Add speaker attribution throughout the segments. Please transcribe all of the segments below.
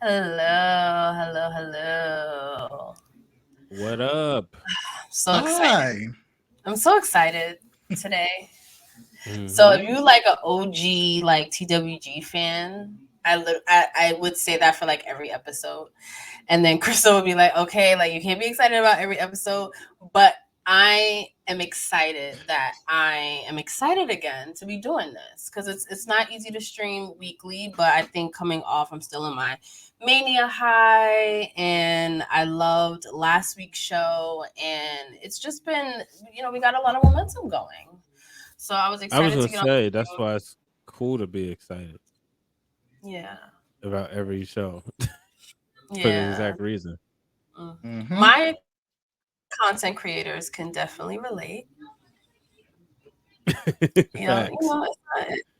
Speaker 1: Hello, hello, hello.
Speaker 2: What up?
Speaker 1: So excited.
Speaker 3: Hi.
Speaker 1: I'm so excited today. So if
Speaker 2: Hmm
Speaker 1: you like an OG like TWG fan, I would say that for like every episode. And then Crystal would be like, okay, like you can't be excited about every episode, but I am excited that I am excited again to be doing this because it's not easy to stream weekly, but I think coming off, I'm still in my mania high, and I loved last week's show, and it's just been, we got a lot of momentum going. So I was
Speaker 2: I was
Speaker 1: excited
Speaker 2: gonna
Speaker 1: to get on
Speaker 2: say
Speaker 1: the
Speaker 2: that's
Speaker 1: show.
Speaker 2: why it's cool to be excited
Speaker 1: Yeah,
Speaker 2: about every show for the
Speaker 1: yeah.
Speaker 2: exact reason.
Speaker 1: Mm.
Speaker 3: Mm-hmm.
Speaker 1: My content creators can definitely relate.
Speaker 2: Facts.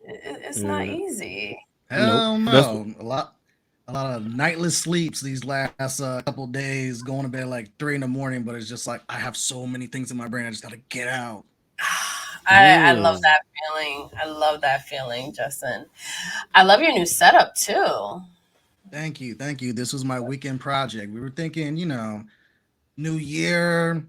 Speaker 1: It's not
Speaker 2: Yeah.
Speaker 1: easy.
Speaker 2: Nope.
Speaker 3: Hell
Speaker 2: That's
Speaker 3: no. A lot of nightless sleeps these last couple days, going to bed like 3 in the morning, but it's just like I have so many things in my brain. I just gotta get out.
Speaker 1: I love
Speaker 2: mm.
Speaker 1: that feeling. I love that feeling, Justin. I love your new setup too.
Speaker 3: Thank you, thank you. This was my weekend project. We were thinking, new year,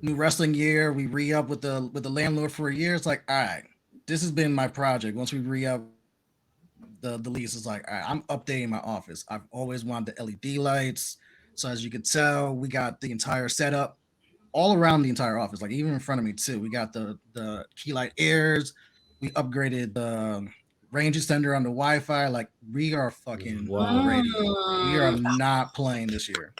Speaker 3: new wrestling year. We re up with the landlord for a year. It's like, all right, this has been my project. Once we re up the lease, it's like, all right, I'm updating my office. I've always wanted the LED lights. So as you could tell, we got the entire setup all around the entire office, like even in front of me too. We got the key light airs. We upgraded the range extender on the Wi-Fi. Like we are fucking
Speaker 2: Wow.
Speaker 3: ready. We are
Speaker 1: Mm,
Speaker 3: not playing this year.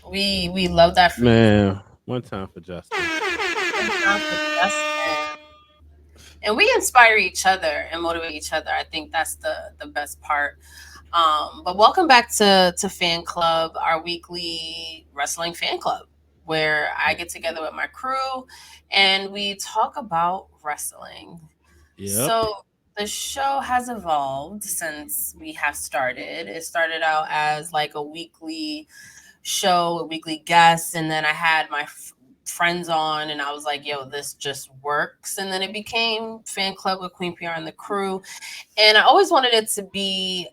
Speaker 1: we love that for you.
Speaker 2: Man, one time for Justin.
Speaker 1: One time for Justin. And we inspire each other and motivate each other. I think that's the best part. But welcome back to Fan Club, our weekly wrestling fan club, where I get together with my crew and we talk about wrestling.
Speaker 2: Yep.
Speaker 1: So the show has evolved since we have started. It started out as like a weekly show, a weekly guest, and then I had my friends on, and I was like, "Yo, this just works." And then it became Fan Club with Queen PR and the crew, and I always wanted it to be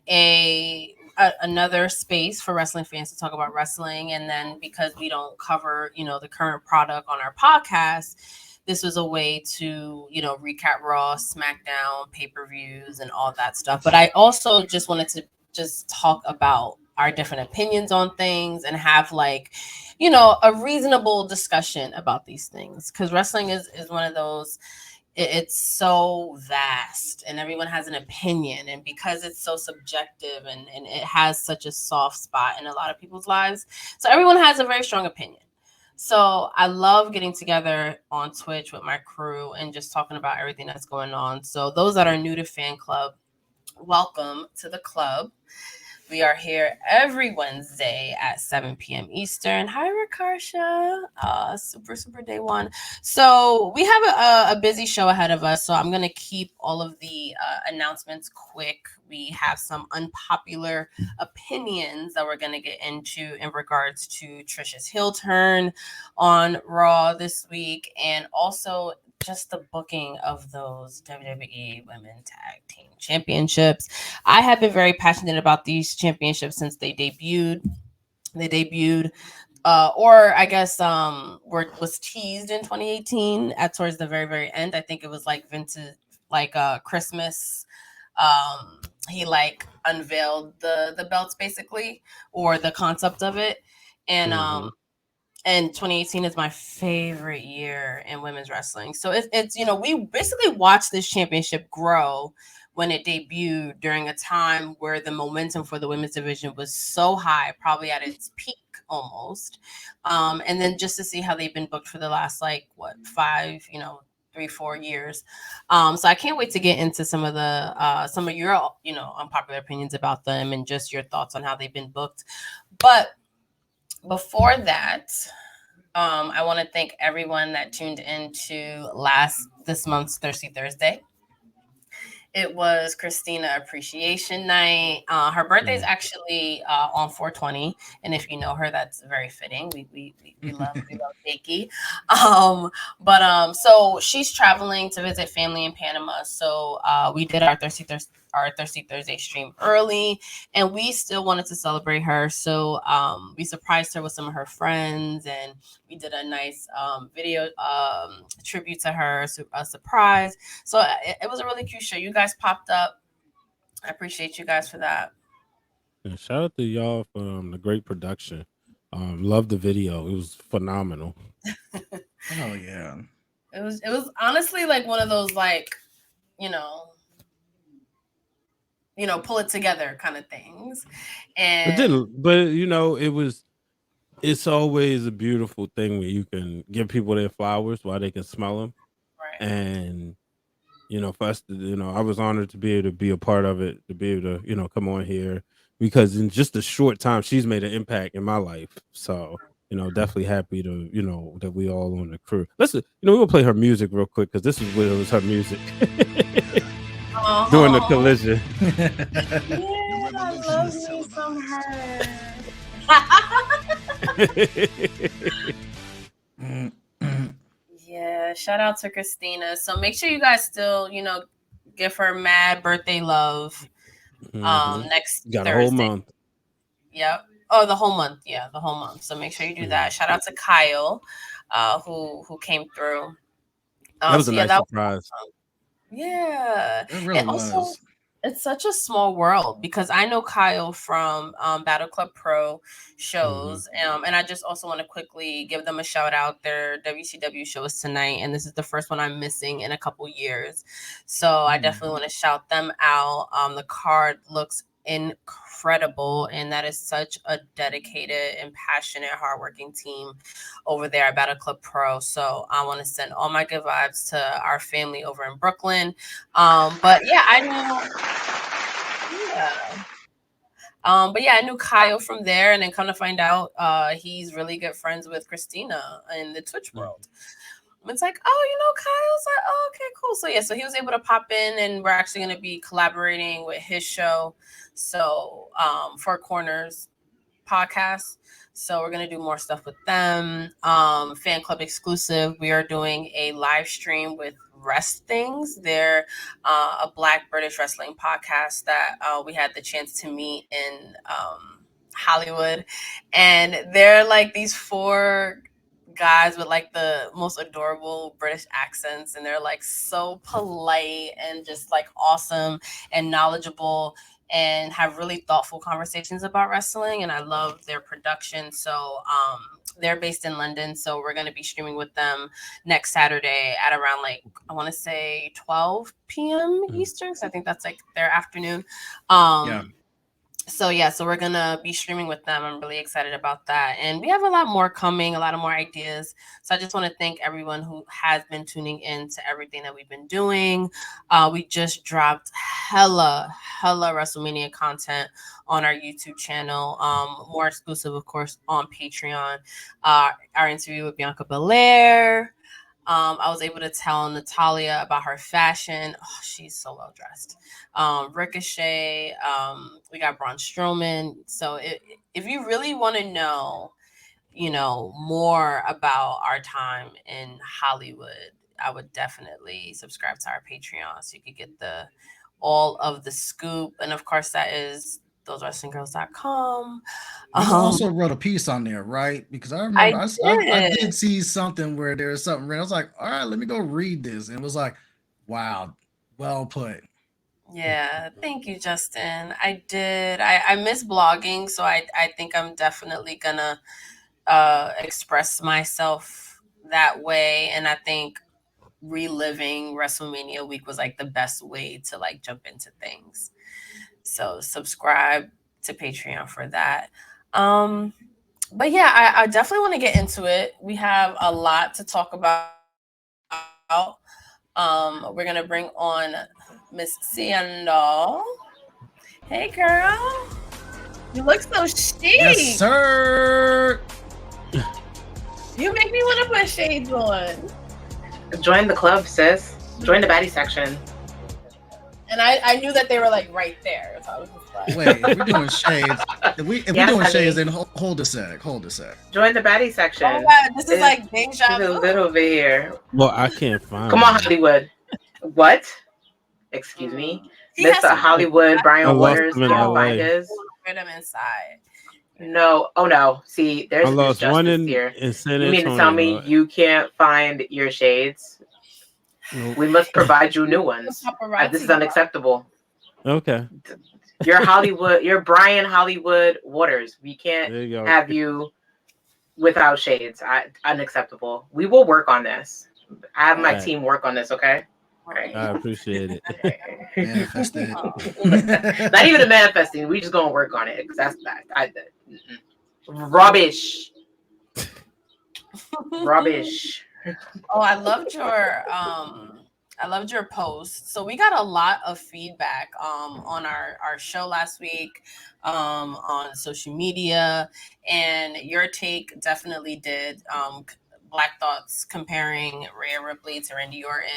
Speaker 1: another space for wrestling fans to talk about wrestling. And then because we don't cover, the current product on our podcast, this was a way to, recap Raw, SmackDown, pay-per-views, and all that stuff. But I also just wanted to just talk about our different opinions on things and have like, a reasonable discussion about these things, because wrestling is one of those, it's so vast and everyone has an opinion, and because it's so subjective, and it has such a soft spot in a lot of people's lives, so everyone has a very strong opinion. So I love getting together on Twitch with my crew and just talking about everything that's going on. So those that are new to Fan Club, welcome to the club. We are here every Wednesday at 7 p.m. Eastern. Hi, Rakarsha. Super, super day one. So we have a busy show ahead of us. So I'm going to keep all of the announcements quick. We have some unpopular opinions that we're going to get into in regards to Trisha's heel turn on Raw this week, and also just the booking of those WWE Women Tag Team Championships. I have been very passionate about these championships since they debuted. They debuted, or I guess was teased in 2018 at towards the very very end. I think it was like vintage, like Christmas. He like unveiled the belts basically, or the concept of it, and
Speaker 2: hmm
Speaker 1: um and 2018 is my favorite year in women's wrestling. So it's we basically watched this championship grow when it debuted during a time where the momentum for the women's division was so high, probably at its peak almost. And then just to see how they've been booked for the last like what 5, 3, 4 years. So I can't wait to get into some of your unpopular opinions about them and just your thoughts on how they've been booked. But before that, I want to thank everyone that tuned into this month's Thirsty Thursday. It was Christina Appreciation Night. Her birthday is actually on 420, and if you know her, that's very fitting. We love Jakey. So she's traveling to visit family in Panama. So we did our our Thirsty Thursday stream early, and we still wanted to celebrate her. So we surprised her with some of her friends, and we did a nice video tribute to her, a surprise. So it was a really cute show. You guys popped up. I appreciate you guys for that.
Speaker 2: And shout out to y'all for the great production. Love the video. It was phenomenal.
Speaker 3: Oh yeah.
Speaker 1: It was honestly like one of those like, you know, pull it together kind of things. And
Speaker 2: it didn't, but you know, it's always a beautiful thing when you can give people their flowers while they can smell them.
Speaker 1: Right.
Speaker 2: And for us to, I was honored to be able to be a part of it, to be able to, come on here, because in just a short time she's made an impact in my life. So, definitely happy to, that we all on the crew. Listen, we're gonna play her music real quick because this is what it was her music during the collision.
Speaker 1: Yeah, I love me some her. Yeah, shout out to CRISTINA. So make sure you guys still, give her mad birthday love. Next
Speaker 2: got
Speaker 1: Thursday.
Speaker 2: a whole month.
Speaker 1: Yep. Oh, the whole month. Yeah, the whole month. So make sure you do that. Shout out to Kyle, who came through.
Speaker 2: That was a nice surprise.
Speaker 1: Yeah.
Speaker 3: It really was.
Speaker 1: Also, it's such a small world because I know Kyle from Battle Club Pro shows. And I just also want to quickly give them a shout out. Their WCW show is tonight, and this is the first one I'm missing in a couple years. So I definitely want to shout them out. The card looks incredible, and that is such a dedicated and passionate, hardworking team over there at Battle Club Pro. So I want to send all my good vibes to our family over in Brooklyn. But yeah, I knew Kyle from there, and then come to find out he's really good friends with CRISTINA in the Twitch world. It's like, oh, Kyle's like, oh, okay, cool. So yeah, so he was able to pop in, and we're actually going to be collaborating with his show. So Four Corners podcast. So we're going to do more stuff with them. Fan club exclusive. We are doing a live stream with Rest Things. They're a Black British wrestling podcast that we had the chance to meet in Hollywood. And they're like these 4 guys with like the most adorable British accents, and they're like so polite and just like awesome and knowledgeable and have really thoughtful conversations about wrestling, and I love their production. So they're based in London, so we're going to be streaming with them next Saturday at around like, I want to say 12 p.m. Eastern, so I think that's like their afternoon. So we're going to be streaming with them. I'm really excited about that. And we have a lot more coming, a lot of more ideas. So I just want to thank everyone who has been tuning in to everything that we've been doing. We just dropped hella WrestleMania content on our YouTube channel. More exclusive, of course, on Patreon. Our interview with Bianca Belair. I was able to tell Natalia about her fashion. Oh, she's so well dressed. Ricochet. We got Braun Strowman. So if you really want to know, more about our time in Hollywood, I would definitely subscribe to our Patreon so you could get all of the scoop. And of course, that is thosewrestlinggirls.com.
Speaker 3: You also wrote a piece on there, right? Because I remember I did see something where there was something written. I was like, all right, let me go read this. And it was like, wow, well put.
Speaker 1: Yeah, thank you, Justin. I did. I miss blogging, so I think I'm definitely gonna express myself that way. And I think reliving WrestleMania week was like the best way to like jump into things. So subscribe to Patreon for that. But yeah, I definitely want to get into it. We have a lot to talk about. We're gonna bring on Miss Seindole. Hey, girl. You look so chic.
Speaker 3: Yes, sir.
Speaker 1: You make me want to put shades on.
Speaker 4: Join the club, sis. Join the baddie section.
Speaker 1: And I knew that they were like right there. So I was just like,
Speaker 3: wait, if we're doing shades, if we're doing shades, then hold a sec.
Speaker 4: Join the baddie section.
Speaker 1: Oh my God, this is like deja vu.
Speaker 4: There's a little over here.
Speaker 2: Well, I can't find.
Speaker 4: Come on, Hollywood. What? Excuse me.
Speaker 1: He has
Speaker 4: Mr.
Speaker 1: some
Speaker 4: Hollywood,
Speaker 2: I
Speaker 4: Brian
Speaker 2: lost
Speaker 4: Waters,
Speaker 2: him in
Speaker 4: can't
Speaker 1: oh,
Speaker 4: find
Speaker 2: LA.
Speaker 4: his.
Speaker 1: right him inside.
Speaker 4: No, oh no. See,
Speaker 2: I
Speaker 4: there's
Speaker 2: lost one
Speaker 4: justice here.
Speaker 2: in San
Speaker 4: You mean to tell me
Speaker 2: Antonio.
Speaker 4: you can't find your shades?
Speaker 2: Nope.
Speaker 4: We must provide you new ones. This is
Speaker 1: Paparazzi.
Speaker 4: unacceptable.
Speaker 2: Okay.
Speaker 4: You're Hollywood. You're Brian Hollywood Waters. We can't
Speaker 2: There you go.
Speaker 4: have you without shades. Unacceptable. We will work on this. I have my
Speaker 2: Right.
Speaker 4: team work on this. Okay. All right.
Speaker 2: I appreciate it.
Speaker 3: Manifested.
Speaker 4: Not even a manifesting. We just gonna work on it because that's that. Rubbish. Rubbish.
Speaker 1: Oh, I loved your post. So we got a lot of feedback on our show last week, on social media, and your take definitely did Black Thoughts comparing Rhea Ripley to Randy Orton,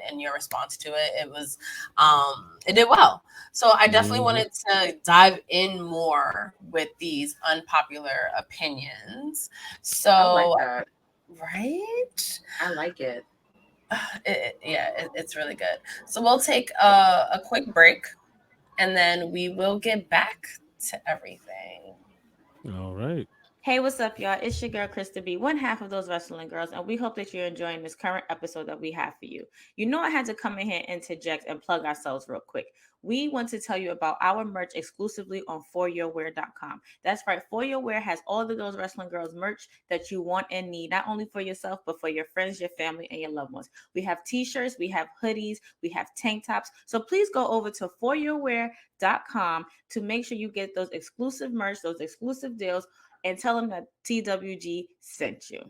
Speaker 1: and your response to it, it was it did well. So I definitely wanted to dive in more with these unpopular opinions. So
Speaker 4: I like that.
Speaker 1: right?
Speaker 4: I like it.
Speaker 1: It's really good. So we'll take a quick break, and then we will get back to everything.
Speaker 2: All right.
Speaker 5: Hey, what's up, y'all? It's your girl, KRISTA B, one half of those wrestling girls, and we hope that you're enjoying this current episode that we have for you. You know I had to come in here, interject, and plug ourselves real quick. We want to tell you about our merch exclusively on foryourwear.com. That's right, For Your Wear has all of those wrestling girls merch that you want and need, not only for yourself, but for your friends, your family, and your loved ones. We have t-shirts, we have hoodies, we have tank tops. So please go over to foryourwear.com to make sure you get those exclusive merch, those exclusive deals, and tell them that TWG sent you.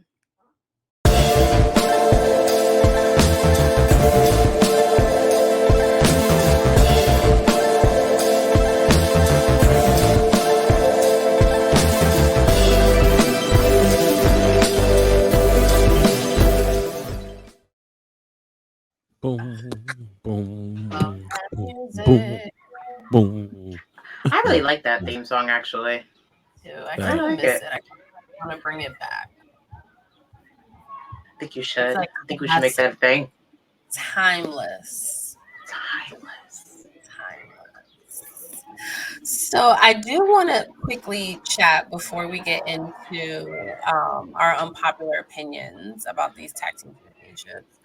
Speaker 2: Boom, boom, boom,
Speaker 1: Music.
Speaker 2: boom.
Speaker 4: I really like that theme song actually.
Speaker 1: Too. I
Speaker 2: Right.
Speaker 1: kind of
Speaker 4: like
Speaker 1: miss
Speaker 4: it.
Speaker 1: it. I want to bring it back.
Speaker 4: I think you should.
Speaker 1: It's like
Speaker 4: I think we should make that a thing.
Speaker 1: Timeless.
Speaker 4: Timeless.
Speaker 1: So I do want to quickly chat before we get into our unpopular opinions about these tag team championships.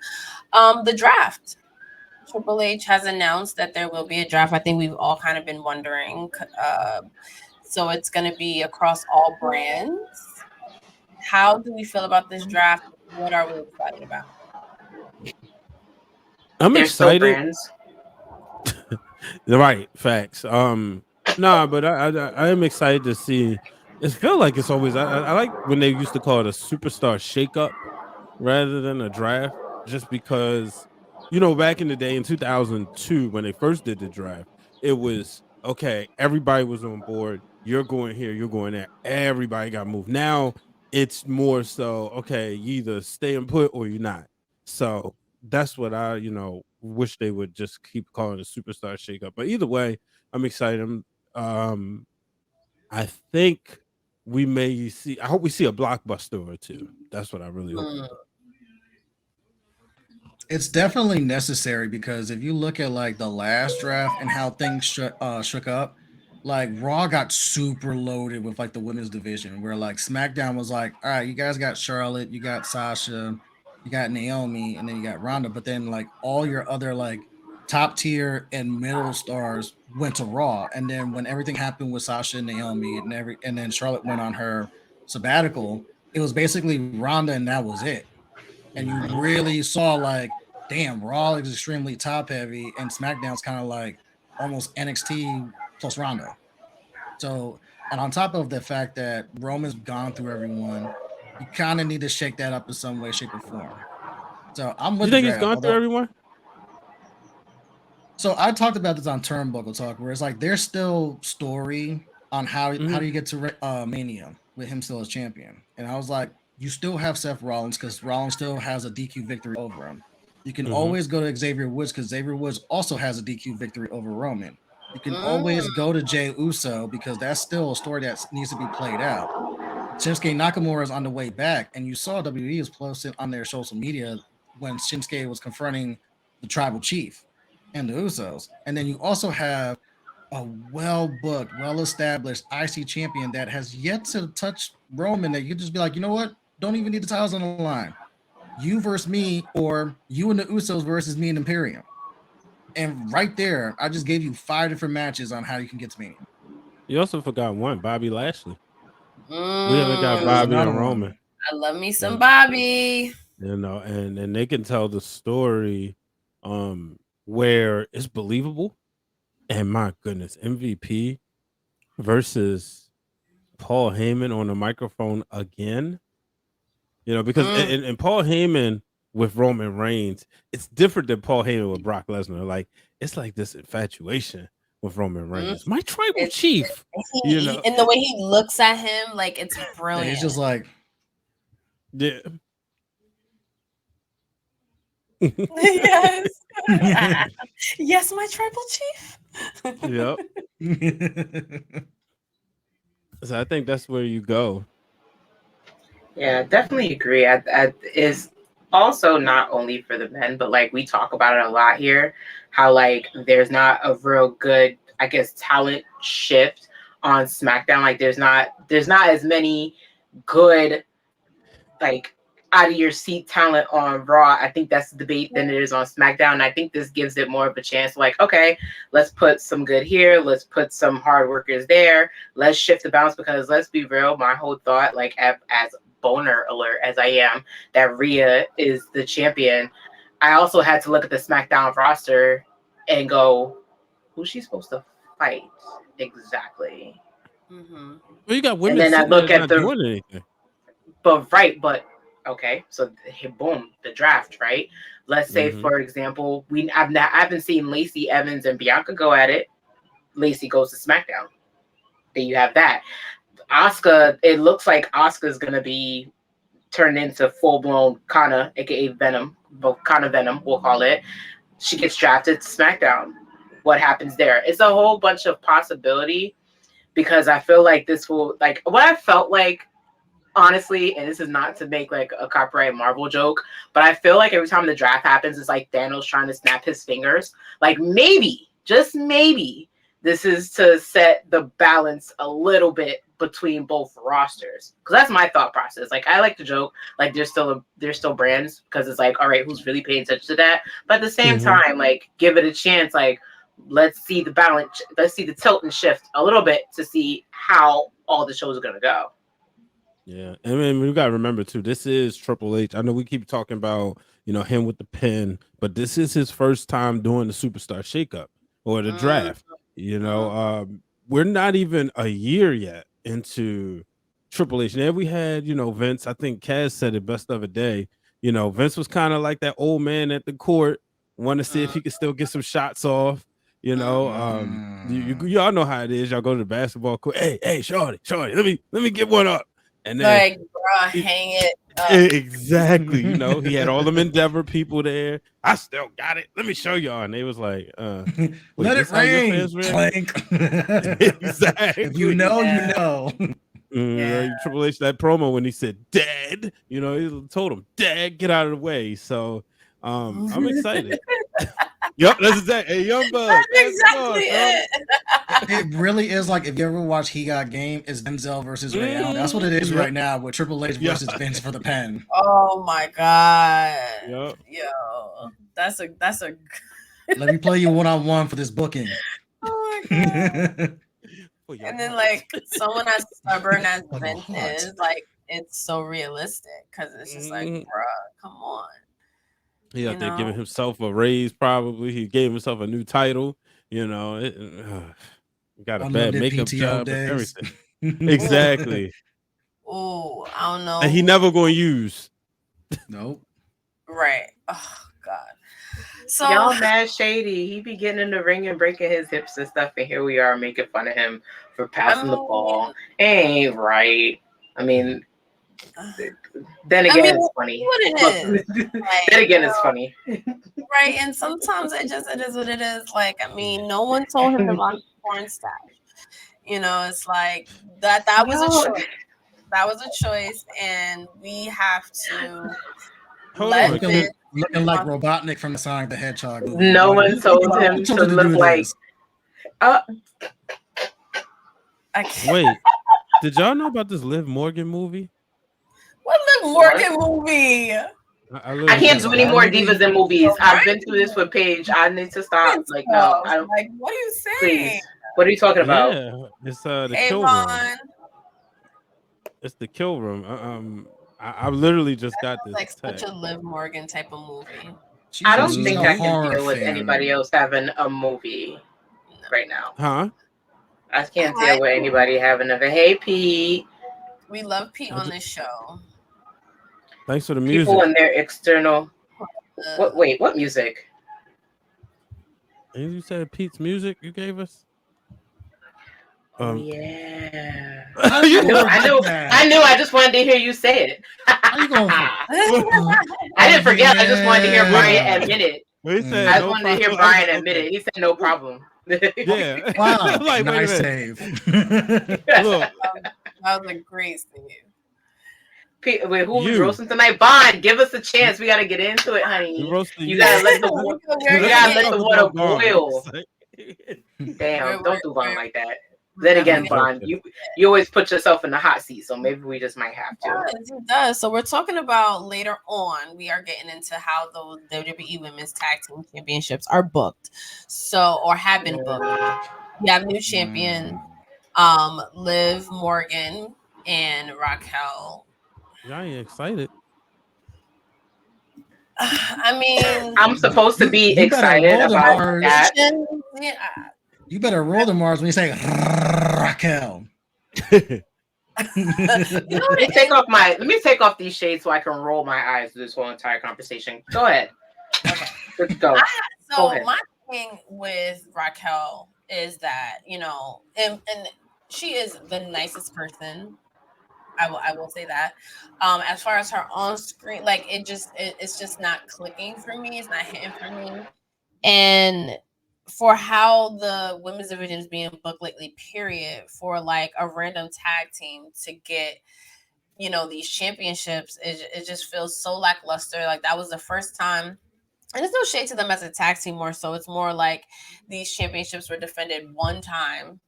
Speaker 1: The draft. Triple H has announced that there will be a draft. I think we've all kind of been wondering. So it's going to be across all brands. How do we feel about this draft? What are we excited about?
Speaker 2: I'm
Speaker 4: There's still
Speaker 2: excited.
Speaker 4: brands.
Speaker 2: Right, facts. Nah, but I am excited to see. It feels like it's always. I like when they used to call it a superstar shakeup rather than a draft, just because back in the day in 2002 when they first did the draft, it was okay. Everybody was on board. You're going here. You're going there. Everybody got moved. Now it's more so okay. You either stay and put or you're not. So that's what I wish they would just keep calling a superstar shakeup. But either way, I'm excited. I think we may see. I hope we see a blockbuster or two. That's what I really hope.
Speaker 3: It's definitely necessary because if you look at like the last draft and how things shook up, like Raw got super loaded with like the women's division, where like SmackDown was like, all right, you guys got Charlotte, you got Sasha, you got Naomi, and then you got Ronda, but then like all your other like top tier and middle stars went to Raw, and then when everything happened with Sasha and Naomi and then Charlotte went on her sabbatical, it was basically Ronda and that was it. And you really saw like, damn, Raw is extremely top heavy, and SmackDown's kind of like almost NXT plus Ronda. So, and on top of the fact that Roman's gone through everyone, you kind of need to shake that up in some way, shape, or form. So I'm with
Speaker 2: You
Speaker 3: the
Speaker 2: think he's
Speaker 3: draft,
Speaker 2: gone through everyone?
Speaker 3: So I talked about this on Turnbuckle Talk, where it's like there's still story on how do you get to Mania with him still as champion, and I was like, you still have Seth Rollins because Rollins still has a DQ victory over him. You can always go to Xavier Woods because Xavier Woods also has a DQ victory over Roman. You can always go to Jey Uso because that's still a story that needs to be played out. Shinsuke Nakamura is on the way back, and you saw WWE was posting on their social media when Shinsuke was confronting the tribal chief. and the Usos. And then you also have a well-booked, well-established IC champion that has yet to touch Roman that you just be like, you know what? Don't even need the titles on the line. You versus me, or you and the Usos versus me and Imperium. And right there, I just gave you 5 different matches on how you can get to Mania.
Speaker 2: You also forgot one, Bobby Lashley. We haven't got
Speaker 3: There's
Speaker 2: Bobby
Speaker 3: another
Speaker 2: and
Speaker 3: one.
Speaker 2: Roman.
Speaker 1: I love me some
Speaker 2: And,
Speaker 1: Bobby.
Speaker 2: you know, and they can tell the story where it's believable. And my goodness, MVP versus Paul Heyman on the microphone again. You know, because and Paul Heyman with Roman Reigns, it's different than Paul Heyman with Brock Lesnar. Like, it's like this infatuation with Roman Reigns. My tribal chief. You know,
Speaker 1: and the way he looks at him, like, it's brilliant.
Speaker 3: Yeah, he's just like,
Speaker 2: yeah.
Speaker 1: Yes. Yes, my tribal chief.
Speaker 2: Yep. So I think that's where you go.
Speaker 4: Yeah, definitely agree. Is also not only for the men, but like we talk about it a lot here, how like there's not a real good, I guess, talent shift on SmackDown. Like there's not as many good, like, out of your seat talent on Raw. I think that's the debate than it is on SmackDown. And I think this gives it more of a chance. Like, okay, let's put some good here. Let's put some hard workers there. Let's shift the balance, because let's be real. My whole thought, like as boner alert as I am, that Rhea is the champion. I also had to look at the SmackDown roster and go, who's she supposed to fight exactly?
Speaker 1: Mm-hmm.
Speaker 2: Well, you got women
Speaker 4: And then I
Speaker 2: sitting
Speaker 4: look
Speaker 2: there
Speaker 4: at
Speaker 2: not
Speaker 4: the
Speaker 2: doing anything.
Speaker 4: But okay, so boom, the draft, right? Let's say,
Speaker 2: Mhm.
Speaker 4: for example, I haven't seen Lacey Evans and Bianca go at it. Lacey goes to SmackDown. Then you have that. Asuka, it looks like Asuka's gonna be turned into full blown Kana, aka Venom, Kana Venom, we'll call it. She gets drafted to SmackDown. What happens there? It's a whole bunch of possibility, because I feel like this will, like, what I felt like, honestly, and this is not to make like a copyright Marvel joke, but I feel like every time the draft happens, it's like Thanos trying to snap his fingers. Like, maybe, just maybe, this is to set the balance a little bit between both rosters. Because that's my thought process. Like, I like to joke, like there's still brands, because it's like, all right, who's really paying attention to that? But at the same time, like, give it a chance. Like, let's see the balance, let's see the tilt and shift a little bit to see how all the shows are gonna go.
Speaker 2: Yeah, I mean, we gotta remember too. This is Triple H. I know we keep talking about, you know, him with the pen, but this is his first time doing the superstar shakeup or the draft. You know, we're not even a year yet into Triple H. And we had, you know, Vince. I think Kaz said it best of a day. You know, Vince was kind of like that old man at the court, want to see if he could still get some shots off. You know, y'all know how it is. Y'all go to the basketball court. Hey, shorty, let me get one up. And then,
Speaker 1: like, bruh, hang it up.
Speaker 2: Exactly. You know, he had all them Endeavor people there. I still got it. Let me show y'all. And they was like,
Speaker 3: let it rain. Clank.
Speaker 2: Exactly.
Speaker 3: If you know, you know.
Speaker 2: Triple H, that promo when he said dead, you know, he told him, Dad, get out of the way. So I'm excited. Yep, that's exactly. Hey, Young Bug.
Speaker 1: That's exactly it.
Speaker 3: It really is like, if you ever watch He Got Game, it's Denzel versus Ray Allen. That's what it is right now with Triple H versus Vince for the pen.
Speaker 1: Oh my god.
Speaker 2: Yep.
Speaker 1: Yo, that's a.
Speaker 3: Let me play you one-on-one for this booking.
Speaker 1: Oh my god. And then, like, someone as stubborn as Vince is, like, it's so realistic, because it's just like, bruh, come on.
Speaker 2: He out there giving himself a raise, probably. He gave himself a new title. You know, got a bad makeup PTO job days. And everything. Exactly.
Speaker 1: Oh, I don't know.
Speaker 2: And he never going to use.
Speaker 3: Nope.
Speaker 1: Right. Oh God. So
Speaker 4: y'all mad shady. He be getting in the ring and breaking his hips and stuff, and here we are making fun of him for passing the ball. Ain't right. I mean, then again, it's funny.
Speaker 1: What it is.
Speaker 4: Then again, it's funny.
Speaker 1: Right, and sometimes it is what it is. Like, I mean, no one told him to run the porn stash. You know, it's like that was a choice. That was a choice, and we have to
Speaker 2: Hold on.
Speaker 3: Looking like Robotnik from the Sonic the Hedgehog movie.
Speaker 4: No
Speaker 3: Like,
Speaker 4: one told him to look like.
Speaker 1: I can't.
Speaker 2: Wait, did y'all know about this Liv Morgan movie?
Speaker 1: What Liv Morgan movie?
Speaker 4: I can't do any more divas in movies. I've been through this with Paige. I need to stop. Like, no, I don't.
Speaker 1: Like, what are you saying?
Speaker 4: Please. What are you talking about?
Speaker 2: Yeah, it's the kill room. It's the kill room. I literally just got this.
Speaker 1: Like such a Liv Morgan type of movie.
Speaker 4: I don't think I can deal with anybody else having a movie right now.
Speaker 2: Huh?
Speaker 4: I can't deal with anybody having a. Hey, Pete.
Speaker 1: We love Pete on this show.
Speaker 2: Thanks for the music.
Speaker 4: People and their external. What music?
Speaker 2: And you said Pete's music you gave us?
Speaker 4: Yeah. I knew. I just wanted to hear you say it. I didn't forget. I just wanted to hear Brian admit it. I just wanted to hear Brian admit it. He said no problem.
Speaker 2: Yeah.
Speaker 3: Wow.
Speaker 2: Like,
Speaker 3: nice save.
Speaker 1: Look, that was a great save.
Speaker 4: Wait, who was roasting tonight? Bond, give us a chance. We gotta get into it, honey. You gotta let the water boil. Damn, don't do Bond like that. Then again, Bond, you always put yourself in the hot seat, so maybe we just might have to.
Speaker 1: It does. So we're talking about later on. We are getting into how those WWE Women's Tag Team Championships are booked, or have been booked. We have new champions, Liv Morgan and Raquel.
Speaker 2: Y'all ain't excited.
Speaker 1: I mean,
Speaker 4: I'm supposed to be excited about that.
Speaker 3: You better roll the Mars when you say Raquel.
Speaker 4: Let me take off these shades so I can roll my eyes through this whole entire conversation. Go ahead. Okay, let's go.
Speaker 1: My thing with Raquel is that, and she is the nicest person. I will say that. As far as her on screen, like it's just not clicking for me. It's not hitting for me. And for how the women's division is being booked lately, period, for like a random tag team to get, these championships, it just feels so lackluster. Like that was the first time, and there's no shade to them as a tag team more so. It's more like these championships were defended one time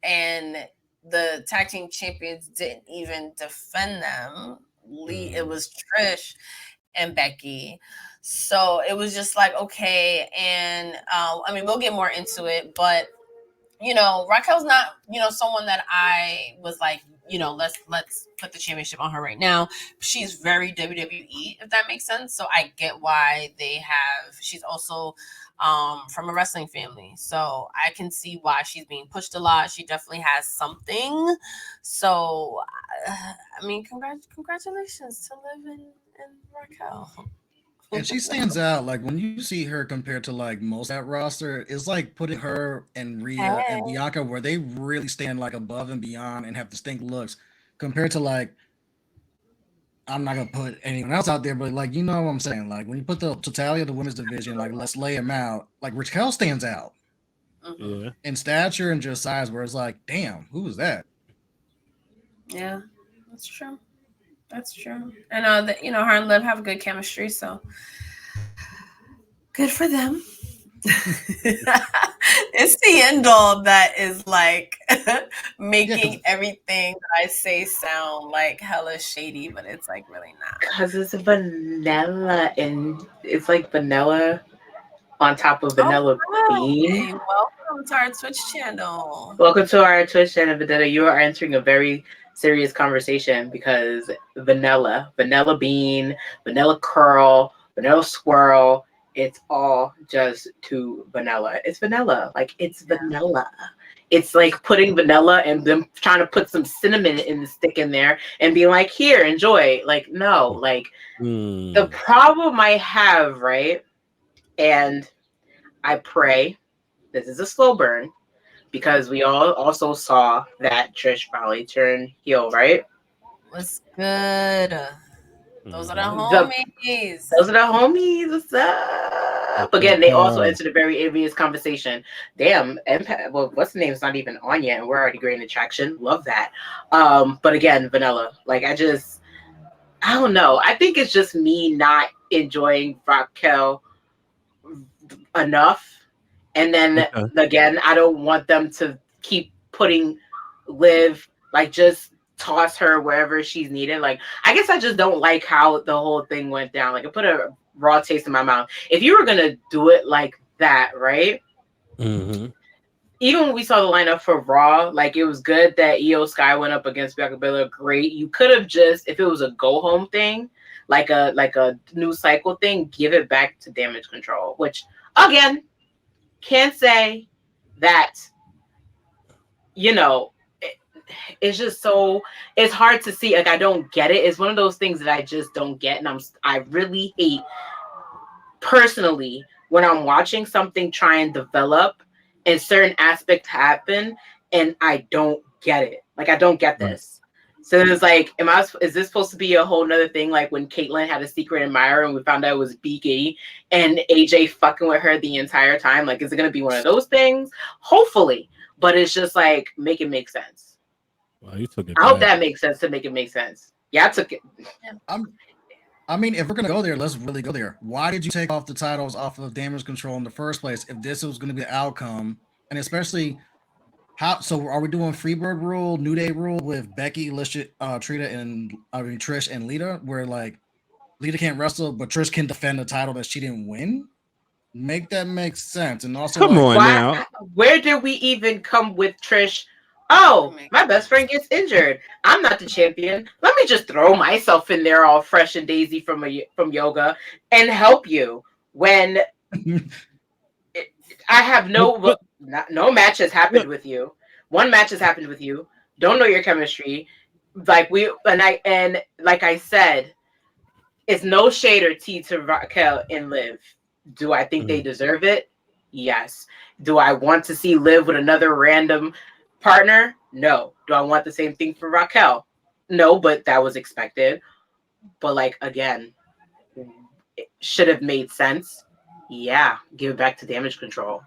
Speaker 1: and the tag team champions didn't even defend them. It was Trish and Becky. So it was just like, okay. And I mean, we'll get more into it, but Raquel's not, someone that I was like, let's put the championship on her right now. She's very WWE, if that makes sense. So I get why she's also from a wrestling family. So I can see why she's being pushed a lot. She definitely has something. So, I mean, congratulations to Liv and Raquel.
Speaker 3: And she stands out. Like when you see her compared to like most of that roster, it's like putting her and Rhea and Bianca where they really stand like above and beyond and have distinct looks compared to like, I'm not gonna put anyone else out there, but like what I'm saying. Like when you put the totality of the women's division, like let's lay them out. Like Raquel stands out in stature and just size, where it's like, damn, who was that?
Speaker 1: Yeah, that's true. That's true. And her and Liv have good chemistry, so good for them. It's Seindole that is like making everything that I say sound like hella shady, but it's like really not.
Speaker 4: Because it's vanilla and it's like vanilla on top of vanilla bean.
Speaker 1: Welcome to our Twitch channel.
Speaker 4: Welcome to our Twitch channel, Vanilla. You are entering a very serious conversation because vanilla bean, vanilla curl, vanilla swirl, it's all just too vanilla. It's vanilla. Like it's vanilla. It's like putting vanilla and them trying to put some cinnamon in the stick in there and being like, here, enjoy. Like, no, like the problem I have, right? And I pray this is a slow burn, because we all also saw that Trish probably turned heel, right?
Speaker 1: What's good? Those are the homies.
Speaker 4: Those are the homies. What's up? Again, they also entered a very envious conversation. Damn, what's the name? It's not even on yet, and we're already gaining traction. Love that. But again, vanilla. Like I don't know. I think it's just me not enjoying Raquel enough. And then again, I don't want them to keep putting Liv, like just toss her wherever she's needed. Like, I guess I just don't like how the whole thing went down. Like, it put a raw taste in my mouth. If you were gonna do it like that, right?
Speaker 2: Mm-hmm.
Speaker 4: Even when we saw the lineup for Raw, like, it was good that Io Sky went up against Bianca Belair. Great. You could have just, if it was a go home thing, like a new cycle thing, give it back to Damage Control. Which, again, can't say that, you know, it's just so, it's hard to see. Like, I don't get it. It's one of those things that I just don't get, and I really hate personally when I'm watching something try and develop and certain aspects happen and I don't get it. Like, I don't get this. So it's like, is this supposed to be a whole nother thing? Like when Caitlyn had a secret admirer and we found out it was BG and AJ fucking with her the entire time. Like, is it going to be one of those things? Hopefully. But it's just like, make it make sense.
Speaker 2: Well, you took it.
Speaker 4: I hope that makes sense to make it make sense. Yeah, I took it.
Speaker 3: I mean, if we're going to go there, let's really go there. Why did you take off the titles off of Damage Control in the first place if this was going to be the outcome? And especially, so are we doing Freebird rule, New Day rule with Becky, Trish, and Lita, where like Lita can't wrestle, but Trish can defend the title that she didn't win? Make that make sense. And also,
Speaker 2: come on now.
Speaker 4: Where did we even come with Trish? Oh, my best friend gets injured. I'm not the champion. Let me just throw myself in there all fresh and daisy from yoga and help you when I have no match has happened with you. One match has happened with you. Don't know your chemistry. Like like I said, it's no shade or tea to Raquel and Liv. Do I think they deserve it? Yes. Do I want to see Liv with another random partner? No. Do I want the same thing for Raquel? No, but that was expected. But like, again, it should have made sense. Yeah, give it back to Damage Control,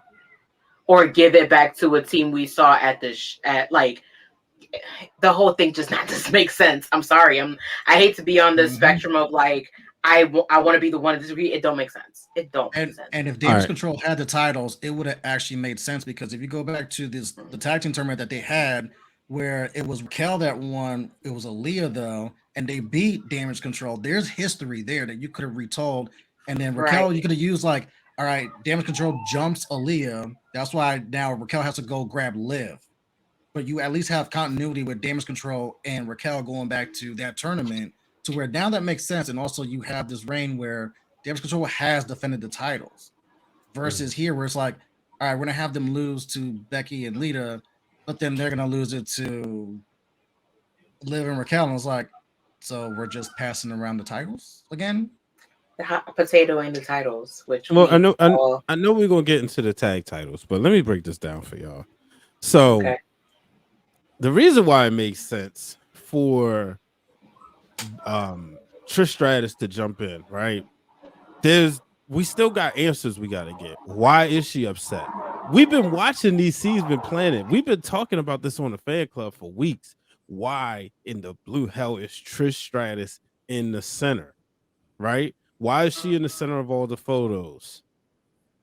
Speaker 4: or give it back to a team we saw at like the whole thing just doesn't make sense. I'm sorry. I hate to be on the spectrum of like I want to be the one to disagree. It don't make sense. It don't make sense.
Speaker 3: And if Damage Control had the titles, it would have actually made sense, because if you go back to the tag team tournament that they had, where it was Raquel that won, it was Aaliyah though, and they beat Damage Control. There's history there that you could have retold, and then Raquel, you could have used like, all right, Damage Control jumps Aaliyah. That's why now Raquel has to go grab Liv. But you at least have continuity with Damage Control and Raquel going back to that tournament, to where now that makes sense. And also you have this reign where Damage Control has defended the titles, versus here where it's like, all right, we're going to have them lose to Becky and Lita, but then they're going to lose it to Liv and Raquel. And it's like, so we're just passing around the titles again?
Speaker 4: The hot potato in the titles, which
Speaker 2: I know we're gonna get into the tag titles, but let me break this down for y'all. So the reason why it makes sense for Trish Stratus to jump in, right? We still got answers we gotta get. Why is she upset? We've been watching these seeds been planted. We've been talking about this on the fan club for weeks. Why in the blue hell is Trish Stratus in the center, right? Why is she in the center of all the photos?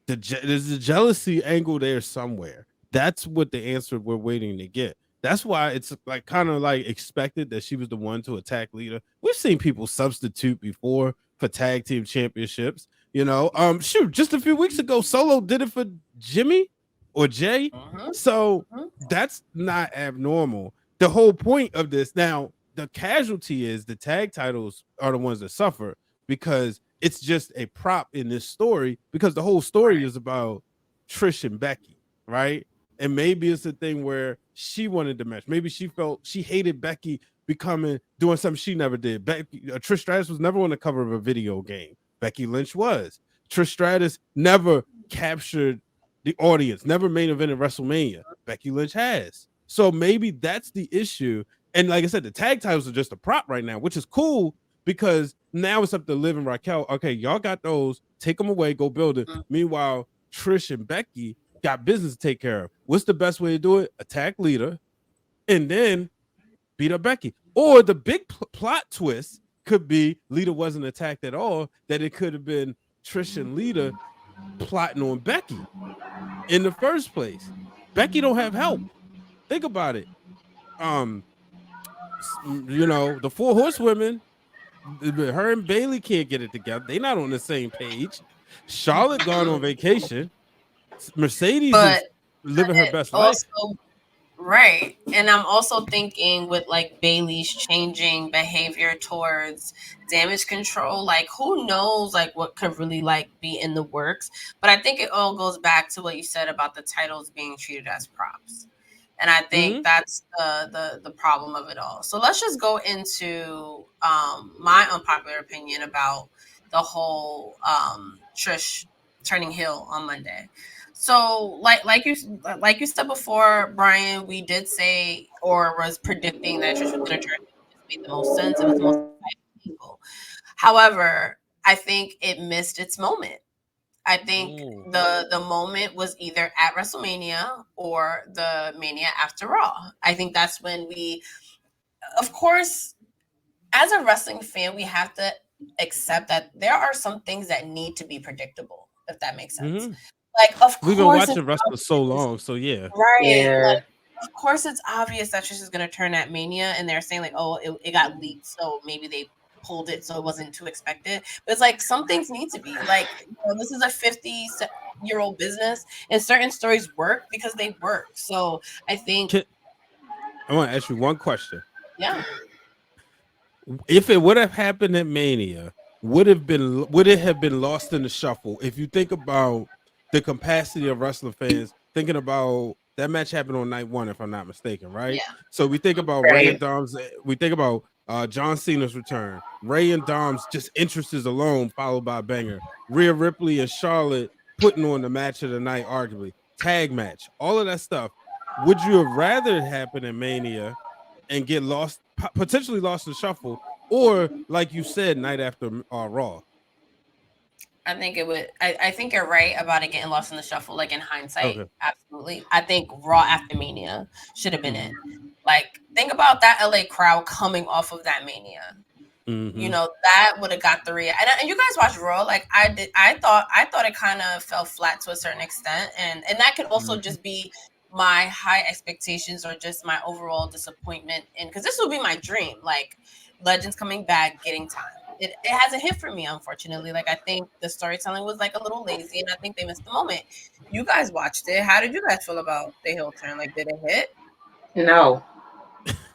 Speaker 2: There's a jealousy angle there somewhere. That's what the answer we're waiting to get. That's why it's like kind of like expected that she was the one to attack Lita. We've seen people substitute before for tag team championships. You know, just a few weeks ago, Solo did it for Jimmy or Jay. So that's not abnormal. The whole point of this now, the casualty is the tag titles are the ones that suffer, because it's just a prop in this story, because the whole story is about Trish and Becky, right? And maybe it's a thing where she wanted the match. Maybe she felt she hated Becky doing something she never did. Trish Stratus was never on the cover of a video game. Becky Lynch was. Trish Stratus never captured the audience, never main evented WrestleMania. Becky Lynch has. So maybe that's the issue. And like I said, the tag titles are just a prop right now, which is cool, because now it's up to Liv and Raquel. Okay, y'all got those. Take them away. Go build it. Meanwhile, Trish and Becky got business to take care of. What's the best way to do it? Attack Lita and then beat up Becky. Or the big plot twist could be Lita wasn't attacked at all, that it could have been Trish and Lita plotting on Becky in the first place. Becky don't have help. Think about it. The 4 horsewomen, her and Bailey can't get it together. They're not on the same page. Charlotte gone on vacation. Mercedes is living her best life.
Speaker 1: Right. And I'm also thinking with like Bailey's changing behavior towards damage control, like who knows like what could really like be in the works. But I think it all goes back to what you said about the titles being treated as props. And I think that's the problem of it all. So let's just go into my unpopular opinion about the whole Trish turning heel on Monday. So like you said before, Brian, we did say or was predicting that Trish was going to turn. It made the most sense. It was the most exciting people. However, I think it missed its moment. I think the moment was either at WrestleMania or the Mania after Raw. I think that's when we, of course, as a wrestling fan, we have to accept that there are some things that need to be predictable, if that makes sense. Like, of course,
Speaker 2: we've been watching wrestling so long, so yeah.
Speaker 1: Right.
Speaker 4: Yeah.
Speaker 1: Like, of course, it's obvious that Trish is going to turn at Mania, and they're saying, like, oh, it got leaked, so maybe they pulled it so it wasn't too expected. But it's like, some things need to be. Like, this is a 50-year-old business, and certain stories work because they work. So I think...
Speaker 2: I want to ask you one question.
Speaker 1: Yeah.
Speaker 2: If it would have happened at Mania, would it have been lost in the shuffle? If you think about the capacity of wrestling fans, thinking about that match happened on night 1, if I'm not mistaken, right?
Speaker 1: Yeah.
Speaker 2: So we think about Ray and Dom's, we think about John Cena's return, Ray and Dom's just interests alone, followed by a banger. Rhea Ripley and Charlotte putting on the match of the night, arguably tag match, all of that stuff. Would you have rather it happen in Mania and get lost, potentially lost in the shuffle, or like you said, night after Raw?
Speaker 1: I think it would. I think you're right about it getting lost in the shuffle. Like in hindsight, absolutely. I think Raw after Mania should have been it. Like, think about that LA crowd coming off of that Mania. You know, that would have got the reaction. And you guys watch Raw, like I did. I thought it kind of fell flat to a certain extent, and that could also just be my high expectations or just my overall disappointment. And because this would be my dream, like Legends coming back, getting time. It hasn't hit for me, unfortunately. Like, I think the storytelling was like a little lazy, and I think they missed the moment. You guys watched it. How did you guys feel about the heel turn? Like, did it hit?
Speaker 4: No.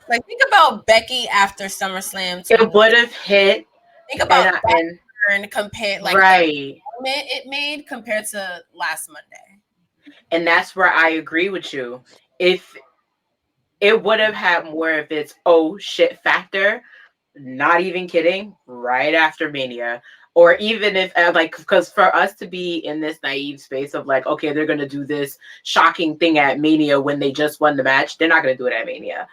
Speaker 1: Like, think about Becky after SummerSlam.
Speaker 4: It would have hit.
Speaker 1: Think about that turn compared, like,
Speaker 4: right.
Speaker 1: It made compared to last Monday.
Speaker 4: And that's where I agree with you. If it would have had more of its oh shit factor, not even kidding, right after Mania. Or even if like, because for us to be in this naive space of like, okay, they're gonna do this shocking thing at Mania when they just won the match, they're not gonna do it at Mania.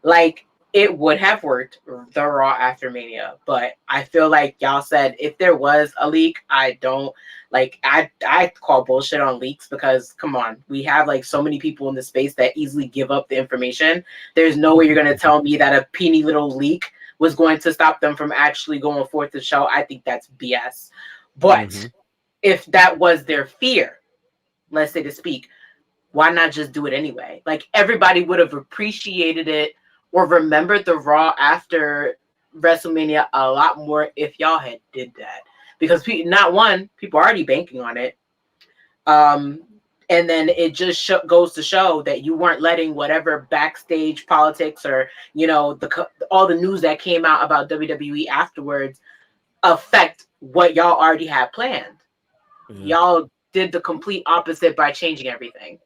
Speaker 4: Like, it would have worked the Raw after Mania, but I feel like y'all said if there was a leak, I don't like. I call bullshit on leaks because come on, we have like so many people in the space that easily give up the information. There's no way you're gonna tell me that a peeny little leak was going to stop them from actually going forth to show. I think that's BS. But if that was their fear, let's say to speak, why not just do it anyway? Like, everybody would have appreciated it or remembered the Raw after WrestleMania a lot more if y'all had did that. Because people are already banking on it. And then it just goes to show that you weren't letting whatever backstage politics or, you know, all the news that came out about WWE afterwards affect what y'all already had planned. Y'all did the complete opposite by changing everything.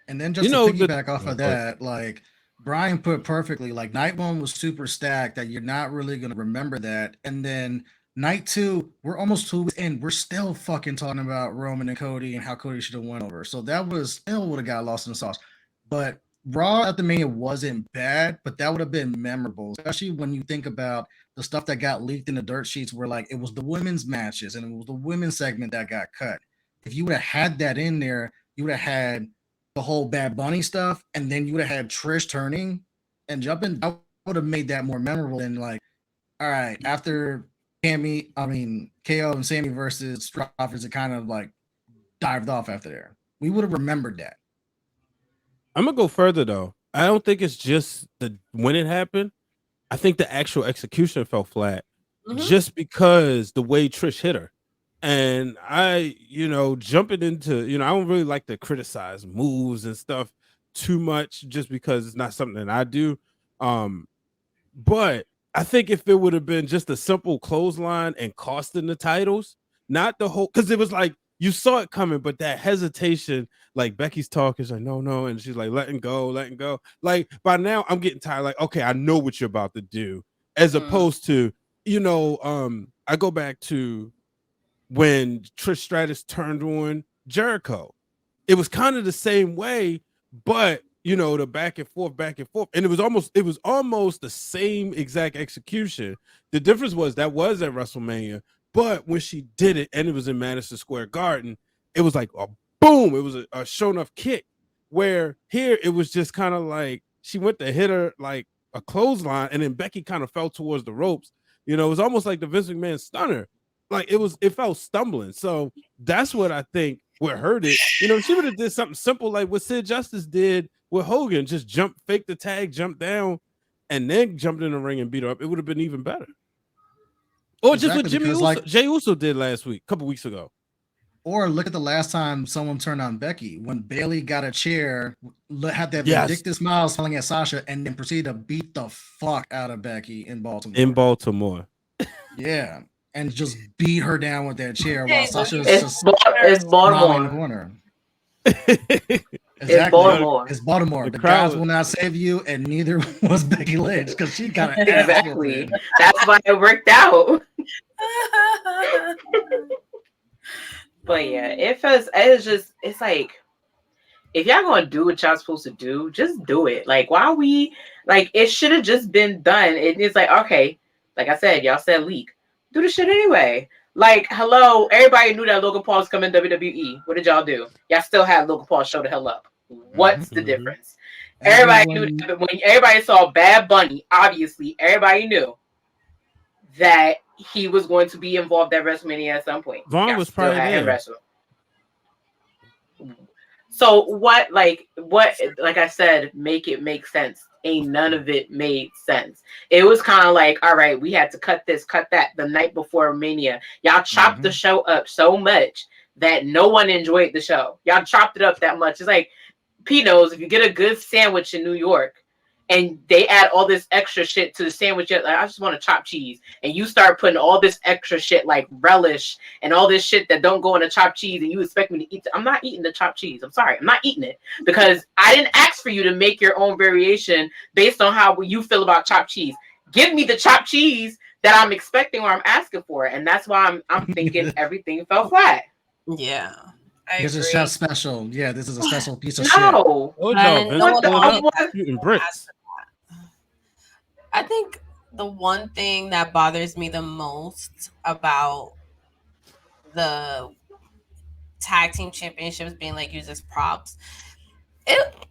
Speaker 3: And then just to piggyback off of that, like Brian put perfectly, like night 1 was super stacked that you're not really going to remember that. And then night 2, we're almost 2 weeks in. We're still fucking talking about Roman and Cody and how Cody should have won over. So that still would have got lost in the sauce. But Raw at the Mania wasn't bad, but that would have been memorable, especially when you think about the stuff that got leaked in the dirt sheets where like it was the women's matches and it was the women's segment that got cut. If you would have had that in there, you would have had the whole Bad Bunny stuff, and then you would have had Trish turning and jumping. That would have made that more memorable than like all right, after KO and Sammy versus Strawfers, it kind of like dived off after there. We would have remembered that.
Speaker 2: I'm gonna go further though. I don't think it's just when it happened. I think the actual execution fell flat just because the way Trish hit her. And I, jumping into, I don't really like to criticize moves and stuff too much just because it's not something that I do. But I think if it would have been just a simple clothesline and costing the titles, not the whole, because it was like you saw it coming, but that hesitation, like Becky's talking, she's like, no, and she's like letting go. Like by now, I'm getting tired. Like, okay, I know what you're about to do, as opposed to, I go back to when Trish Stratus turned on Jericho. It was kind of the same way, but the back and forth, and it was almost the same exact execution. The difference was that was at WrestleMania, but when she did it and it was in Madison Square Garden, it was like a boom. It was a show enough kick. Where here it was just kind of like she went to hit her like a clothesline, and then Becky kind of fell towards the ropes. It was almost like the Vince McMahon stunner. Like it felt stumbling. So that's what I think what hurt it. If she would have did something simple like what Sid Justice did with Hogan, just fake the tag, jump down, and then jumped in the ring and beat her up, it would have been even better. Or exactly, just what Jey Uso did last week, a couple weeks ago.
Speaker 3: Or look at the last time someone turned on Becky when Bayley got a chair, had that vindictive smile smiling at Sasha, and then proceeded to beat the fuck out of Becky in Baltimore. Yeah. And just beat her down with that chair while Sasha's
Speaker 4: it's Baltimore
Speaker 3: in the corner.
Speaker 4: Exactly. It's Baltimore.
Speaker 3: It's Baltimore. The guys will not save you, and neither was Becky Lynch because she got an
Speaker 4: exactly. That's why it worked out. But yeah, it's like if y'all gonna do what y'all supposed to do, just do it. Like why we like it should have just been done. It's like okay, like I said, y'all said leak. Do the shit anyway. Like, hello, everybody knew that Logan Paul was coming to WWE. What did y'all do? Y'all still had Logan Paul show the hell up. What's the difference? Everybody knew that when everybody saw Bad Bunny, obviously, everybody knew that he was going to be involved at WrestleMania at some point.
Speaker 2: Vaughn was probably there.
Speaker 4: So what, like I said, make it make sense. Ain't none of it made sense. It was kind of like, all right, we had to cut this, cut that the night before Mania. Y'all chopped the show up so much that no one enjoyed the show. Y'all chopped it up that much. It's like, P knows if you get a good sandwich in New York and they add all this extra shit to the sandwich, like, I just want to chop cheese. And you start putting all this extra shit like relish and all this shit that don't go in the chopped cheese and you expect me to eat it. I'm not eating the chopped cheese. I'm sorry. I'm not eating it because I didn't ask for you to make your own variation based on how you feel about chopped cheese. Give me the chopped cheese that I'm expecting or I'm asking for. And that's why I'm thinking everything fell flat.
Speaker 1: Yeah.
Speaker 3: This is chef special. Yeah, this is a special piece of
Speaker 4: shit.
Speaker 3: No.
Speaker 1: I think the one thing that bothers me the most about the tag team championships being like used as props,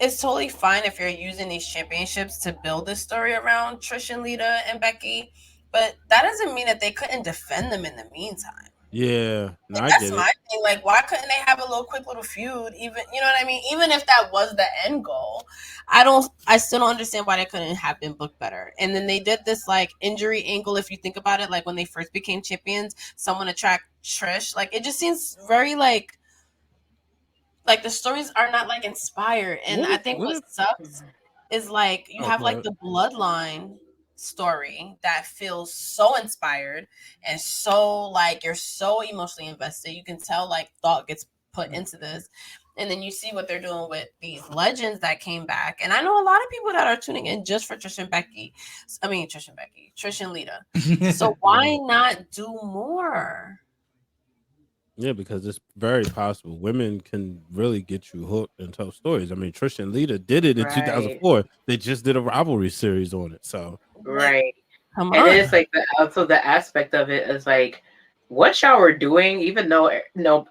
Speaker 1: it's totally fine if you're using these championships to build a story around Trish and Lita and Becky, but that doesn't mean that they couldn't defend them in the meantime.
Speaker 2: Yeah, no,
Speaker 1: like, that's my thing. Like, why couldn't they have a quick little feud? Even, you know what I mean? Even if that was the end goal, I still don't understand why they couldn't have been booked better. And then they did this like injury angle. If you think about it, like when they first became champions, someone attacked Trish. Like it just seems very like the stories are not like inspired. And I think what sucks is like you have like the bloodline story that feels so inspired and so like you're so emotionally invested. You can tell like thought gets put into this, and then you see what they're doing with these legends that came back. And I know a lot of people that are tuning in just for Trish and Lita. So why not do more?
Speaker 2: Yeah, because it's very possible. Women can really get you hooked and tell stories. I mean, Trish and Lita did it in 2004. They just did a rivalry series on it. So
Speaker 4: right. And it's like also the aspect of it is like what y'all were doing, even though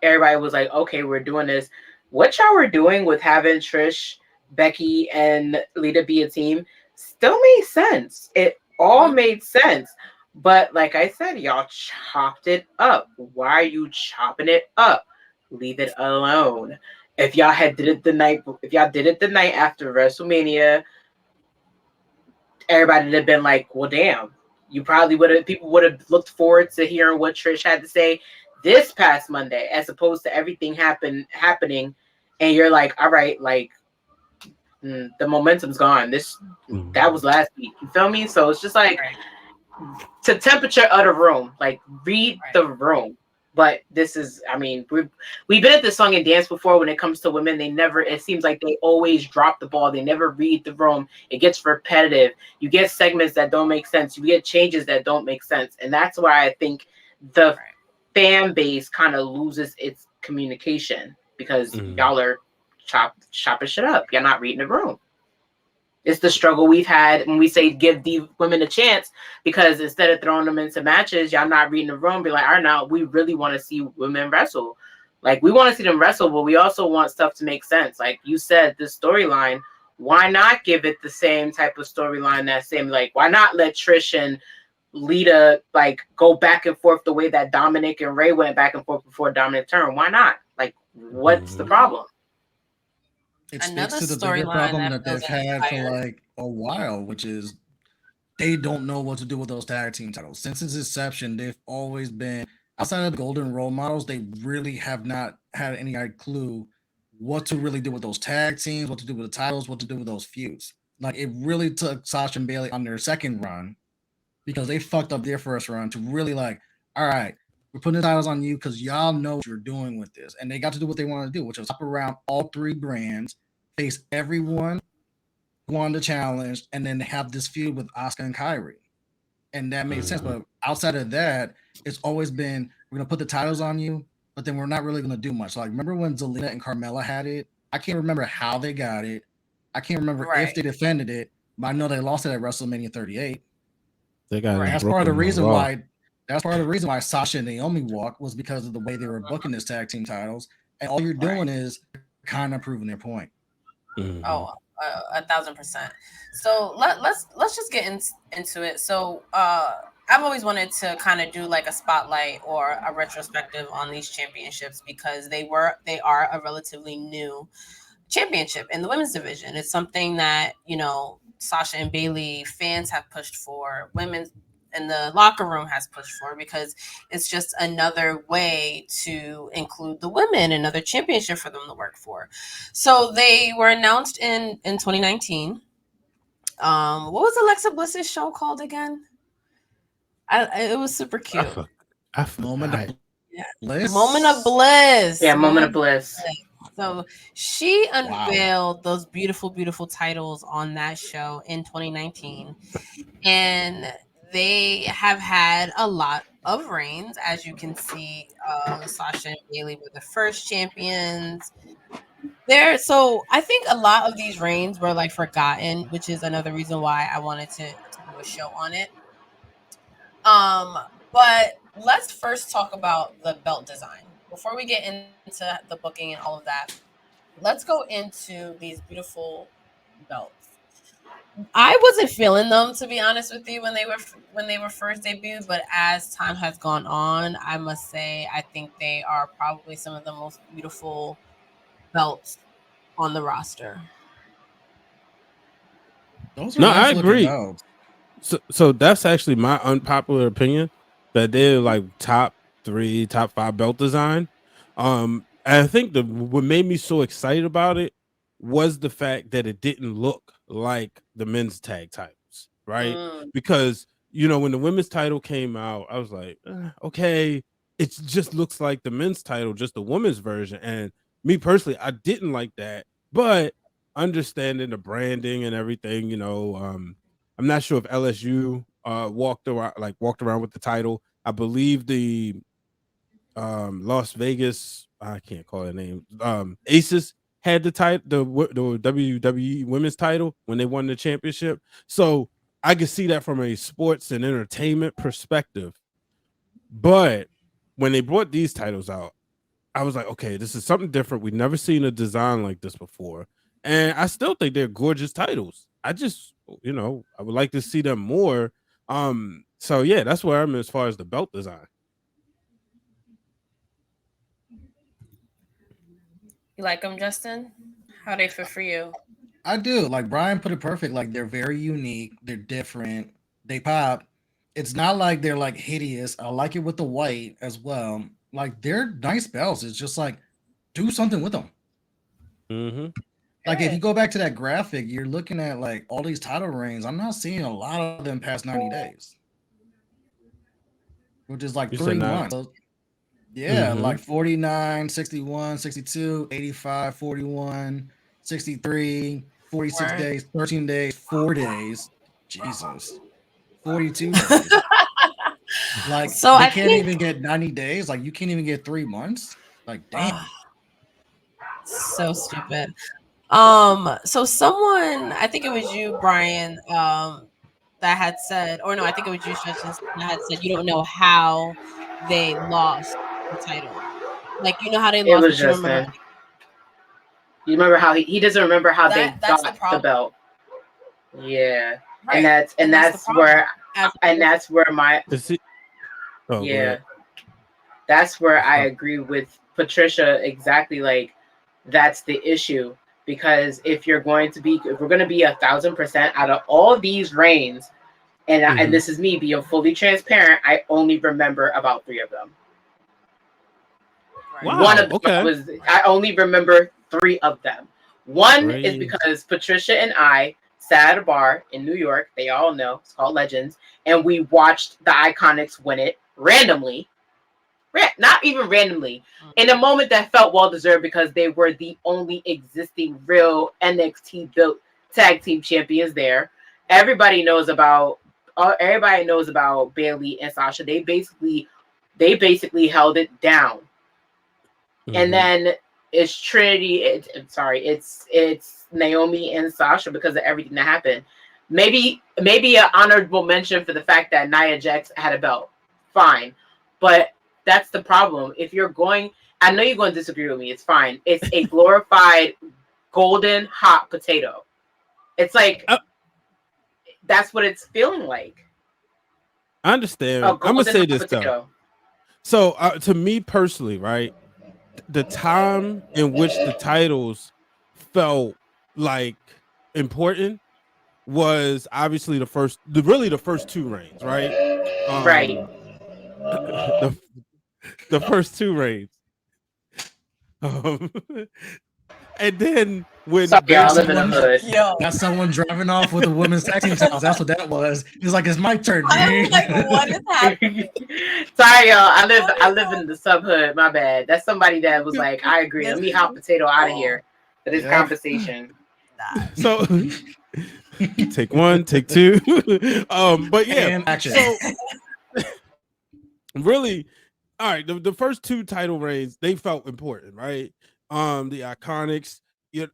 Speaker 4: everybody was like, okay, we're doing this. What y'all were doing with having Trish, Becky, and Lita be a team still made sense. It all made sense. But like I said, y'all chopped it up. Why are you chopping it up? Leave it alone. If y'all did it the night after WrestleMania, everybody would have been like, well, damn. People would have looked forward to hearing what Trish had to say this past Monday, as opposed to everything happening, and you're like, all right, like the momentum's gone. That was last week. You feel me? So it's just like to temperature of the room, like read the room. But this is, I mean, we've been at this song and dance before. When it comes to women, it seems like they always drop the ball. They never read the room. It gets repetitive. You get segments that don't make sense. You get changes that don't make sense. And that's why I think the fan base kind of loses its communication, because y'all are chopping shit up. You're not reading the room. It's the struggle we've had when we say give these women a chance, because instead of throwing them into matches, y'all not reading the room. Be like, all right, now we really want to see women wrestle. Like, we want to see them wrestle, but we also want stuff to make sense. Like you said, this storyline, why not give it the same type of storyline? Why not let Trish and Lita like go back and forth the way that Dominic and Ray went back and forth before Dominic turned? Why not? Like, what's the problem?
Speaker 3: It speaks to the bigger problem that they've had for like a while, which is they don't know what to do with those tag team titles. Since its inception, they've always been, outside of the golden role models, they really have not had any clue what to really do with those tag teams, what to do with the titles, what to do with those feuds. Like, it really took Sasha and Bayley on their second run, because they fucked up their first run, to really like, all right, we're putting the titles on you because y'all know what you're doing with this. And they got to do what they wanted to do, which was hop around all three brands, face everyone who wanted to challenge, and then have this feud with Asuka and Kairi. And that made sense. But outside of that, it's always been, we're going to put the titles on you, but then we're not really going to do much. Like, remember when Zelina and Carmella had it? I can't remember how they got it. I can't remember if they defended it, but I know they lost it at WrestleMania 38.
Speaker 2: They got
Speaker 3: that's part of the reason why. That's part of the reason why Sasha and Naomi walked, was because of the way they were booking this tag team titles, and all you're doing is kind of proving their point.
Speaker 1: Oh, 1,000%. So let's just get into it. So I've always wanted to kind of do like a spotlight or a retrospective on these championships, because they are a relatively new championship in the women's division. It's something that, you know, Sasha and Bayley fans have pushed for, women in the locker room has pushed for, because it's just another way to include the women, another championship for them to work for. So they were announced in 2019. What was Alexa Bliss's show called again? It was super cute.
Speaker 3: Moment of Bliss.
Speaker 1: Moment of Bliss.
Speaker 4: Yeah, Moment of Bliss.
Speaker 1: So she unveiled those beautiful, beautiful titles on that show in 2019. And they have had a lot of reigns. As you can see, Sasha and Bayley were the first champions. So I think a lot of these reigns were like forgotten, which is another reason why I wanted to do a show on it. But let's first talk about the belt design. Before we get into the booking and all of that, let's go into these beautiful belts. I wasn't feeling them, to be honest with you, when they were first debuted, but as time has gone on, I must say I think they are probably some of the most beautiful belts on the roster.
Speaker 3: Those are nice, I agree. Belts.
Speaker 2: So that's actually my unpopular opinion, that they're like top 3, top 5 belt design. And I think what made me so excited about it was the fact that it didn't look like the men's tag titles, right? Because, you know, when the women's title came out, I was like, okay, it just looks like the men's title, just the women's version. And me personally, I didn't like that, but understanding the branding and everything, you know, I'm not sure if LSU walked around with the title. I believe the Las Vegas, I can't call it name, Aces had the title, the WWE women's title when they won the championship. So I could see that from a sports and entertainment perspective. But when they brought these titles out, I was like, okay, this is something different. We've never seen a design like this before. And I still think they're gorgeous titles. I just, you know, I would like to see them more. So yeah, that's where I'm as far as the belt design.
Speaker 1: You like them, Justin? How they fit for you?
Speaker 3: I do. Like Brian put it perfect. Like they're very unique. They're different. They pop. It's not like they're like hideous. I like it with the white as well. Like they're nice belts. It's just like do something with them.
Speaker 2: Mm-hmm.
Speaker 3: Like if you go back to that graphic, you're looking at like all these title reigns. I'm not seeing a lot of them past 90 days, which is like
Speaker 2: You
Speaker 3: 3
Speaker 2: said not.
Speaker 3: months. So, yeah,
Speaker 2: Mhm.
Speaker 3: like 49, 61, 62, 85, 41, 63, 46
Speaker 1: Word.
Speaker 3: days, 13 days, 4 days. Jesus. 42 days. Like
Speaker 1: So
Speaker 3: they
Speaker 1: I
Speaker 3: can't
Speaker 1: think
Speaker 3: even get 90 days. Like you can't even get 3 months. Like damn.
Speaker 1: so stupid. So someone, I think it was you, Brian, that had said, or no, I think it was you, Justin, that had said you don't know how they lost the title. Like you know how they
Speaker 4: It
Speaker 1: lost,
Speaker 4: was
Speaker 1: but you don't remember
Speaker 4: Justin. You remember how he doesn't remember how they
Speaker 1: that's the
Speaker 4: got the
Speaker 1: problem.
Speaker 4: belt. Yeah.
Speaker 1: Right.
Speaker 4: And
Speaker 1: the
Speaker 4: that's
Speaker 1: problem.
Speaker 4: where
Speaker 1: As
Speaker 4: and that's where my
Speaker 2: Is it? Oh, go
Speaker 4: yeah.
Speaker 2: ahead.
Speaker 4: That's where I
Speaker 2: Oh.
Speaker 4: agree with Patricia exactly. Like that's the issue, because if we're going to be 1,000% out of all these reigns, and
Speaker 2: Mhm.
Speaker 4: this is me being fully transparent, I only remember about 3 of them.
Speaker 1: Right.
Speaker 2: Wow.
Speaker 4: One of them
Speaker 2: Okay.
Speaker 4: I only remember 3 of them. One is
Speaker 2: 3.
Speaker 4: because Patricia and I sat at a bar in New York. They all know it's called Legends, and we watched the Iconics win it randomly. Not even randomly, in a moment that felt well deserved because they were the only existing real NXT built tag team champions there. Everybody knows about Bailey and Sasha. They basically held it down. And
Speaker 2: Mhm.
Speaker 4: then it's Trinity. It's Naomi and Sasha because of everything that happened. Maybe an honorable mention for the fact that Nia Jax had a belt. Fine, but that's the problem. If you're going, I know you're going to disagree with me. It's fine. It's a glorified golden hot potato. It's like that's what it's feeling like.
Speaker 2: I understand.
Speaker 4: A
Speaker 2: I'm gonna
Speaker 4: golden
Speaker 2: say
Speaker 4: hot
Speaker 2: this though.
Speaker 4: potato.
Speaker 2: So to me personally, right, the time in which the titles felt like important was obviously the first 2 reigns, right?
Speaker 4: Right.
Speaker 2: The first 2 reigns. And then when
Speaker 4: Sorry,
Speaker 3: Got
Speaker 4: y'all live in the hood.
Speaker 3: got someone driving off with a women's tag team titles. That's what that was. It's like it's my turn.
Speaker 1: I'm like, what is happening?
Speaker 4: Sorry, y'all. I live in the sub hood. My bad. That's somebody that was like, I agree. Let me hot potato out of here for this conversation.
Speaker 2: So take 1, take 2. But yeah,
Speaker 3: And action.
Speaker 2: so really, all right, the first 2 title reigns, they felt important, right? The Iconics,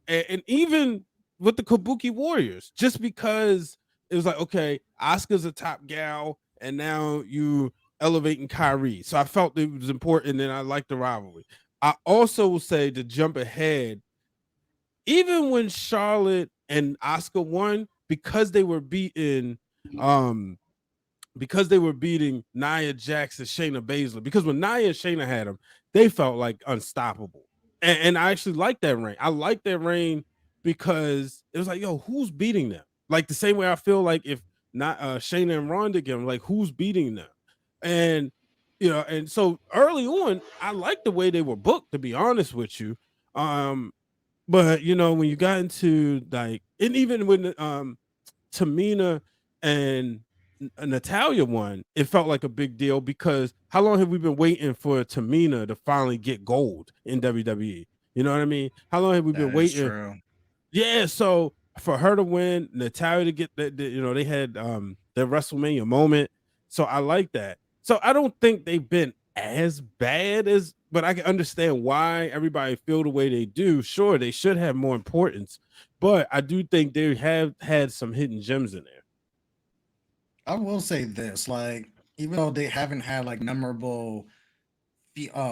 Speaker 2: and even with the Kabuki Warriors, just because it was like, okay, Asuka's a top gal, and now you elevating Kyrie. So I felt it was important, and I liked the rivalry. I also will say, to jump ahead, even when Charlotte and Asuka won, because they were beating Nia Jax and Shayna Baszler, because when Nia and Shayna had them, they felt like unstoppable. And I actually like that reign. I like that reign because it was like, yo, who's beating them? Like the same way I feel like if not Shayna and Ronda again, like who's beating them? And and so early on, I liked the way they were booked, to be honest with you. But when you got into like, and even when Tamina and Natalia won, it felt like a big deal because how long have we been waiting for Tamina to finally get gold in WWE? You know what I mean? How long have we been waiting?
Speaker 3: True.
Speaker 2: Yeah, so for her to win, Natalia to get they had their WrestleMania moment. So I like that. So I don't think they've been as bad as, but I can understand why everybody feel the way they do. Sure, they should have more importance, but I do think they have had some hidden gems in there.
Speaker 3: I will say this, like, even though they haven't had like memorable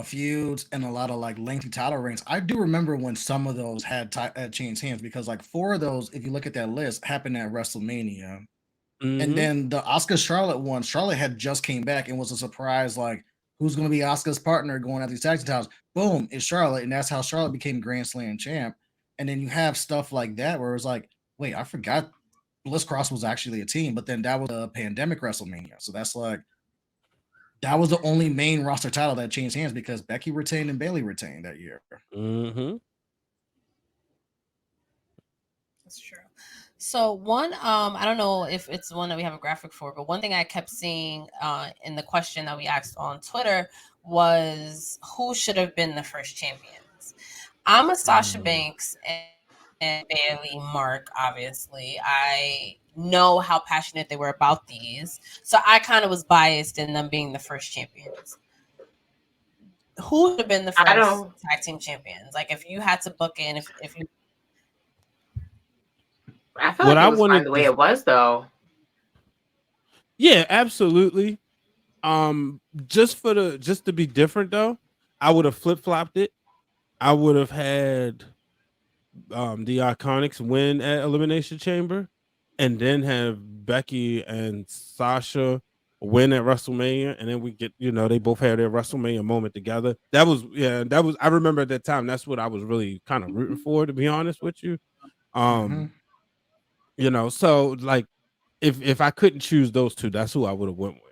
Speaker 3: feuds and a lot of like lengthy title reigns, I do remember when some of those had changed hands, because like 4 of those, if you look at that list, happened at WrestleMania. And then the Asuka Charlotte one, Charlotte had just came back and was a surprise, like, who's going to be Asuka's partner going at these tag team titles? Boom, it's Charlotte. And that's how Charlotte became Grand Slam champ. And then you have stuff like that where it was like, wait, I forgot Bliss Cross was actually a team, but then that was a pandemic WrestleMania. So that's like, that was the only main roster title that changed hands because Becky retained and Bayley retained that year.
Speaker 1: That's true. So one, I don't know if it's one that we have a graphic for, but one thing I kept seeing in the question that we asked on Twitter was who should have been the first champions. I'm a Sasha Banks and Bayley mark, obviously. I know how passionate they were about these. So I kind of was biased in them being the first champions. Who would have been the first tag team champions? Like if you had to book in, if you
Speaker 4: I feel like it was fine the way it was, though.
Speaker 2: Yeah, absolutely. Just to be different, though, I would have flip-flopped it. I would have had the Iconics win at Elimination Chamber, and then have Becky and Sasha win at WrestleMania, and then we get, they both had their WrestleMania moment together. That was I remember at that time, that's what I was really kind of rooting for, to be honest with you. So like if I couldn't choose those two, that's who I would have went with.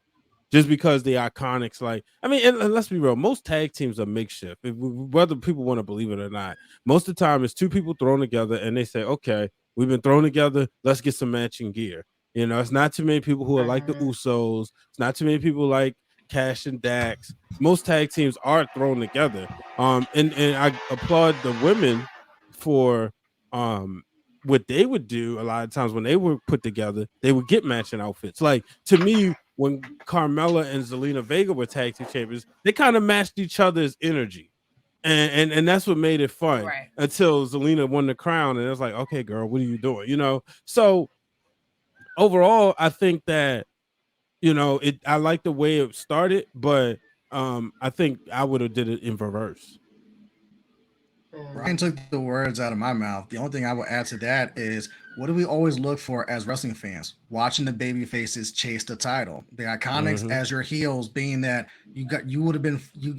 Speaker 2: Just because the Iconics, like, I mean, and let's be real, most tag teams are makeshift, whether people want to believe it or not. Most of the time, it's two people thrown together, and they say, okay, we've been thrown together, let's get some matching gear. It's not too many people who are like the Usos. It's not too many people like Cash and Dax. Most tag teams are thrown together. And I applaud the women for what they would do a lot of times when they were put together. They would get matching outfits. Like, to me, when Carmella and Zelina Vega were tag team champions, they kind of matched each other's energy. And that's what made it fun, right? Until Zelina won the crown, and it was like, okay, girl, what are you doing? So overall, I think that, I like the way it started, but I think I would have did it in reverse.
Speaker 3: Brian took the words out of my mouth. The only thing I will add to that is, what do we always look for as wrestling fans? Watching the baby faces chase the title. The Iconics as your heels, being that you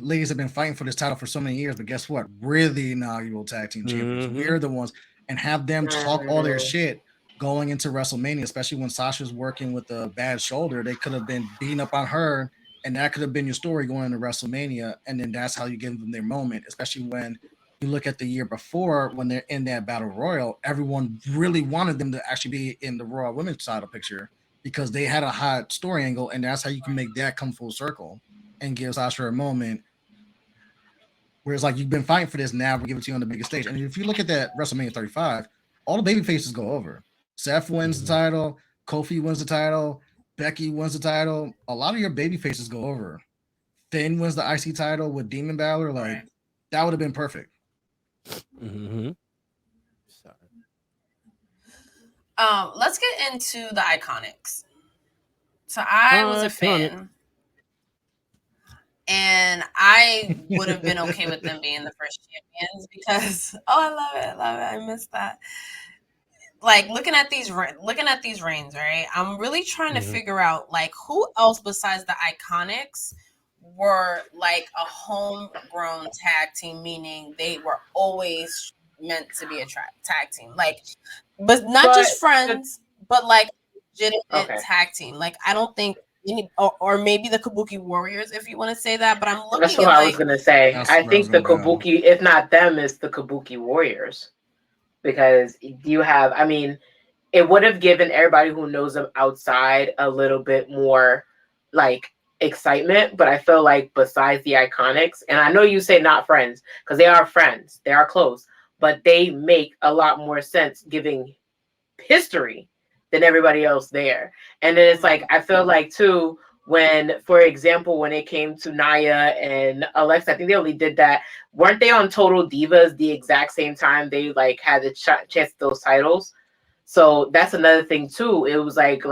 Speaker 3: ladies have been fighting for this title for so many years, but guess what? We're the inaugural tag team champions. We're the ones, and have them talk all their shit going into WrestleMania, especially when Sasha's working with a bad shoulder. They could have been beating up on her, and that could have been your story going into WrestleMania, and then that's how you give them their moment, especially when you look at the year before when they're in that battle royal, everyone really wanted them to actually be in the Raw Women's title picture because they had a hot story angle, and that's how you can make that come full circle and give Sasha a moment where it's like, you've been fighting for this, now we give it to you on the biggest stage. And if you look at that WrestleMania 35, all the baby faces go over. Seth wins the title, Kofi wins the title, Becky wins the title. A lot of your baby faces go over. Finn wins the IC title with Demon Balor. Like, that would have been perfect.
Speaker 1: Let's get into the Iconics. So I was a fan, and I would have been okay with them being the first champions because I love it. I miss that. Like looking at these reigns, right? I'm really trying to figure out like who else besides the Iconics were like a homegrown tag team, meaning they were always meant to be a tag team, like, but not just friends, but like legitimate tag team. Like, I don't think any, or maybe the Kabuki Warriors, if you want to say that. But I'm looking.
Speaker 4: That's what I was gonna say. I think the Kabuki, if not them, it's the Kabuki Warriors, because you have. I mean, it would have given everybody who knows them outside a little bit more, like, excitement, but I feel like besides the Iconics, and I know you say not friends because they are friends, they are close, but they make a lot more sense giving history than everybody else there. And then it's like, I feel like too, when, for example, when it came to Nia and Alexa, I think they only did that, weren't they on Total Divas the exact same time they like had the chance those titles? So that's another thing too. It was like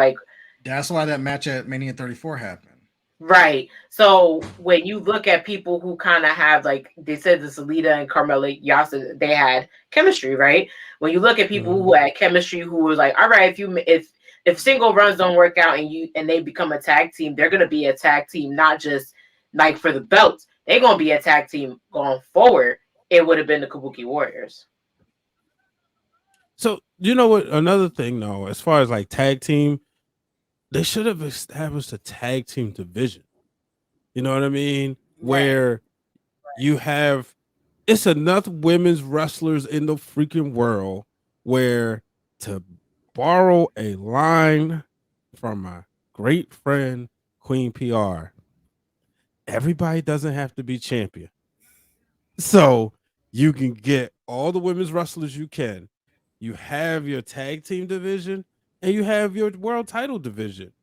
Speaker 3: that's why that match at Mania 34 happened.
Speaker 4: Right. So when you look at people who kind of have, like they said, the Zelina and Carmella Yasa, they had chemistry, right? When you look at people who had chemistry, who was like, all right, if if single runs don't work out and they become a tag team, they're gonna be a tag team, not just like for the belts. They're gonna be a tag team going forward. It would have been the Kabuki Warriors.
Speaker 2: So you know what? Another thing, though, as far as like tag team, they should have established a tag team division. You know what I mean? Where you have it's enough women's wrestlers in the freaking world where, to borrow a line from my great friend Queen PR, everybody doesn't have to be champion. So you can get all the women's wrestlers you can. You have your tag team division and you have your world title division.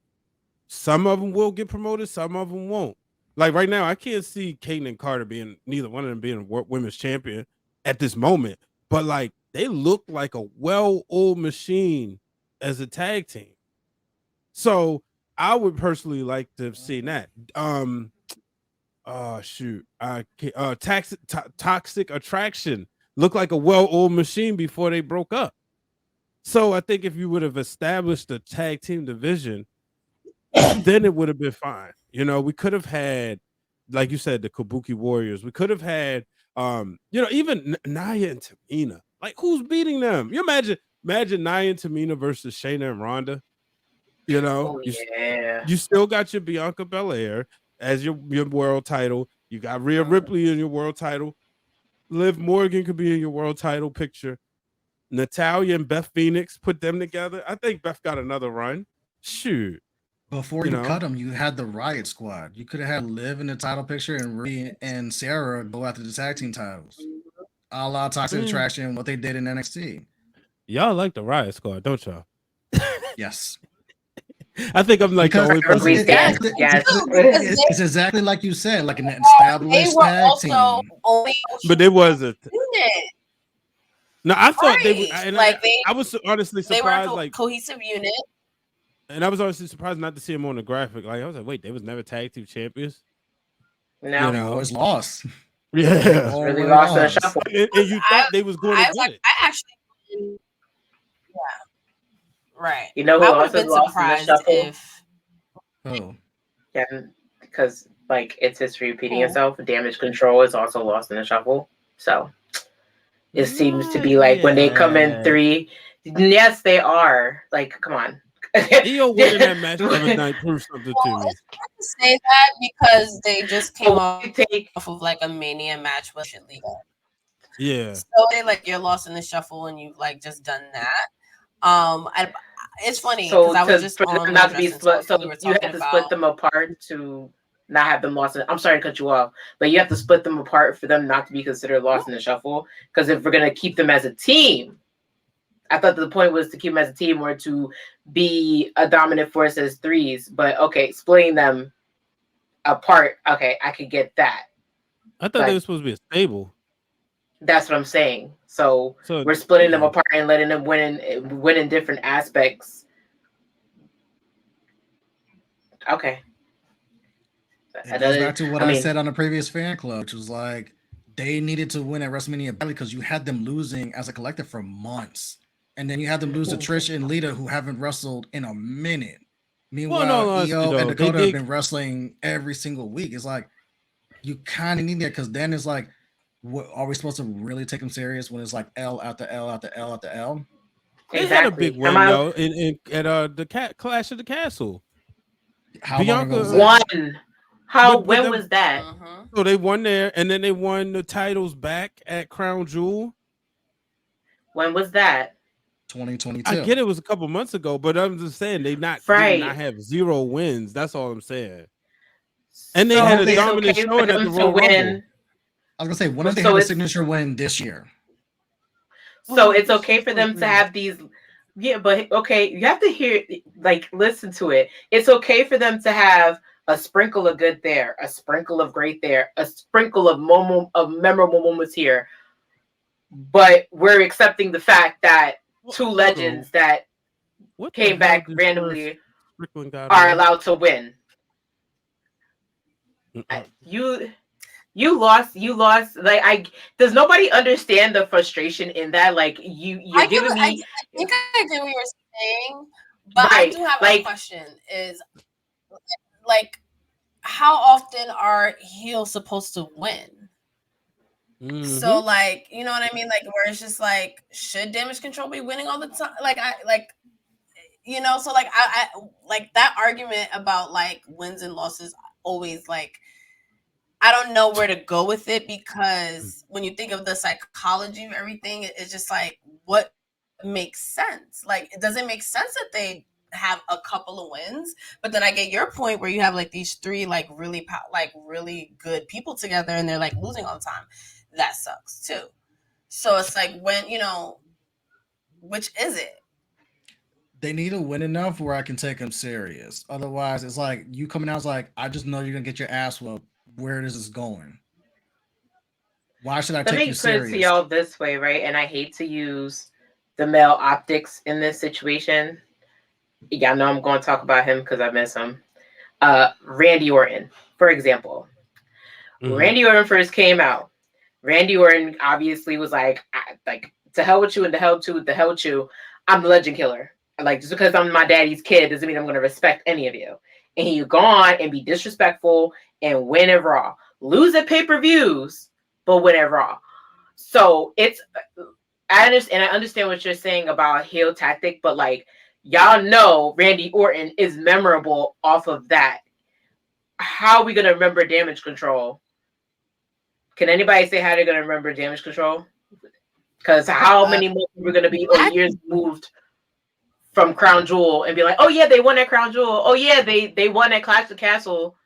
Speaker 2: Some of them will get promoted, some of them won't. Like right now, I can't see Kate and Carter being neither one of them being a women's champion at this moment. But like they look like a well-oiled machine as a tag team. So I would personally like to have seen that. Toxic Attraction looked like a well-oiled machine before they broke up. So I think if you would have established a tag team division, then it would have been fine. You know, we could have had, like you said, the Kabuki Warriors. We could have had, even Nia and Tamina. Like, who's beating them? You imagine Nia and Tamina versus Shayna and Ronda. You know, you still got your Bianca Belair as your world title. You got Rhea Ripley in your world title. Liv Morgan could be in your world title picture. Natalya and Beth Phoenix, put them together. I think Beth got another run. Shoot.
Speaker 3: Before you cut them, you had the Riot Squad. You could have had Liv in the title picture and Rhea and Sarah go after the tag team titles. A la Toxic Attraction, what they did in NXT.
Speaker 2: Y'all like the Riot Squad, don't y'all?
Speaker 3: Yes.
Speaker 2: I think I'm like the only person.
Speaker 3: It's exactly like you said, like an established tag team.
Speaker 2: But it wasn't. No, I thought I was honestly surprised.
Speaker 1: They were a cohesive unit.
Speaker 2: And I was honestly surprised not to see him on the graphic. Like I was like, wait, they was never tag team champions.
Speaker 4: No,
Speaker 3: you know, it's lost.
Speaker 2: Yeah,
Speaker 4: really lost in a shuffle.
Speaker 2: And you thought they was going to get it.
Speaker 1: I actually, right.
Speaker 4: You know who
Speaker 1: I would have
Speaker 4: also
Speaker 1: been
Speaker 4: lost
Speaker 1: surprised
Speaker 4: in the shuffle?
Speaker 3: Oh,
Speaker 4: yeah, because like it's history repeating itself. Damage Control is also lost in the shuffle. So it seems to be like when they come in 3. Yes, they are. Like, come on.
Speaker 2: Io winning that match the other night proved something to me.
Speaker 1: It's hard to say that because they just came off of like a Mania match with Lita.
Speaker 2: Yeah.
Speaker 1: So they you're lost in the shuffle and you've just done that. It's funny because I was just on
Speaker 4: not to be split. So you have to split them apart to not have them lost. I'm sorry to cut you off, but you have to split them apart for them not to be considered lost in the shuffle. Because if we're gonna keep them as a team, I thought the point was to keep them as a team or to be a dominant force as 3s. But okay, splitting them apart. Okay, I could get that.
Speaker 2: I thought they were supposed to be a stable.
Speaker 4: That's what I'm saying. So we're splitting them apart and letting them win in different aspects. Okay.
Speaker 3: It goes back to what I said on the previous fan club, which was like they needed to win at WrestleMania badly because you had them losing as a collective for months. And then you had them lose to Trish and Lita, who haven't wrestled in a minute. Meanwhile, Io and Dakota have been wrestling every single week. It's like you kind of need that because then it's like, what, are we supposed to really take them serious when it's like L after L after L after L?
Speaker 2: They had a big win though at the Clash of the Castle.
Speaker 3: Bianca
Speaker 4: won. When was that?
Speaker 2: So they won there, and then they won the titles back at Crown Jewel.
Speaker 4: When was that?
Speaker 3: 2022.
Speaker 2: I get it was a couple months ago, but I'm just saying they did not have 0 wins. That's all I'm saying. And they had a dominant showing at the Royal Rumble.
Speaker 3: I was gonna say, when did they have a signature win this year?
Speaker 4: So it's okay for them to have these. Yeah, but okay, you have to hear, listen to it. It's okay for them to have a sprinkle of good there, a sprinkle of great there, a sprinkle of memorable moments here. But we're accepting the fact that 2 legends that came back randomly are allowed to win. You lost. Does nobody understand the frustration in that? Like you're giving me.
Speaker 1: I think I get what you're saying, But I
Speaker 4: Right.
Speaker 1: do have a
Speaker 4: Like,
Speaker 1: question: is like, how often are heels supposed to win? So, like, you know what I mean? Like, where it's just like, should Damage Control be winning all the time? Like, you know, so like, I like that argument about like wins and losses always like, I don't know where to go with it, because when you think of the psychology of everything, it's just like, what makes sense? Like, it doesn't make sense that they have a couple of wins, but then I get your point where you have like these three like really really good people together and they're like losing all the time. That sucks too. So it's like, when, you know, which is it?
Speaker 3: They need to win enough where I can take them serious. Otherwise, it's like you coming out, it's like, I just know you're gonna get your ass whooped. Where this is going? Why should I
Speaker 4: let
Speaker 3: take you
Speaker 4: me put it to
Speaker 3: serious?
Speaker 4: y'all this way, right? And I hate to use the male optics in this situation. Y'all know I'm going to talk about him because I miss him. Randy Orton, for example. When Randy Orton first came out, Randy Orton obviously was like to hell with you and to hell with you. I'm the legend killer. Like, just because I'm my daddy's kid doesn't mean I'm going to respect any of you. And he go on and be disrespectful and win at Raw, lose at pay-per-views, but win at Raw. So I understand what you're saying about heel tactic, but like, y'all know Randy Orton is memorable off of that. How are we going to remember Damage Control? Can anybody say how they're going to remember Damage Control? Because how many months we're going to be, or years moved from Crown Jewel and be like, oh yeah, they won at Crown Jewel. Oh yeah, they won at Clash of Castle.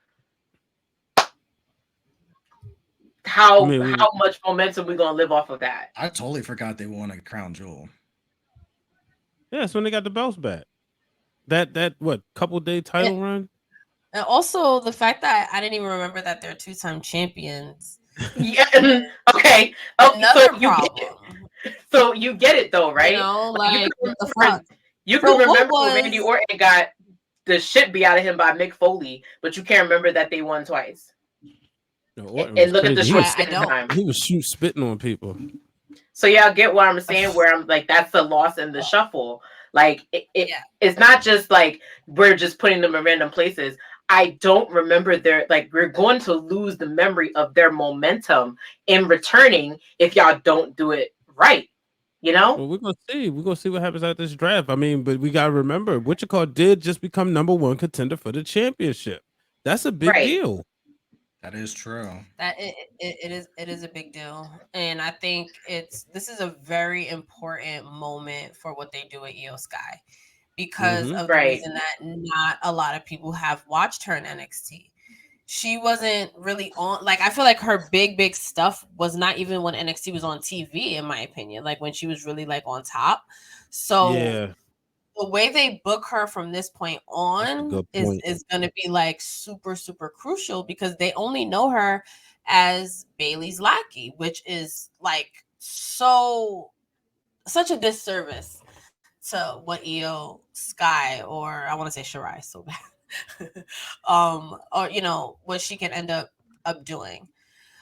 Speaker 4: How much momentum we going to live off of that?
Speaker 3: I totally forgot they won a Crown Jewel.
Speaker 2: Yeah, that's when they got the belts back. That what, couple day title run?
Speaker 1: And also the fact that I didn't even remember that they're two-time champions.
Speaker 4: Yeah. Okay. Oh,
Speaker 1: Another problem.
Speaker 4: So you get it though, right?
Speaker 1: You know, like, what the fuck?
Speaker 4: You can remember when Randy Orton got the shit beat out of him by Mick Foley, but you can't remember that they won twice.
Speaker 2: No,
Speaker 4: and look at the short time.
Speaker 2: He was spitting on people.
Speaker 4: So y'all get what I'm saying? Where I'm like, that's the loss in the shuffle. Like, it's not just like we're just putting them in random places. I don't remember we're going to lose the memory of their momentum in returning if y'all don't do it right. You know?
Speaker 2: Well, we're gonna see what happens at this draft. I mean, but we gotta remember, Whatchamacallit did just become #1 contender for the championship. That's a big deal.
Speaker 3: That is true.
Speaker 1: That it is a big deal, and I think this is a very important moment for what they do at Io Sky, because of the reason that not a lot of people have watched her in NXT. She wasn't really on, like, I feel like her big stuff was not even when NXT was on TV, in my opinion, like when she was really like on top. So the way they book her from this point on is going to be like super crucial, because they only know her as Bayley's lackey, which is like such a disservice to what Io Sky, or I want to say Shirai so bad, or, you know, what she can end up doing.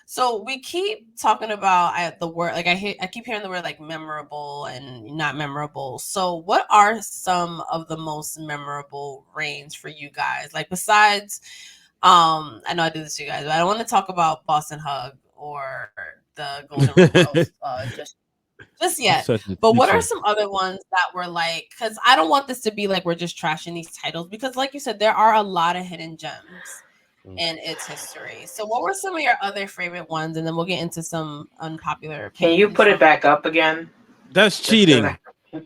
Speaker 1: So we keep talking about the word, like I keep hearing the word like memorable and not memorable. So what are some of the most memorable reigns for you guys? Like, besides, I know I do this to you guys, but I don't want to talk about Boston Hug or the Golden Rose just yet. But what are some other ones that were like, because I don't want this to be like we're just trashing these titles, because like you said, there are a lot of hidden gems in its history. So what were some of your other favorite ones? And then we'll get into some unpopular opinions.
Speaker 4: Can you put it back up again?
Speaker 2: That's cheating.
Speaker 4: What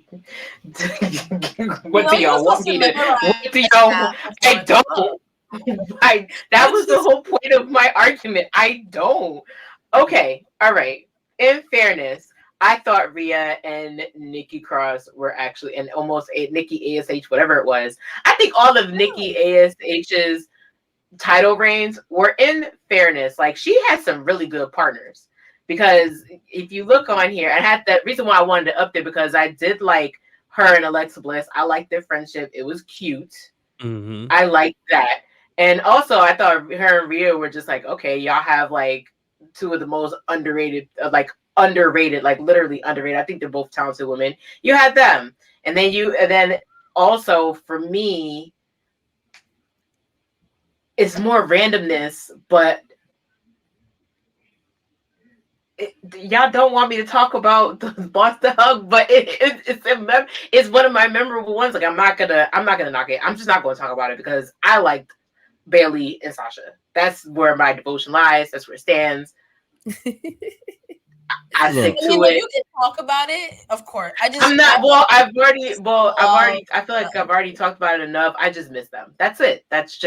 Speaker 4: do y'all want me to? What do y'all? I don't. That was the whole point of my argument. I don't. Okay. All right. In fairness, I thought Rhea and Nikki Cross were actually, and almost Nikki ASH, whatever it was. I think all of Nikki ASH's title reigns were, in fairness, like, she had some really good partners, because if you look on here, I had that reason why I wanted to up there, because I did like her and Alexa Bliss. I liked their friendship. It was cute. I liked that. And also I thought her and Rhea were just like, okay, y'all have like two of the most underrated, like literally underrated. I think they're both talented women. You had them. And then also for me, it's more randomness, but y'all don't want me to talk about the Boston Hug, but it's one of my memorable ones. Like I'm not gonna knock it. I'm just not gonna talk about it because I liked Bailey and Sasha. That's where my devotion lies. That's where it stands. I stick to it.
Speaker 1: You can talk about it, of course.
Speaker 4: I'm not. Well, I feel like I've already talked about it enough. I just miss them. That's it. That's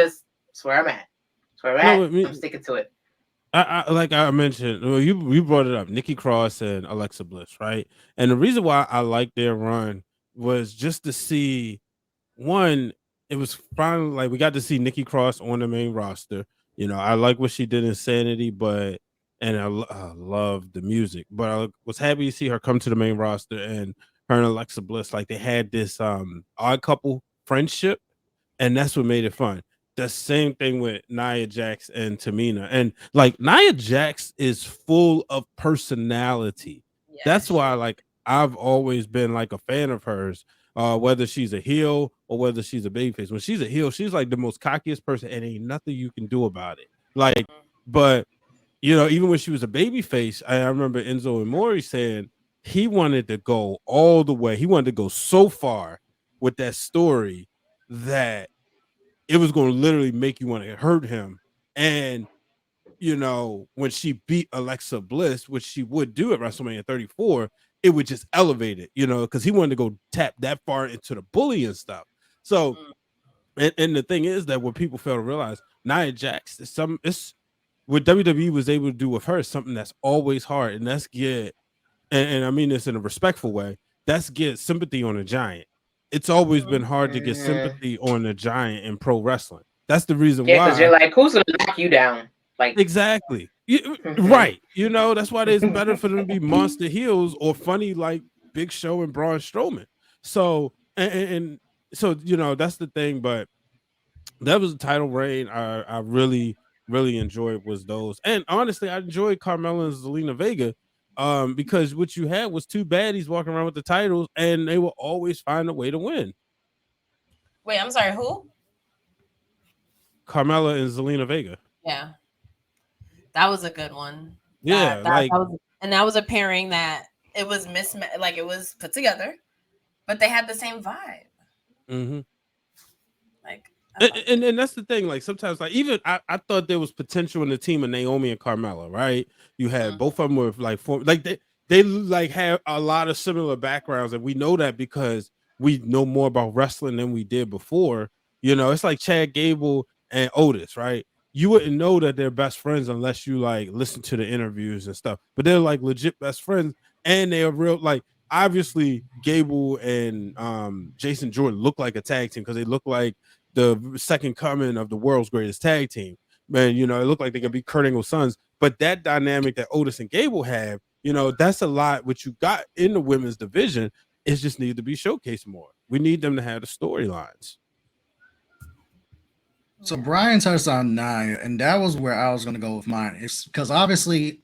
Speaker 4: where I'm at. That's where I'm at. I'm sticking to it.
Speaker 2: I like I mentioned, well, you brought it up, Nikki Cross and Alexa Bliss, right? And the reason why I liked their run was just to see, one, it was finally like we got to see Nikki Cross on the main roster. You know, I like what she did in Sanity, and I love the music, but I was happy to see her come to the main roster, and her and Alexa Bliss, like they had this odd couple friendship, and that's what made it fun. The same thing with Nia Jax and Tamina. And like Nia Jax is full of personality.
Speaker 1: Yeah,
Speaker 2: that's why like I've always been like a fan of hers, whether she's a heel or whether she's a babyface. When she's a heel, she's like the most cockiest person, and ain't nothing you can do about it. Like, but you know, even when she was a babyface, I remember Enzo and Mori saying he wanted to go all the way. He wanted to go so far with that story that it was going to literally make you want to hurt him. And, you know, when she beat Alexa Bliss, which she would do at WrestleMania 34, it would just elevate it, you know, because he wanted to go tap that far into the bullying stuff. So, and the thing is that what people fail to realize, Nia Jax, it's what WWE was able to do with her is something that's always hard, and that's get, and I mean this in a respectful way, that's get sympathy on a giant. It's always been hard to get sympathy on a giant in pro wrestling. That's the reason why.
Speaker 4: Because you're like, who's gonna knock you down? Like
Speaker 2: exactly, right? You know, that's why it's better for them to be monster heels or funny like Big Show and Braun Strowman. So and so you know that's the thing. But that was a title reign. I really enjoyed was those, and honestly, I enjoyed Carmella and Zelina Vega. Because what you had was two baddies walking around with the titles, and they will always find a way to win.
Speaker 1: Wait, I'm sorry, who?
Speaker 2: Carmella and Zelina Vega.
Speaker 1: Yeah, that was a good one.
Speaker 2: Yeah,
Speaker 1: that was a pairing that it was like it was put together, but they had the same vibe.
Speaker 2: Mm-hmm.
Speaker 1: Like,
Speaker 2: and that's the thing. Like sometimes, like even I thought there was potential in the team of Naomi and Carmella. Right? You had both of them with like they like have a lot of similar backgrounds, and we know that because we know more about wrestling than we did before. You know, it's like Chad Gable and Otis, right? You wouldn't know that they're best friends unless you like listen to the interviews and stuff. But they're like legit best friends, and they're real like. Obviously, Gable and Jason Jordan look like a tag team because they look like the second coming of the world's greatest tag team. Man, you know, it looked like they could be Kurt Angle's sons. But that dynamic that Otis and Gable have, you know, that's a lot what you got in the women's division. It just needs to be showcased more. We need them to have the storylines.
Speaker 3: So Brian touched on Nia, and that was where I was going to go with mine. It's because obviously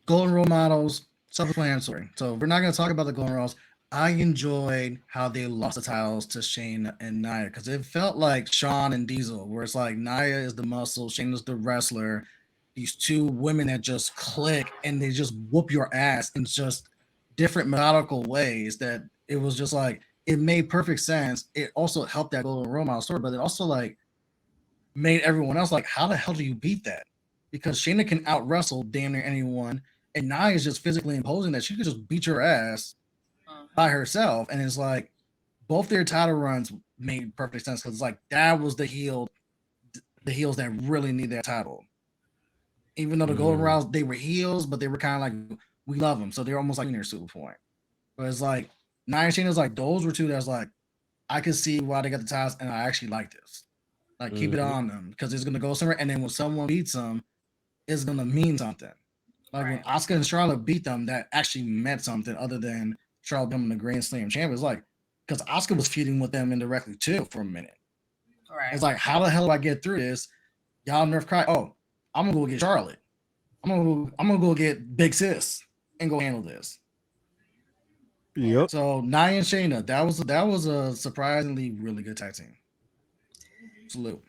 Speaker 3: Golden Role models, self-explanatory. So we're not going to talk about the Golden Roles. I enjoyed how they lost the titles to Shane and Nia because it felt like Shawn and Diesel, where it's like Nia is the muscle, Shane is the wrestler. These two women that just click and they just whoop your ass in just different methodical ways that it was just like, it made perfect sense. It also helped that Golden Role model story, but it also like made everyone else like, how the hell do you beat that? Because Shayna can out wrestle damn near anyone, and Nia is just physically imposing that she could just beat your ass by herself. And it's like both their title runs made perfect sense because it's like that was the heels that really need that title. Even though the Golden Rouse, they were heels, but they were kind of like, we love them, so they're almost like in their super point. But it's like Nia and Shayna's like those were two that's like I could see why they got the titles, and I actually like this. Like keep it on them because it's gonna go somewhere, and then when someone beats them, it's gonna mean something. Like when Asuka and Charlotte beat them, that actually meant something other than Charlotte becoming the Grand Slam champion. It's like because Asuka was feuding with them indirectly too for a minute. Right. It's like how the hell do I get through this? Y'all nerf cry. Oh, I'm gonna go get Charlotte. I'm gonna go get Big Sis and go handle this.
Speaker 2: Yep.
Speaker 3: So Nia and Shayna, that was a surprisingly really good tag team. Salute.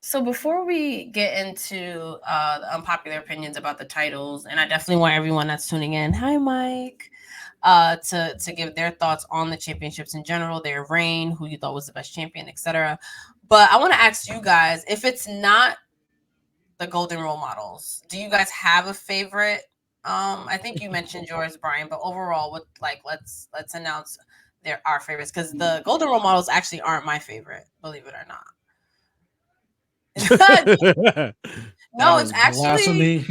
Speaker 1: So before we get into the unpopular opinions about the titles, and I definitely want everyone that's tuning in, hi Mike, to give their thoughts on the championships in general, their reign, who you thought was the best champion, etc. But I want to ask you guys, if it's not the Golden Role Models, do you guys have a favorite? I think you mentioned yours, Brian, but overall, what let's announce our favorites, because the Golden Role Models actually aren't my favorite, believe it or not. No, it's actually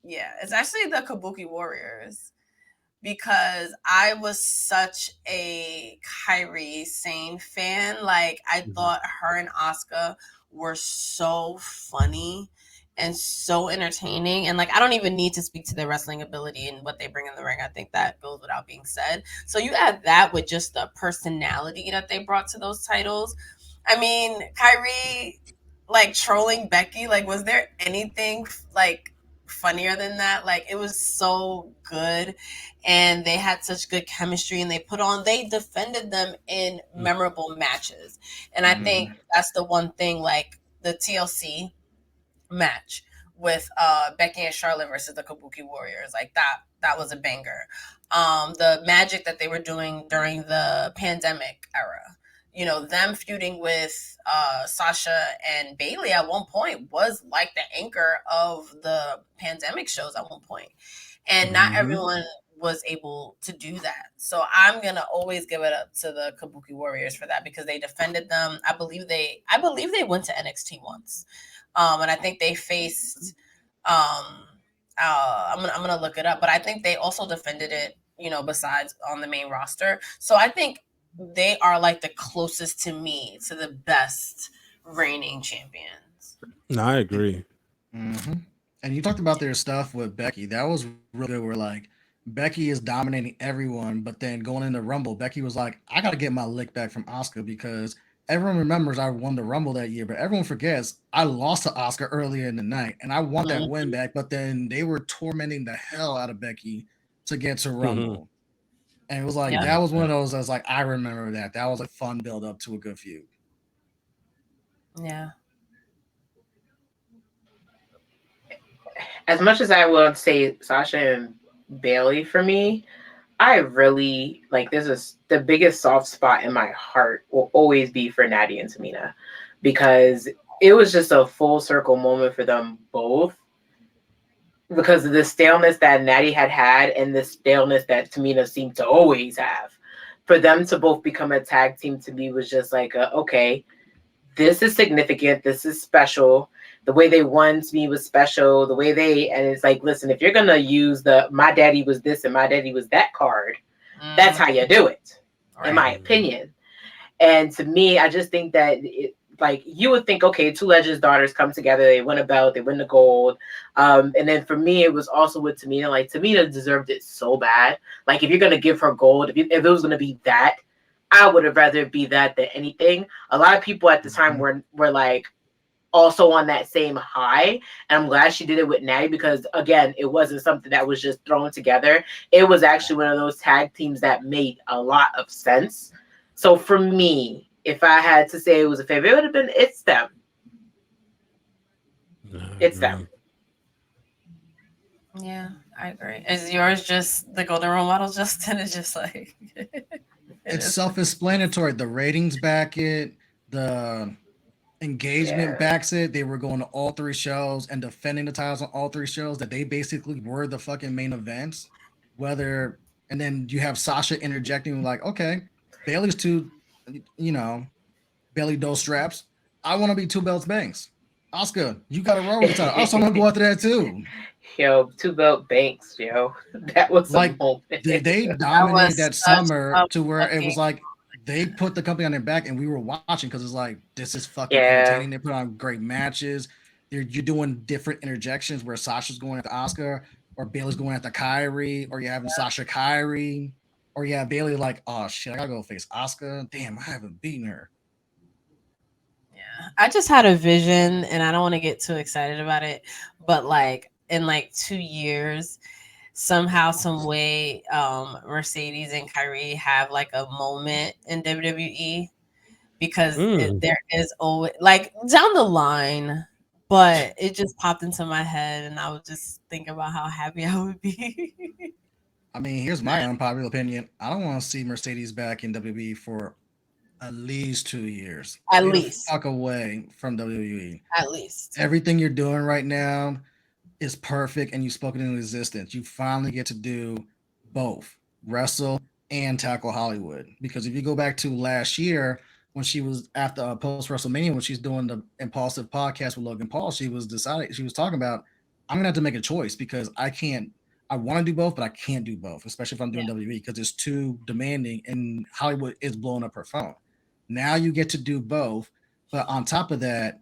Speaker 1: it's actually the Kabuki Warriors, because I was such a Kairi Sane fan. Like, I thought her and Asuka were so funny and so entertaining, and like, I don't even need to speak to their wrestling ability and what they bring in the ring. I think that goes without being said. So you add that with just the personality that they brought to those titles. I mean, Kairi, like, trolling Becky, like, was there anything like funnier than that? Like, it was so good, and they had such good chemistry, and they defended them in memorable matches. And I think that's the one thing, like the TLC match with Becky and Charlotte versus the Kabuki Warriors, like that was a banger. The magic that they were doing during the pandemic era, you know, them feuding with Sasha and Bailey at one point was like the anchor of the pandemic shows at one point. And not everyone was able to do that. So I'm going to always give it up to the Kabuki Warriors for that, because they defended them. I believe they went to NXT once. And I think they faced I'm gonna look it up, but I think they also defended it, you know, besides on the main roster. So I think they are like the closest to me to the best reigning champions.
Speaker 2: No, I agree.
Speaker 3: And you talked about their stuff with Becky. That was really good. Where like Becky is dominating everyone, but then going into Rumble, Becky was like, "I got to get my lick back from Asuka, because everyone remembers I won the Rumble that year, but everyone forgets I lost to Asuka earlier in the night, and I want that win back." But then they were tormenting the hell out of Becky to get to Rumble, and it was like that was one of those. I was like, I remember that. That was a fun build up to a good feud.
Speaker 1: Yeah.
Speaker 4: As much as I would say Sasha and Bailey for me, I really like, this is the biggest soft spot in my heart will always be for Natty and Tamina, because it was just a full circle moment for them both, because of the staleness that Natty had and the staleness that Tamina seemed to always have. For them to both become a tag team to me was just like, okay, this is significant. This is special. The way they won to me was special. The way and it's like, listen, if you're going to use my daddy was this and my daddy was that card, that's how you do it, in my opinion. And to me, I just think that like, you would think, okay, two Legends daughters come together, they win a belt, they win the gold. And then for me, it was also with Tamina. Like, Tamina deserved it so bad. Like, if you're going to give her gold, if it was going to be that, I would have rather be that than anything. A lot of people at the time were like also on that same high. And I'm glad she did it with Natty, because again, it wasn't something that was just thrown together. It was actually one of those tag teams that made a lot of sense. So for me, if I had to say it was a favorite, it would have been it's them. It's them.
Speaker 1: Yeah, I agree. Is yours just the Golden Role Models, Justin? It's just like
Speaker 3: it's self-explanatory. The ratings back it, the engagement backs it. They were going to all three shows and defending the titles on all three shows, that they basically were the fucking main events. And then you have Sasha interjecting like, okay, Bailey's Bailey those straps. I want to be two belts banks. Asuka, you got to roll with the title. Also, I'm going to go after that too.
Speaker 4: Yo, two belt banks, yo. That was
Speaker 3: like they dominated that summer to where it was like they put the company on their back, and we were watching because it's like, this is fucking entertaining. They put on great matches. You're doing different interjections where Sasha's going after Asuka, or Bailey's going after Kairi, or you're having Sasha Kairi, or you have Bailey like, oh shit, I gotta go face Asuka. Damn, I haven't beaten her.
Speaker 1: Yeah, I just had a vision, and I don't want to get too excited about it, but like in like 2 years, somehow, some way, Mercedes and Kyrie have like a moment in WWE because there is always like down the line, but it just popped into my head and I was just thinking about how happy I would be.
Speaker 3: I mean, here's my unpopular opinion. I don't want to see Mercedes back in WWE for at least 2 years.
Speaker 1: At
Speaker 3: Stay the
Speaker 1: least.
Speaker 3: fuck away from WWE.
Speaker 1: At least.
Speaker 3: Everything you're doing right now is perfect, and you've spoken into existence. You finally get to do both wrestle and tackle Hollywood. Because if you go back to last year when she was after post WrestleMania, when she's doing the Impulsive podcast with Logan Paul, she was talking about, I'm gonna have to make a choice because I want to do both, but I can't do both, especially if I'm doing WWE because it's too demanding and Hollywood is blowing up her phone. Now you get to do both, but on top of that,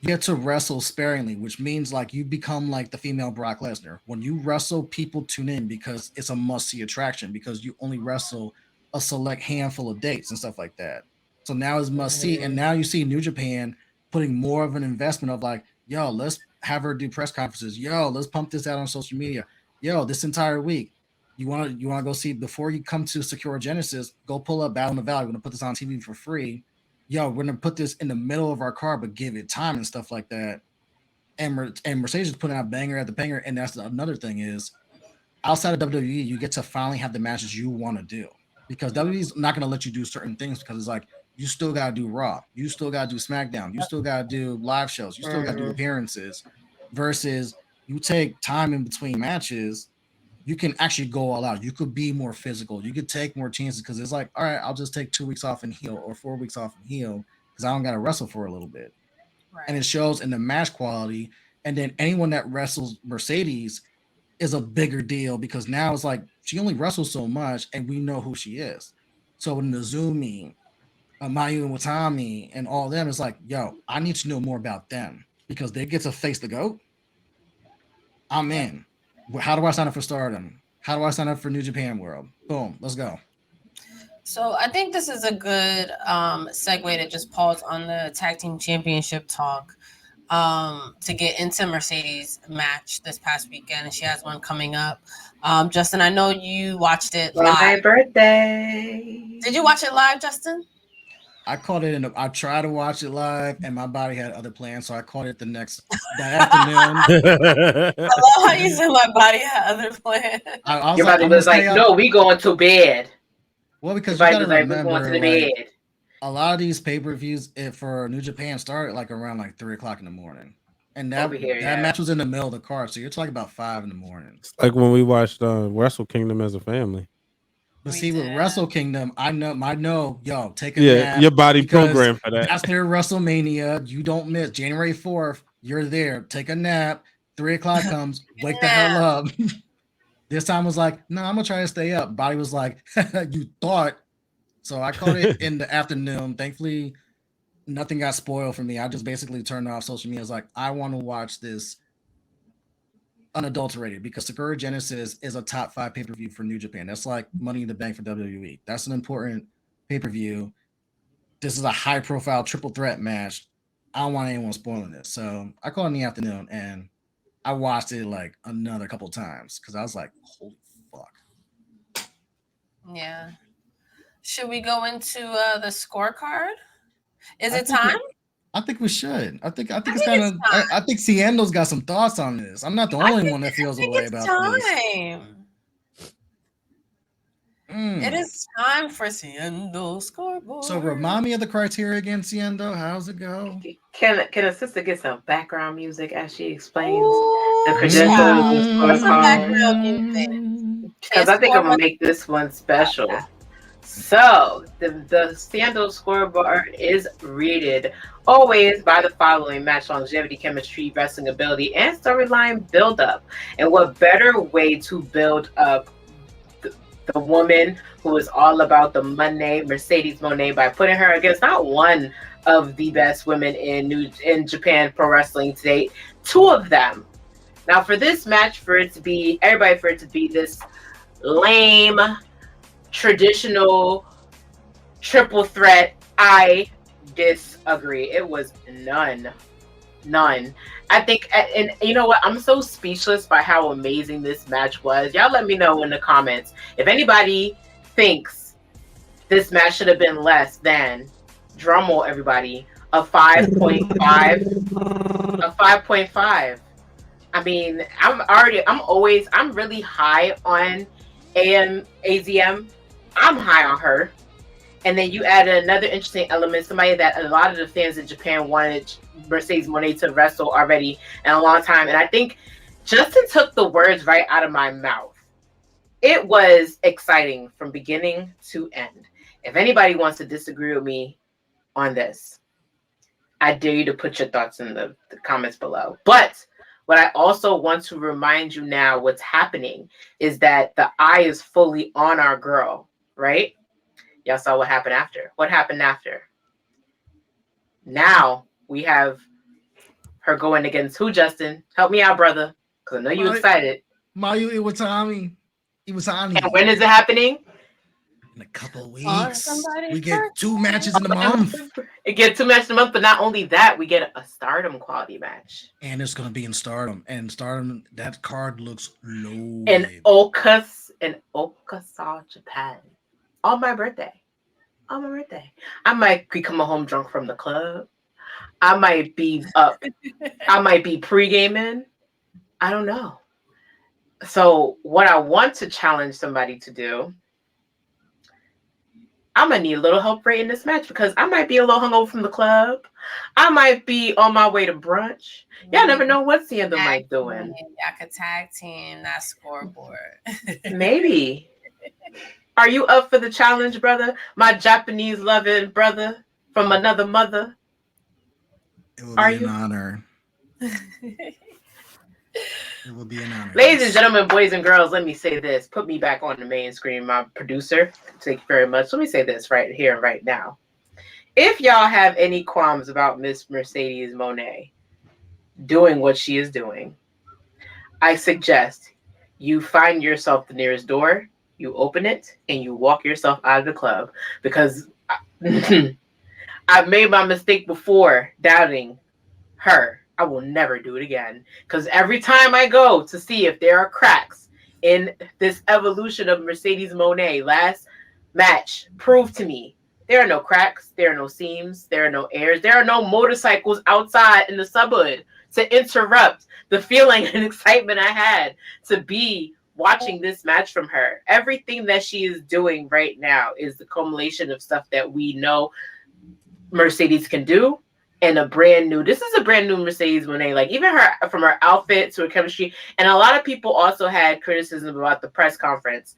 Speaker 3: you get to wrestle sparingly, which means like you become like the female Brock Lesnar. When you wrestle, people tune in because it's a must-see attraction because you only wrestle a select handful of dates and stuff like that. So now it's must-see, and now you see New Japan putting more of an investment of like, yo, let's have her do press conferences. Yo, let's pump this out on social media. Yo, this entire week, you want to go see before you come to Secure Genesis, go pull up Battle in the Valley. We're gonna put this on TV for free. Yo, we're gonna put this in the middle of our card, but give it time and stuff like that. And Mercedes is putting out banger at the banger, and that's another thing is outside of WWE, you get to finally have the matches you want to do because WWE's not gonna let you do certain things because it's like you still gotta do Raw, you still gotta do SmackDown, you still gotta do live shows, you still gotta do appearances. Versus you take time in between matches, you can actually go all out. You could be more physical. You could take more chances because it's like, all right, I'll just take 2 weeks off and heal or 4 weeks off and heal because I don't got to wrestle for a little bit. Right. And it shows in the match quality. And then anyone that wrestles Mercedes is a bigger deal because now it's like she only wrestles so much and we know who she is. So in the Zumi, Mayu and Watami and all them, it's like, yo, I need to know more about them because they get to face the GOAT. I'm in. How do I sign up for Stardom? How do I sign up for New Japan World? Boom, let's go.
Speaker 1: So I think this is a good segue to just pause on the tag team championship talk to get into Mercedes' match this past weekend, and she has one coming up. Justin, I know you watched it live.
Speaker 4: My birthday.
Speaker 1: Did you watch it live, Justin?
Speaker 3: I caught it I tried to watch it live, and my body had other plans, so I caught it that afternoon.
Speaker 1: I love how you said my body had other plans.
Speaker 4: Your body was like, no, we going to bed.
Speaker 3: Well, because you gotta remember,
Speaker 4: we're going to the bed.
Speaker 3: A lot of these pay-per-views for New Japan started like around like 3 o'clock in the morning. And that match was in the middle of the card, so you're talking about 5 in the morning.
Speaker 2: It's like when we watched Wrestle Kingdom as a family.
Speaker 3: But see, with Wrestle Kingdom, I know, yo, take a nap.
Speaker 2: Your body programmed for that.
Speaker 3: That's their WrestleMania. You don't miss January 4th. You're there. Take a nap. 3 o'clock comes. Wake the hell up. This time was like, no, I'm gonna try to stay up. Body was like, you thought. So I caught it in the afternoon. Thankfully, nothing got spoiled for me. I just basically turned off social media. I was like, I want to watch this unadulterated because Sakura Genesis is a top 5 pay-per-view for New Japan. That's like Money in the Bank for WWE. That's an important pay-per-view. This is a high-profile triple threat match. I don't want anyone spoiling this. So I called in the afternoon and I watched it like another couple times because I was like, holy fuck.
Speaker 1: Yeah. Should we go into the scorecard? Is it time?
Speaker 3: I think we should. I think it's kind of. I think Seindol's got some thoughts on this. I'm not the only one that feels a way about this.
Speaker 1: It is time for Seindole Scoreboard.
Speaker 3: So remind me of the criteria again, Seindole. How's it go?
Speaker 4: Can a sister get some background music as she explains the credentials of the scorecard? Because I think I'm gonna make this one special. So the Seindole Scoreboard is rated always by the following: match longevity, chemistry, wrestling ability, and storyline build-up. And what better way to build up the woman who is all about the Moné, Mercedes Moné, by putting her against not one of the best women in Japan pro wrestling to date, 2 of them. Now for this match, for it to be this lame traditional triple threat, I disagree. It was none None. I think, and you know what? I'm so speechless by how amazing this match was. Y'all let me know in the comments if anybody thinks this match should have been less than, drumroll everybody, a 5.5. A 5.5. I mean, I'm really high on AZM. I'm high on her. And then you added another interesting element, somebody that a lot of the fans in Japan wanted Mercedes Moné to wrestle already in a long time. And I think Justin took the words right out of my mouth. It was exciting from beginning to end. If anybody wants to disagree with me on this, I dare you to put your thoughts in the comments below. But what I also want to remind you now, what's happening is that the eye is fully on our girl, right? Y'all saw what happened after. What happened after? Now we have her going against who, Justin? Help me out, brother, because I know you excited.
Speaker 3: Mayu Iwatani.
Speaker 4: And when is it happening?
Speaker 3: In a couple of weeks. We get 2 matches in a month.
Speaker 4: It gets 2 matches in a month, but not only that, we get a Stardom quality match.
Speaker 3: And it's going to be in Stardom. And Stardom, that card looks low.
Speaker 4: In Okasa, Japan. On my birthday. I might be coming home drunk from the club. I might be up. I might be pre-gaming. I don't know. So what I want to challenge somebody to do, I'm going to need a little help rating this match because I might be a little hungover from the club. I might be on my way to brunch. Y'all never know what Seindole might doing.
Speaker 1: I could tag team that scoreboard.
Speaker 4: Maybe. Are you up for the challenge, brother? My Japanese loving brother from another mother.
Speaker 3: It will be an honor. It will be an honor.
Speaker 4: Ladies and gentlemen, boys and girls, let me say this. Put me back on the main screen, my producer. Thank you very much. Let me say this right here, right now. If y'all have any qualms about Miss Mercedes Moné doing what she is doing, I suggest you find yourself the nearest door, you open it, and you walk yourself out of the club. Because I've made my mistake before doubting her. I will never do it again. Because every time I go to see if there are cracks in this evolution of Mercedes Moné, last match proved to me there are no cracks, there are no seams, there are no airs, there are no motorcycles outside in the subhood to interrupt the feeling and excitement I had to be watching this match from her. Everything that she is doing right now is the culmination of stuff that we know Mercedes can do. And this is a brand new Mercedes Moné. Like, even her, from her outfit to her chemistry. And a lot of people also had criticism about the press conference.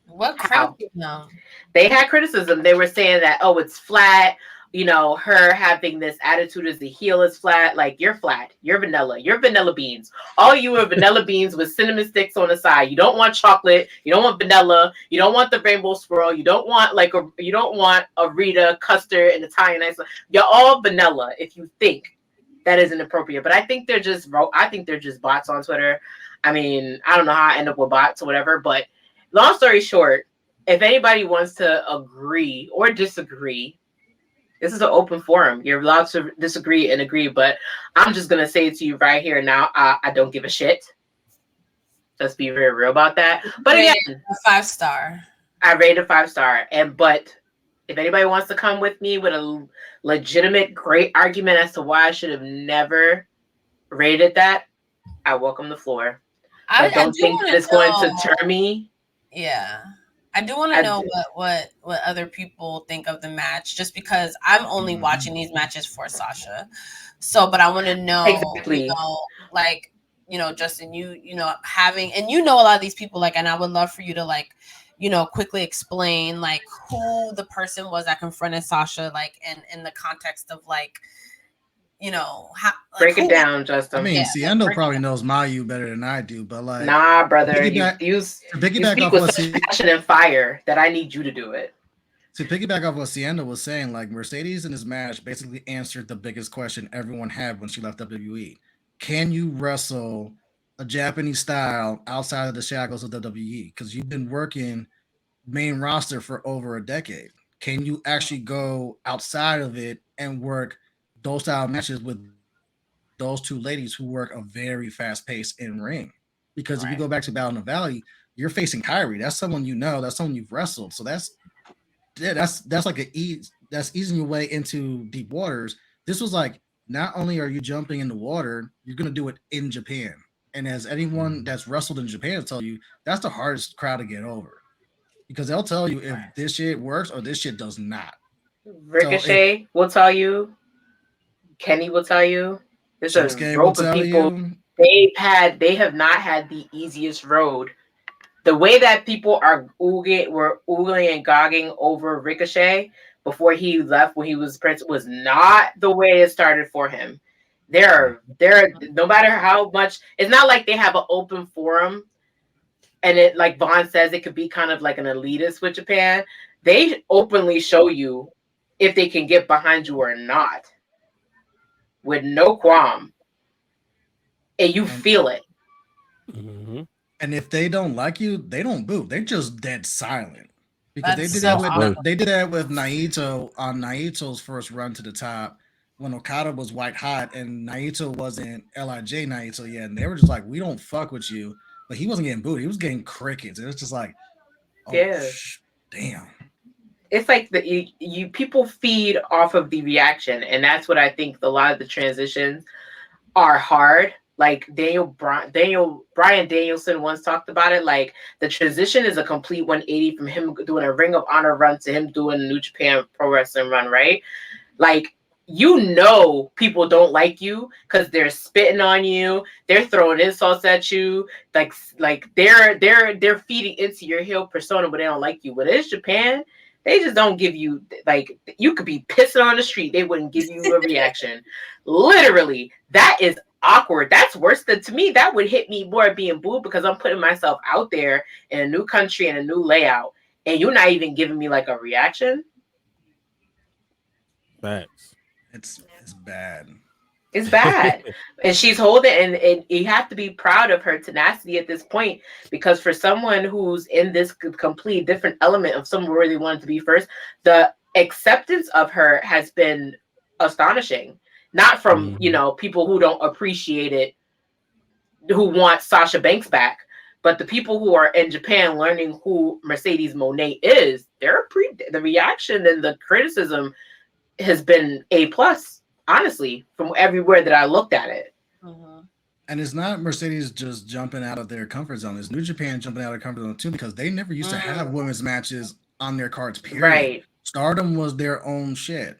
Speaker 1: What criticism?
Speaker 4: They had criticism. They were saying that, oh, it's flat. You know, her having this attitude as the heel is flat. Like, you're flat. You're vanilla. You're vanilla beans. All you are vanilla beans with cinnamon sticks on the side. You don't want chocolate. You don't want vanilla. You don't want the rainbow swirl. You don't want a Rita, custard, and Italian ice. You're all vanilla if you think that is inappropriate. But I think they're just bots on Twitter. I mean, I don't know how I end up with bots or whatever. But long story short, if anybody wants to agree or disagree, this is an open forum. You're allowed to disagree and agree, but I'm just going to say it to you right here now. I don't give a shit. Let's be very real about that. But again,
Speaker 1: a 5-star.
Speaker 4: I rated a 5-star. But if anybody wants to come with me with a legitimate, great argument as to why I should have never rated that, I welcome the floor. I don't think that it's going to turn me.
Speaker 1: Yeah. I do want to know what other people think of the match, just because I'm only watching these matches for Sasha. So, but I want to know,
Speaker 4: exactly.
Speaker 1: Justin, having, and a lot of these people, like, and I would love for you to, like, quickly explain, like, who the person was that confronted Sasha, like, in the context of, like,
Speaker 4: break it down, Justin.
Speaker 3: I mean, Seindole probably knows Mayu better than I do, but like,
Speaker 4: nah, brother, you speak with such passion and fire that I need you to do it.
Speaker 3: To piggyback off what Seindole was saying, like, Mercedes in this match basically answered the biggest question everyone had when she left WWE: can you wrestle a Japanese style outside of the shackles of WWE? Because you've been working main roster for over a decade. Can you actually go outside of it and work those style matches with those two ladies who work a very fast pace in ring. Because if you
Speaker 4: Right.
Speaker 3: go back to Battle in the Valley, you're facing Kyrie. That's someone you know. That's someone you've wrestled. So that's like that's easing your way into deep waters. This was like, not only are you jumping in the water, you're gonna do it in Japan. And as anyone that's wrestled in Japan will tell you, that's the hardest crowd to get over. Because they'll tell you if this shit works or this shit does not.
Speaker 4: Ricochet will tell you. Kenny will tell you. There's a
Speaker 3: Shinsuke will
Speaker 4: group of
Speaker 3: tell
Speaker 4: people.
Speaker 3: you.
Speaker 4: They have not had the easiest road. The way that people were oogling and gogging over Ricochet before he left when he was Prince was not the way it started for him. They're no matter how much, it's not like they have an open forum and it, like Vaughn says, it could be kind of like an elitist with Japan. They openly show you if they can get behind you or not with no qualm. And you feel it.
Speaker 2: Mm-hmm.
Speaker 3: And if they don't like you, they don't boo. They're just dead silent. Because
Speaker 1: That's
Speaker 3: they did
Speaker 1: so
Speaker 3: that with
Speaker 1: awesome.
Speaker 3: they did that with Naito on Naito's first run to the top when Okada was white hot and Naito wasn't LIJ Naito yet, and they were just like, we don't fuck with you. But he wasn't getting booed. He was getting crickets. It was just like, oh,
Speaker 4: Yeah.
Speaker 3: damn.
Speaker 4: It's like you people feed off of the reaction, and that's what I think a lot of the transitions are hard. Like Brian Danielson once talked about it. Like the transition is a complete 180 from him doing a Ring of Honor run to him doing a New Japan Pro Wrestling run, right? Like, you know, people don't like you because they're spitting on you, they're throwing insults at you, like they're feeding into your heel persona, but they don't like you. But it's Japan. They just don't give you, like, you could be pissing on the street, they wouldn't give you a reaction. Literally, that is awkward. That's worse than, to me, that would hit me more being booed because I'm putting myself out there in a new country and a new layout, and you're not even giving me like a reaction.
Speaker 2: Facts.
Speaker 3: It's bad.
Speaker 4: It's bad. And she's holding, and you have to be proud of her tenacity at this point, because for someone who's in this complete different element of someone where they wanted to be first, the acceptance of her has been astonishing. Not from, you know, people who don't appreciate it, who want Sasha Banks back, but the people who are in Japan learning who Mercedes Moné is, the reaction and the criticism has been A+, honestly, from everywhere that I looked at it.
Speaker 1: Mm-hmm.
Speaker 3: And it's not Mercedes just jumping out of their comfort zone. It's New Japan jumping out of their comfort zone too, because they never used to have women's matches on their cards, period.
Speaker 4: Right.
Speaker 3: Stardom was their own shit.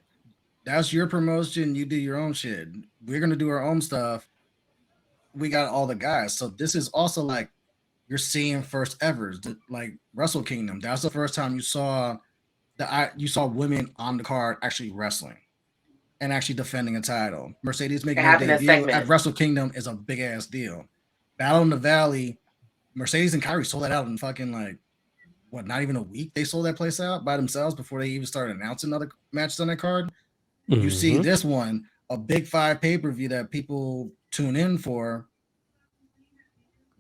Speaker 3: That's your promotion. You do your own shit. We're going to do our own stuff. We got all the guys. So this is also like, you're seeing first evers, like Wrestle Kingdom. That's the first time you saw women on the card actually wrestling and actually defending a title. Mercedes making her debut at Wrestle Kingdom is a big ass deal. Battle in the Valley, Mercedes and Kyrie sold that out in fucking, like, what, not even a week? They sold that place out by themselves before they even started announcing other matches on that card. You see this one, a big 5 pay-per-view that people tune in for,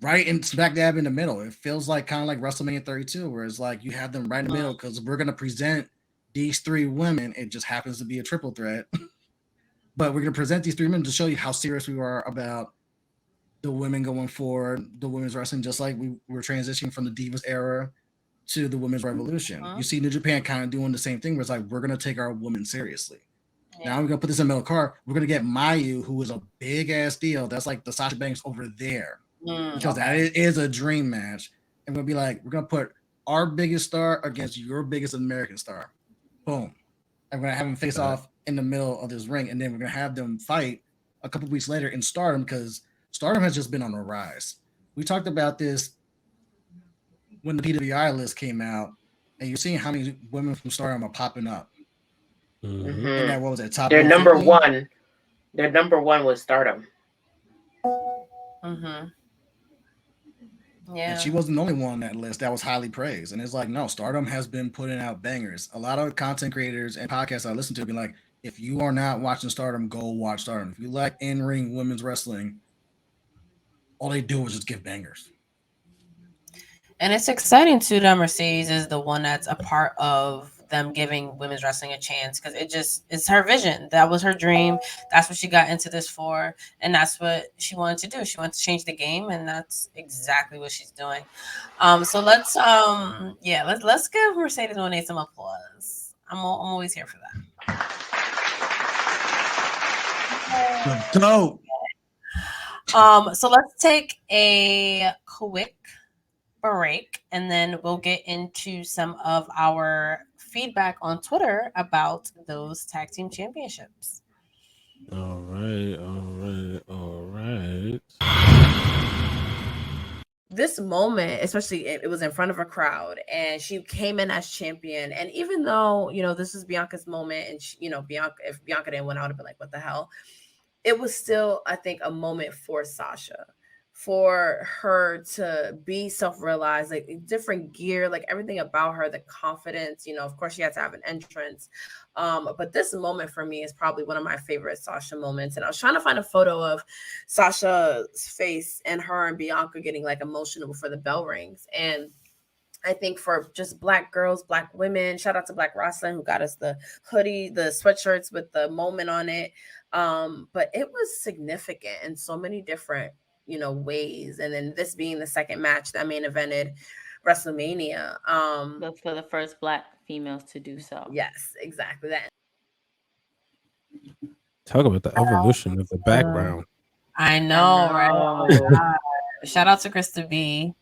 Speaker 3: right in smack dab in the middle. It feels like kind of like WrestleMania 32, where it's like you have them right in the middle because we're going to present these 3 women. It just happens to be a triple threat. But we're going to present these 3 women to show you how serious we are about the women going forward, the women's wrestling, just like we were transitioning from the Divas era to the women's revolution. You see New Japan kind of doing the same thing, where it's like, we're going to take our women seriously. Now we're going to put this in the middle card. We're going to get Mayu, who is a big ass deal. That's like the Sasha Banks over there. Because that is a dream match. And we'll be like, we're going to put our biggest star against your biggest American star. Boom. And we're going to have them face off in the middle of this ring. And then we're going to have them fight a couple weeks later in Stardom, because Stardom has just been on a rise. We talked about this when the PWI list came out, and you're seeing how many women from Stardom are popping up. And that, what was it? Top
Speaker 4: Their
Speaker 3: 150?
Speaker 4: number one. Their number one was Stardom.
Speaker 1: Yeah.
Speaker 3: And she wasn't the only one on that list that was highly praised. And it's like, no, Stardom has been putting out bangers. A lot of content creators and podcasts I listen to be like, if you are not watching Stardom, go watch Stardom. If you like in-ring women's wrestling, all they do is just give bangers.
Speaker 1: And it's exciting too that Mercedes is the one that's a part of them giving women's wrestling a chance, because it's her vision. That was her dream. That's what she got into this for, and that's what she wanted to do. She wanted to change the game, and that's exactly what she's doing. So let's give Mercedes Moné some applause. I'm always here for that.
Speaker 3: Dope.
Speaker 1: So let's take a quick break, and then we'll get into some of our feedback on Twitter about those tag team championships.
Speaker 2: All right.
Speaker 1: This moment, especially, it was in front of a crowd, and she came in as champion. And even though, this is Bianca's moment, and she, if Bianca didn't win, I would have been like, what the hell? It was still, I think, a moment for Sasha, for her to be self-realized, like different gear, like everything about her, the confidence, of course she had to have an entrance. But this moment for me is probably one of my favorite Sasha moments. And I was trying to find a photo of Sasha's face and her and Bianca getting like emotional before the bell rings. And I think for just Black girls, Black women, shout out to Black Wrestling who got us the hoodie, the sweatshirts with the moment on it. But it was significant in so many different, ways. And then this being the second match that main evented WrestleMania.
Speaker 5: But for the first Black females to do so.
Speaker 1: Yes, exactly that.
Speaker 2: Talk about the evolution of the background.
Speaker 1: I know, right? Shout out to Krista B.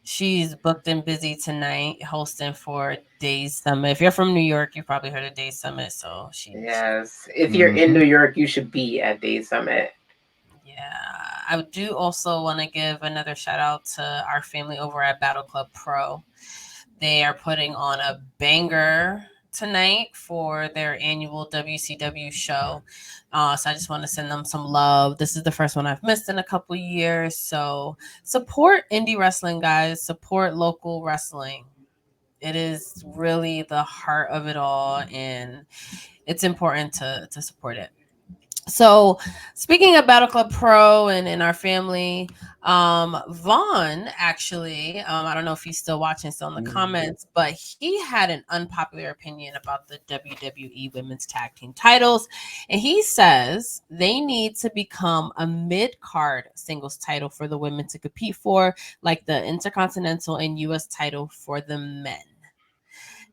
Speaker 1: She's booked and busy tonight, hosting for Days Summit. If you're from New York, you probably heard of Days Summit. So
Speaker 4: yes, if you're in New York, you should be at Days Summit.
Speaker 1: Yeah, I do also want to give another shout out to our family over at Battle Club Pro. They are putting on a banger tonight for their annual WCW show. So I just want to send them some love. This is the first one I've missed in a couple years. So support indie wrestling, guys. Support local wrestling. It is really the heart of it all, and it's important to support it. So speaking of Battle Club Pro and our family, Vaughn actually, I don't know if he's still watching, still in the comments, but he had an unpopular opinion about the WWE Women's Tag Team titles. And he says they need to become a mid-card singles title for the women to compete for, like the Intercontinental and US title for the men.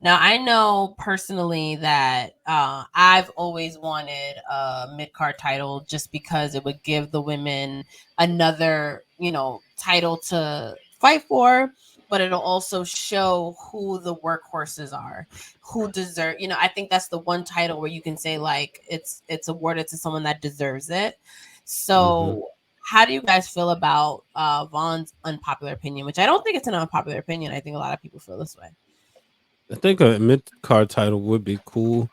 Speaker 1: Now, I know personally that I've always wanted a mid-card title just because it would give the women another, title to fight for, but it'll also show who the workhorses are, who deserve, I think that's the one title where you can say like it's awarded to someone that deserves it. So how do you guys feel about Vaughn's unpopular opinion, which I don't think it's an unpopular opinion. I think a lot of people feel this way.
Speaker 2: I think a mid-card title would be cool,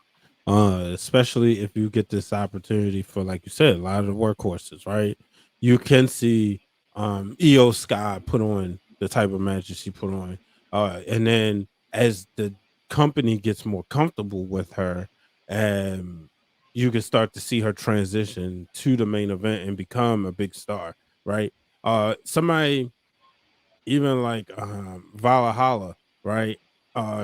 Speaker 2: especially if you get this opportunity for, like you said, a lot of the workhorses, right? You can see Io Sky put on the type of matches she put on. And then as the company gets more comfortable with her, you can start to see her transition to the main event and become a big star, right? Somebody even like Valhalla, right?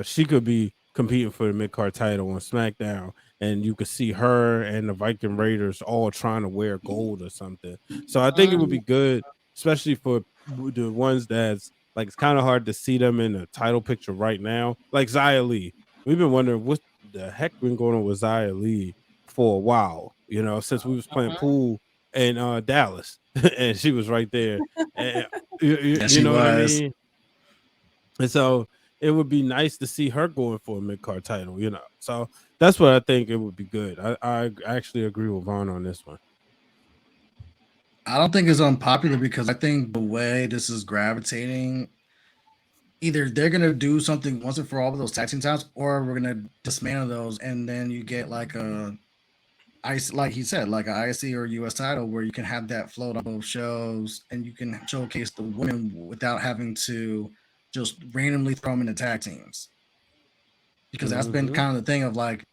Speaker 2: She could be competing for the mid-card title on SmackDown, and you could see her and the Viking Raiders all trying to wear gold or something. So I think it would be good, especially for the ones that's like, it's kind of hard to see them in a title picture right now. Like Xia Li. We've been wondering what the heck been going on with Xia Li for a while, since we was playing pool in Dallas, and she was right there. And, you know what I mean? And so it would be nice to see her going for a mid-card title, So that's what I think it would be good. I actually agree with Vaughn on this one.
Speaker 3: I don't think it's unpopular because I think the way this is gravitating, either they're gonna do something once and for all with those tag team titles, or we're gonna dismantle those, and then you get like like he said, like an IC or US title where you can have that float on both shows and you can showcase the women without having to just randomly throw them into tag teams. Because that's been kind of the thing of like,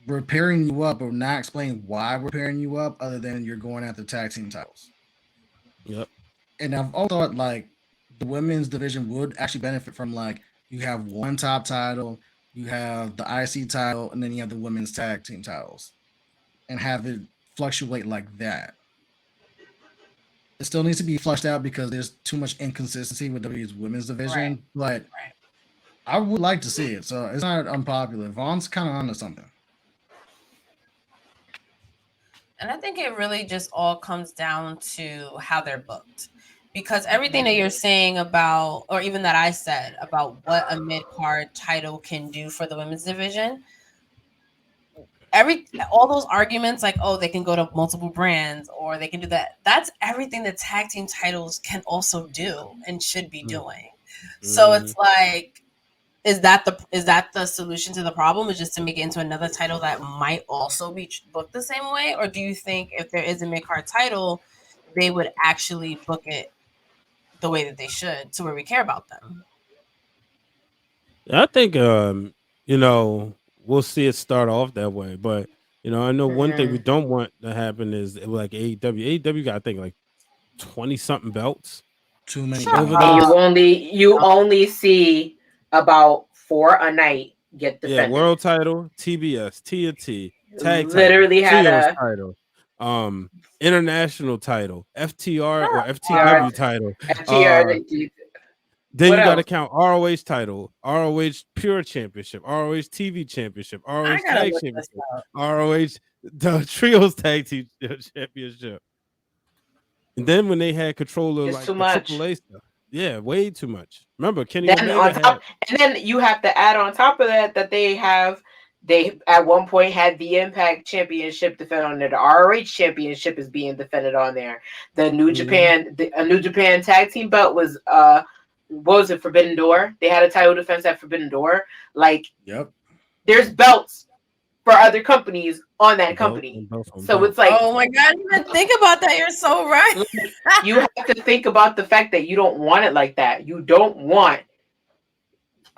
Speaker 3: we're pairing you up, but not explaining why we're pairing you up other than you're going after tag team titles.
Speaker 2: Yep.
Speaker 3: And I've always thought like the women's division would actually benefit from like, you have one top title, you have the IC title, and then you have the women's tag team titles, and have it fluctuate like that. It still needs to be flushed out because there's too much inconsistency with WWE's women's
Speaker 1: Right.
Speaker 3: division, but
Speaker 1: Right.
Speaker 3: I would like to see it. So it's not unpopular. Vaughn's kind of onto something.
Speaker 1: And I think it really just all comes down to how they're booked. Because everything that you're saying about, or even that I said about what a mid-card title can do for the women's division, all those arguments like, oh, they can go to multiple brands or they can do that. That's everything that tag team titles can also do and should be doing. So it's like, is that the solution to the problem, is just to make it into another title that might also be booked the same way? Or do you think if there is a mid-card title, they would actually book it the way that they should, to where we care about them?
Speaker 2: I think we'll see it start off that way, but I know one thing we don't want to happen is like AEW. AEW got, I think, like 20 something belts.
Speaker 3: Too many.
Speaker 4: And you only see about 4 a night get defended.
Speaker 2: Yeah, world title, TBS, TNT, tag
Speaker 4: literally
Speaker 2: title,
Speaker 4: had
Speaker 2: title, international title, FTR or FTW title.
Speaker 4: FTR.
Speaker 2: Then you got to count ROH title, ROH Pure Championship, ROH TV Championship, ROH Tag Championship, ROH the Trios Tag Team Championship. And then when they had control of like the AAA stuff, yeah, way too much. Remember, Kenny Omega
Speaker 4: and then you have to add on top of that they at one point had the Impact Championship defended on there. The ROH Championship is being defended on there. The New Japan, a New Japan Tag Team belt was what was it, Forbidden Door? They had a title defense at Forbidden Door. Like, there's belts for other companies on that company. So it's like,
Speaker 1: oh my God, you didn't think about that. You're so right.
Speaker 4: You have to think about the fact that you don't want it like that. You don't want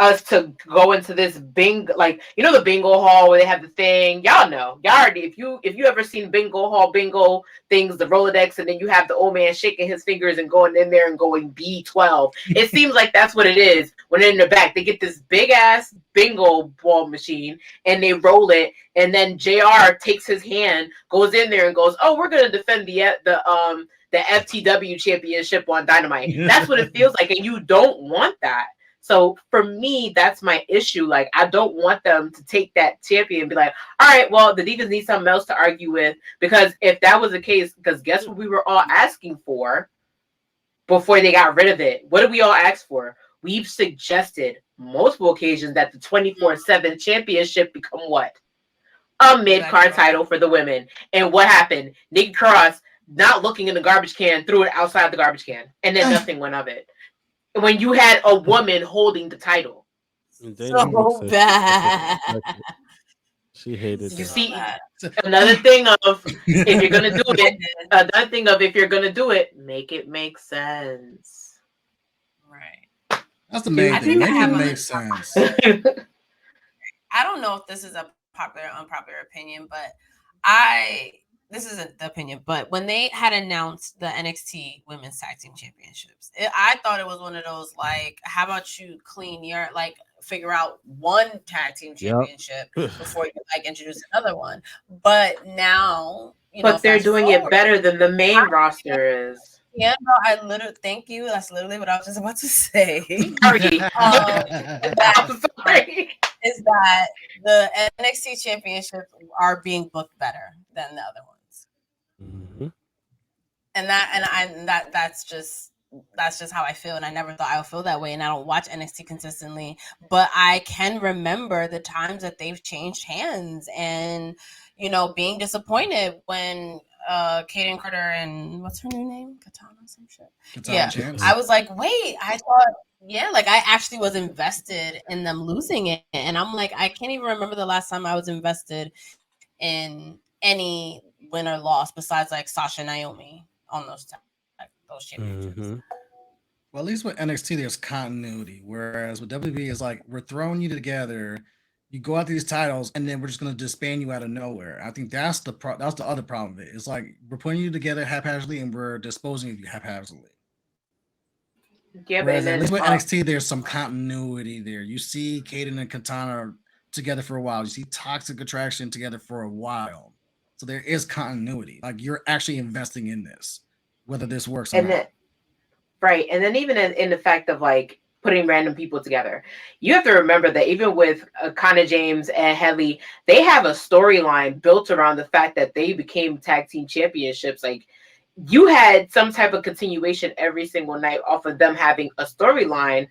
Speaker 4: us to go into this the bingo hall where they have the thing. Y'all know. Y'all already, if you ever seen bingo hall bingo things, the Rolodex, and then you have the old man shaking his fingers and going in there and going B12. It seems like that's what it is. When they're in the back, they get this big ass bingo ball machine and they roll it, and then JR takes his hand, goes in there and goes, "Oh, we're gonna defend the FTW championship on Dynamite." That's what it feels like, and you don't want that. So for me, that's my issue. Like, I don't want them to take that champion and be like, all right, well, the Divas need something else to argue with. Because if that was the case, because guess what we were all asking for before they got rid of it? What did we all ask for? We've suggested multiple occasions that the 24/7 championship become what? A mid-card title for the women. And what happened? Nikki Cross, not looking in the garbage can, threw it outside the garbage can. And then nothing went of it. When you had a woman holding the title.
Speaker 1: So bad.
Speaker 2: She hated
Speaker 4: You
Speaker 2: that.
Speaker 4: see, another thing of if you're gonna do it, make it make sense.
Speaker 1: Right.
Speaker 3: That's the main thing. Make it make sense.
Speaker 1: I don't know if this is a popular or unpopular opinion, but this isn't the opinion, but when they had announced the NXT Women's Tag Team Championships, I thought it was one of those, like, how about you figure out one tag team championship before you introduce another one. But now,
Speaker 4: but they're doing it better than the main roster is.
Speaker 1: Yeah, no, I literally thank you. That's literally what I was just about to say.
Speaker 4: Sorry.
Speaker 1: Is that the NXT championships are being booked better than the other ones.
Speaker 2: Mm-hmm.
Speaker 1: And that's just how I feel, and I never thought I would feel that way. And I don't watch NXT consistently, but I can remember the times that they've changed hands, and being disappointed when Kaden Carter and what's her new name, Katana, some shit. Katana Chance. I was like, wait, I thought. Yeah, like I actually was invested in them losing it, and I'm like, I can't even remember the last time I was invested in any win or loss besides like Sasha and Naomi on those championships.
Speaker 2: Mm-hmm.
Speaker 3: Well, at least with NXT, there's continuity, whereas with WWE, it's like we're throwing you together, you go out these titles, and then we're just gonna disband you out of nowhere. I think that's the other problem of it. It's like we're putting you together haphazardly, and we're disposing of you haphazardly.
Speaker 4: Yeah,
Speaker 3: whereas at least with NXT, there's some continuity there. You see Kaden and Katana together for a while. You see Toxic Attraction together for a while. So there is continuity. Like you're actually investing in this, whether this works or
Speaker 4: And
Speaker 3: not.
Speaker 4: then, right. And then even in the fact of like putting random people together, you have to remember that even with Connor James and Headley, they have a storyline built around the fact that they became tag team championships. Like you had some type of continuation every single night off of them having a storyline.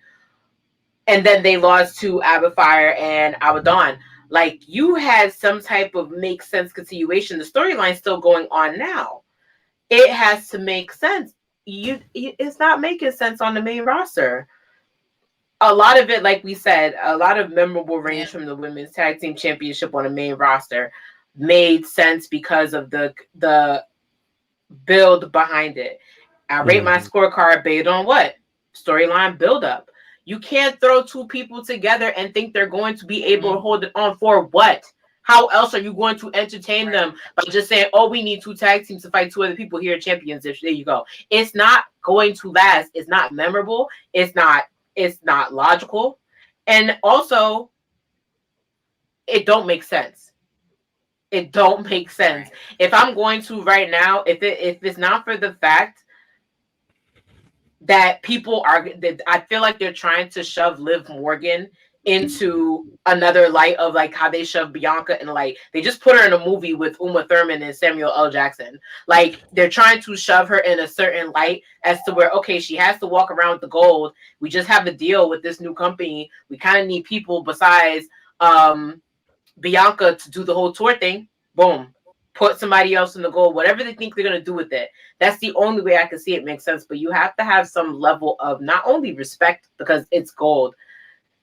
Speaker 4: And then they lost to Abafire and Abaddon. Like you had some type of make sense continuation. The storyline's still going on now. It has to make sense. It's not making sense on the main roster. A lot of it, like we said, a lot of memorable reigns from the women's tag team championship on the main roster made sense because of the build behind it. I rate my scorecard based on what? Storyline build up. You can't throw two people together and think they're going to be able to hold it on for what? How else are you going to entertain them by just saying, oh, we need two tag teams to fight two other people here, championships? There you go. It's not going to last. It's not memorable. It's not logical. And also, it don't make sense. It don't make sense. If I'm going to right now, if it's not for the fact that I feel like they're trying to shove Liv Morgan into another light of like how they shove Bianca and like they just put her in a movie with Uma Thurman and Samuel L. Jackson. Like they're trying to shove her in a certain light as to where, okay, she has to walk around with the gold. We just have a deal with this new company. We kind of need people besides Bianca to do the whole tour thing. Boom. Put somebody else in the goal, whatever they think they're going to do with it. That's the only way I can see it makes sense. But you have to have some level of not only respect because it's gold,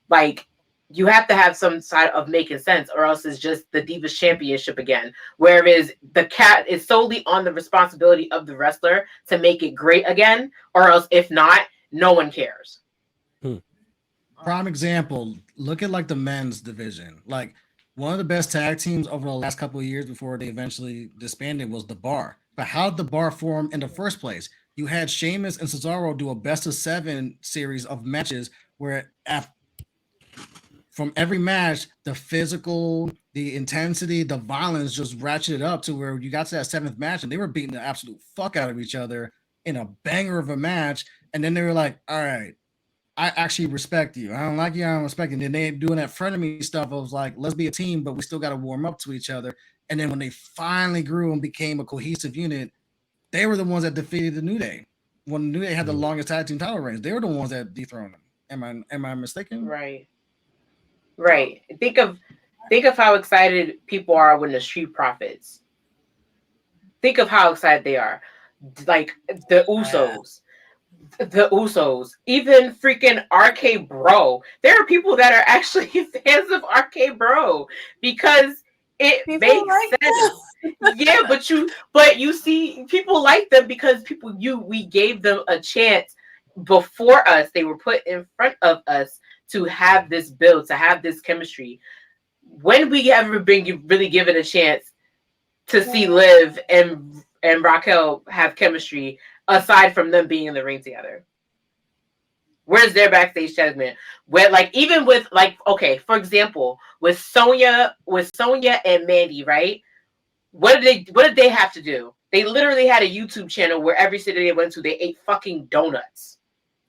Speaker 4: like you have to have some side of making sense, or else it's just the Divas Championship again. Whereas the cat is solely on the responsibility of the wrestler to make it great again, or else if not, no one cares.
Speaker 3: Prime example, look at like the men's division. Like one of the best tag teams over the last couple of years before they eventually disbanded was the Bar. But how did the Bar form in the first place? You had Sheamus and Cesaro do a best of 7 series of matches where from every match, the physical, the intensity, the violence just ratcheted up to where you got to that 7th match and they were beating the absolute fuck out of each other in a banger of a match. And then they were like, all right, I actually respect you. I don't like you. I don't respect you. And then they doing that frenemy stuff. I was like, let's be a team, but we still got to warm up to each other. And then when they finally grew and became a cohesive unit, they were the ones that defeated the New Day. When the New Day had the longest tag team title reigns, they were the ones that dethroned them. Am I mistaken?
Speaker 4: Right. Think of how excited people are when the Street Profits. Think of how excited they are. Like the Usos. The Usos, even freaking RK Bro. There are people that are actually fans of RK Bro because it people makes like sense. Yeah, but you see, people like them because we gave them a chance before us. They were put in front of us to have this build, to have this chemistry. When we ever been really given a chance to see Liv and Raquel have chemistry? Aside from them being in the ring together, where's their backstage segment? Where, like, even with, like, okay, for example, with Sonya and Mandy, right? What did they have to do? They literally had a YouTube channel where every city they went to, they ate fucking donuts,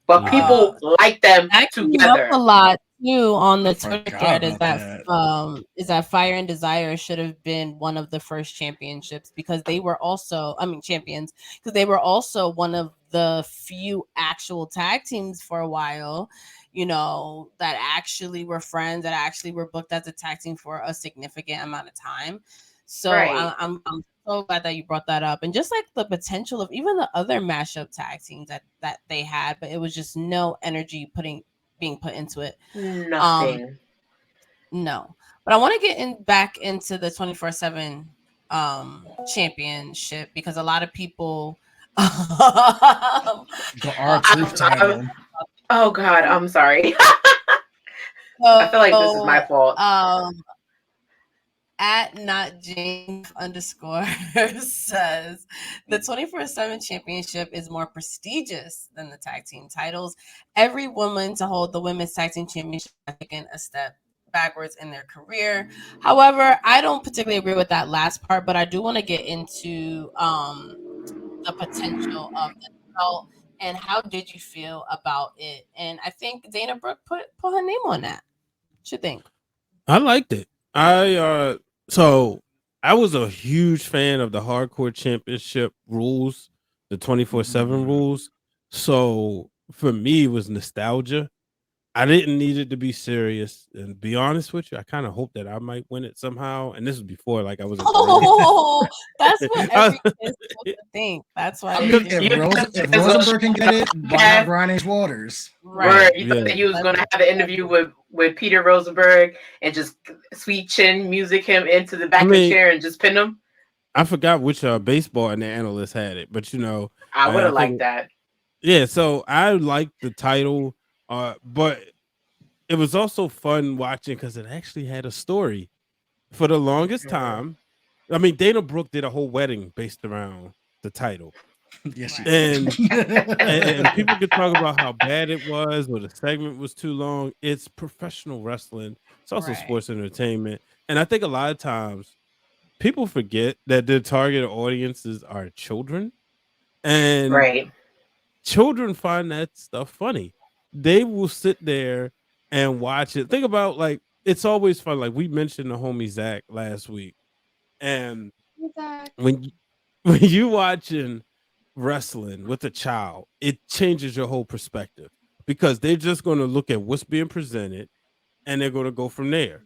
Speaker 4: but people like them together.
Speaker 1: A lot too on the Twitter thread is that Fire and Desire should have been one of the first championships because they were also, champions, because they were also one of the few actual tag teams for a while, that actually were friends, that actually were booked as a tag team for a significant amount of time. So I'm so glad that you brought that up, and just like the potential of even the other mashup tag teams that they had, but it was just no energy being put into it.
Speaker 4: Nothing.
Speaker 1: No. But I want to get back into the 24/7 championship because a lot of people
Speaker 3: the R-Truth title.
Speaker 4: Oh God, I'm sorry. I feel like this is my fault.
Speaker 1: At @notjames_ says the 24/7 championship is more prestigious than the tag team titles. Every woman to hold the women's tag team championship has taken a step backwards in their career. However, I don't particularly agree with that last part, but I do want to get into the potential of the belt and how did you feel about it? And I think Dana Brooke put her name on that. What you think?
Speaker 2: I liked it. So I was a huge fan of the Hardcore Championship rules, the 24/7 rules. So for me, it was nostalgia. I didn't need it to be serious. And be honest with you, I kind of hoped that I might win it somehow. And this was before, like I was.
Speaker 1: Oh, that's what every kid's supposed to think. That's why.
Speaker 3: I mean, if Rosenberg can get it, why not Brian H. Waters?
Speaker 4: Right. You thought that he was going to have an interview with Peter Rosenberg and just sweet chin music him into the back of the chair and just pin him?
Speaker 2: I forgot which baseball and the analyst had it, but
Speaker 4: I would have liked that.
Speaker 2: Yeah, so I liked the title, but it was also fun watching because it actually had a story. For the longest time, I mean, Dana Brooke did a whole wedding based around the title.
Speaker 3: Yes, she
Speaker 2: did. And people could talk about how bad it was or the segment was too long. It's professional wrestling. It's also sports entertainment. And I think a lot of times people forget that their target audiences are children. And children find that stuff funny. They will sit there and watch it. Think about, like, it's always fun. Like, we mentioned the homie Zach last week. And when you watching wrestling with a child, it changes your whole perspective because they're just going to look at what's being presented and they're going to go from there.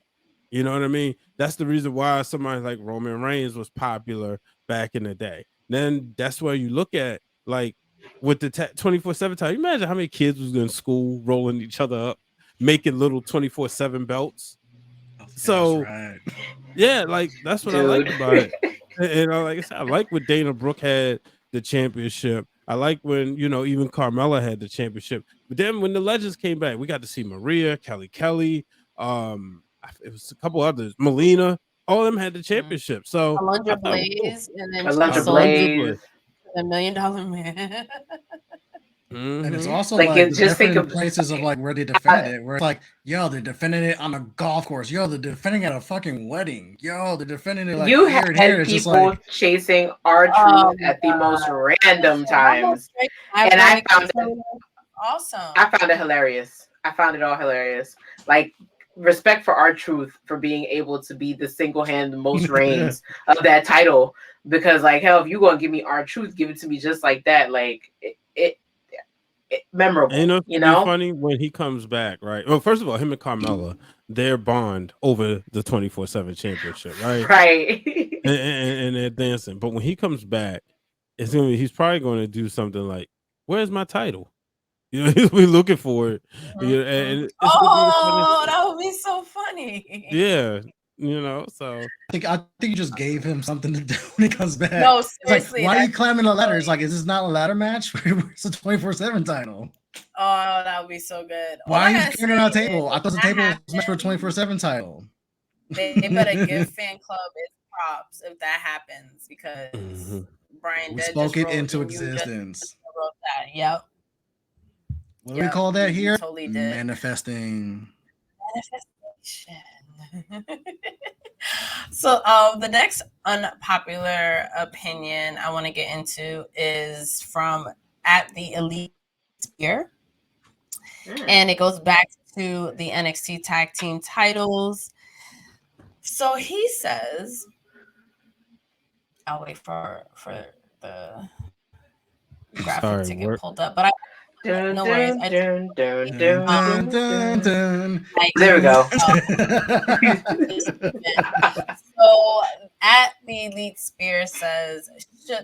Speaker 2: You know what I mean? That's the reason why somebody like Roman Reigns was popular back in the day. Then that's where you look at, like, with the 24/7 time. You imagine how many kids was in school rolling each other up, making little 24/7 belts. So yeah, like that's what I like about it. And like I said, I like what Dana Brooke had the championship. I like when, even Carmella had the championship. But then when the legends came back, we got to see Maria, Kelly, it was a couple others, Melina, all of them had the championship. So
Speaker 1: Alundra Blaze and then
Speaker 4: Alundra Blaze,
Speaker 1: the $1 Million Man.
Speaker 3: And it's also like the different places of like where they defended it, where it's like, yo, they're defending it on a golf course, yo, they're defending it at a fucking wedding, yo, they're defending it like
Speaker 4: you
Speaker 3: here
Speaker 4: had
Speaker 3: and here. It's
Speaker 4: people
Speaker 3: just like
Speaker 4: chasing R-Truth at the most random times, and I found it
Speaker 1: awesome.
Speaker 4: I found it hilarious. I found it all hilarious. Like, respect for R-Truth for being able to be the single-handed most reigns of that title, because like, hell, if you gonna give me R-Truth, give it to me just like that. Like it memorable.
Speaker 2: And funny when he comes back, right? Well, first of all, him and Carmella, their bond over the 24/7 championship, right?
Speaker 4: Right.
Speaker 2: and they're dancing. But when he comes back, he's probably going to do something like, "Where's my title?" He'll be looking for it. And it's
Speaker 1: that would be so funny.
Speaker 2: Yeah. So
Speaker 3: I think you just gave him something to do when he comes back.
Speaker 1: No, seriously.
Speaker 3: Like, why are you climbing the ladder? It's like, is this not a ladder match? It's a 24/7 title.
Speaker 1: Oh, that would be so good.
Speaker 3: Why are you carrying on a table? I thought the table was meant for a 24/7 title.
Speaker 1: They better give Fan Club its props if that happens, because Brian
Speaker 3: spoke it into existence.
Speaker 1: Wrote that. Yep.
Speaker 3: What do we call that here?
Speaker 1: Totally did.
Speaker 3: Manifestation.
Speaker 1: So the next unpopular opinion I want to get into is from at the Elite Spear, and it goes back to the NXT tag team titles. So he says, I'll wait for the graphic to get pulled up, but no worries.
Speaker 4: There we go.
Speaker 1: So at the Elite Spear says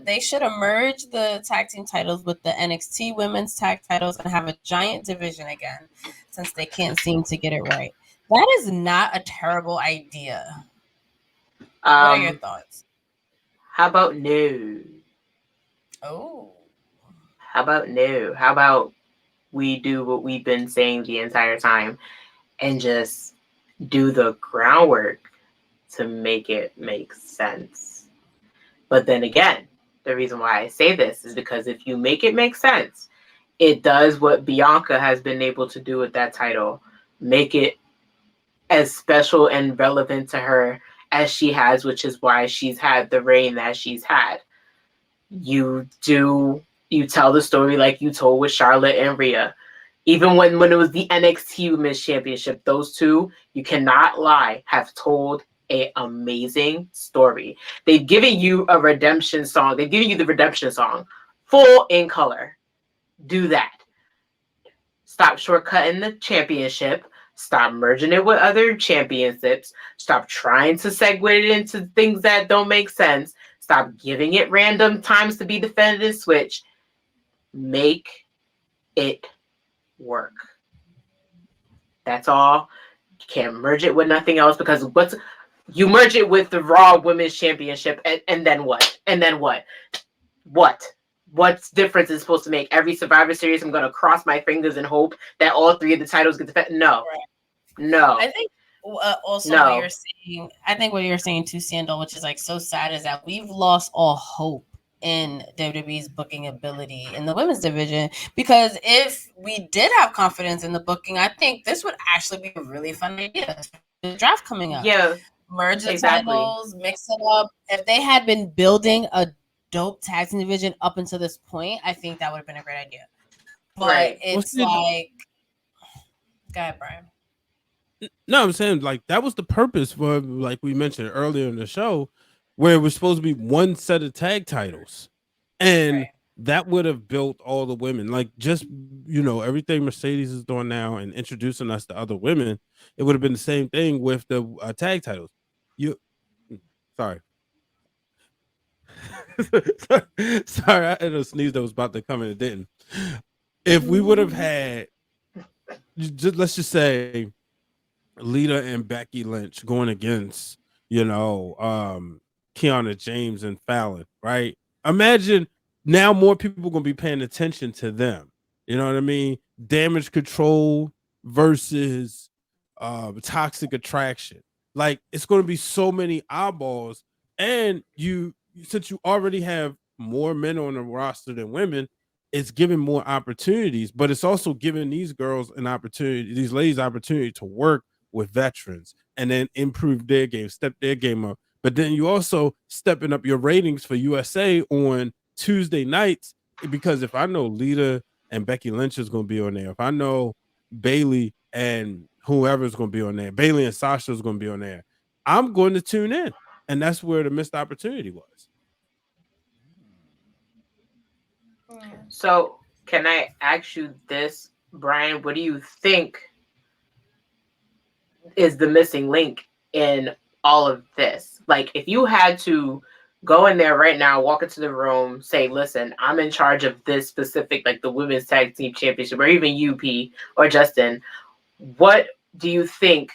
Speaker 1: they should merge the tag team titles with the NXT women's tag titles and have a giant division again, since they can't seem to get it right. That is not a terrible idea. What are your thoughts?
Speaker 4: How about no?
Speaker 1: Oh.
Speaker 4: How about no? How about we do what we've been saying the entire time and just do the groundwork to make it make sense? But then again, the reason why I say this is because if you make it make sense, it does what Bianca has been able to do with that title. Make it as special and relevant to her as she has, which is why she's had the reign that she's had. You tell the story like you told with Charlotte and Rhea. Even when it was the NXT Women's Championship, those two, you cannot lie, have told an amazing story. They've given you a redemption song. They've given you the redemption song, full in color. Do that. Stop shortcutting the championship. Stop merging it with other championships. Stop trying to segue it into things that don't make sense. Stop giving it random times to be defended and switch. Make it work. That's all. You can't merge it with nothing else, because you merge it with the Raw Women's Championship, and then what? And then what? What's difference is supposed to make? Every Survivor Series, I'm going to cross my fingers and hope that all three of the titles get defended? No. Right. No.
Speaker 1: I think also what you're saying, I think what you're saying too, Seindole, which is like so sad, is that we've lost all hope in WWE's booking ability in the women's division, because if we did have confidence in the booking, I think this would actually be a really fun idea. The draft coming up.
Speaker 4: Yeah.
Speaker 1: Merge the titles, mix it up. If they had been building a dope tag team division up until this point, I think that would have been a great idea. But it's like, go ahead, Brian.
Speaker 2: No, I'm saying like that was the purpose for, like we mentioned earlier in the show, where it was supposed to be one set of tag titles, and that would have built all the women. Like, just, you know, everything Mercedes is doing now and introducing us to other women, it would have been the same thing with the tag titles. Sorry, I had a sneeze that was about to come and it didn't. If we would have had, let's just say, Lita and Becky Lynch going against, you know, Kiana James and Fallon, right? Imagine now more people are going to be paying attention to them. You know what I mean? Damage Control versus Toxic Attraction. Like, it's going to be so many eyeballs, and since you already have more men on the roster than women, it's giving more opportunities, but it's also giving these girls an opportunity, these ladies opportunity to work with veterans and then improve their game, step their game up. But then you also stepping up your ratings for USA on Tuesday nights, because if I know Lita and Becky Lynch is going to be on there, if I know Bayley and whoever is going to be on there, Bayley and Sasha is going to be on there, I'm going to tune in. And that's where the missed opportunity was.
Speaker 4: So can I ask you this, Brian? What do you think is the missing link in all of this? Like, if you had to go in there right now, walk into the room, say, listen, I'm in charge of this specific, like the women's tag team championship, or even UP or Justin, what do you think,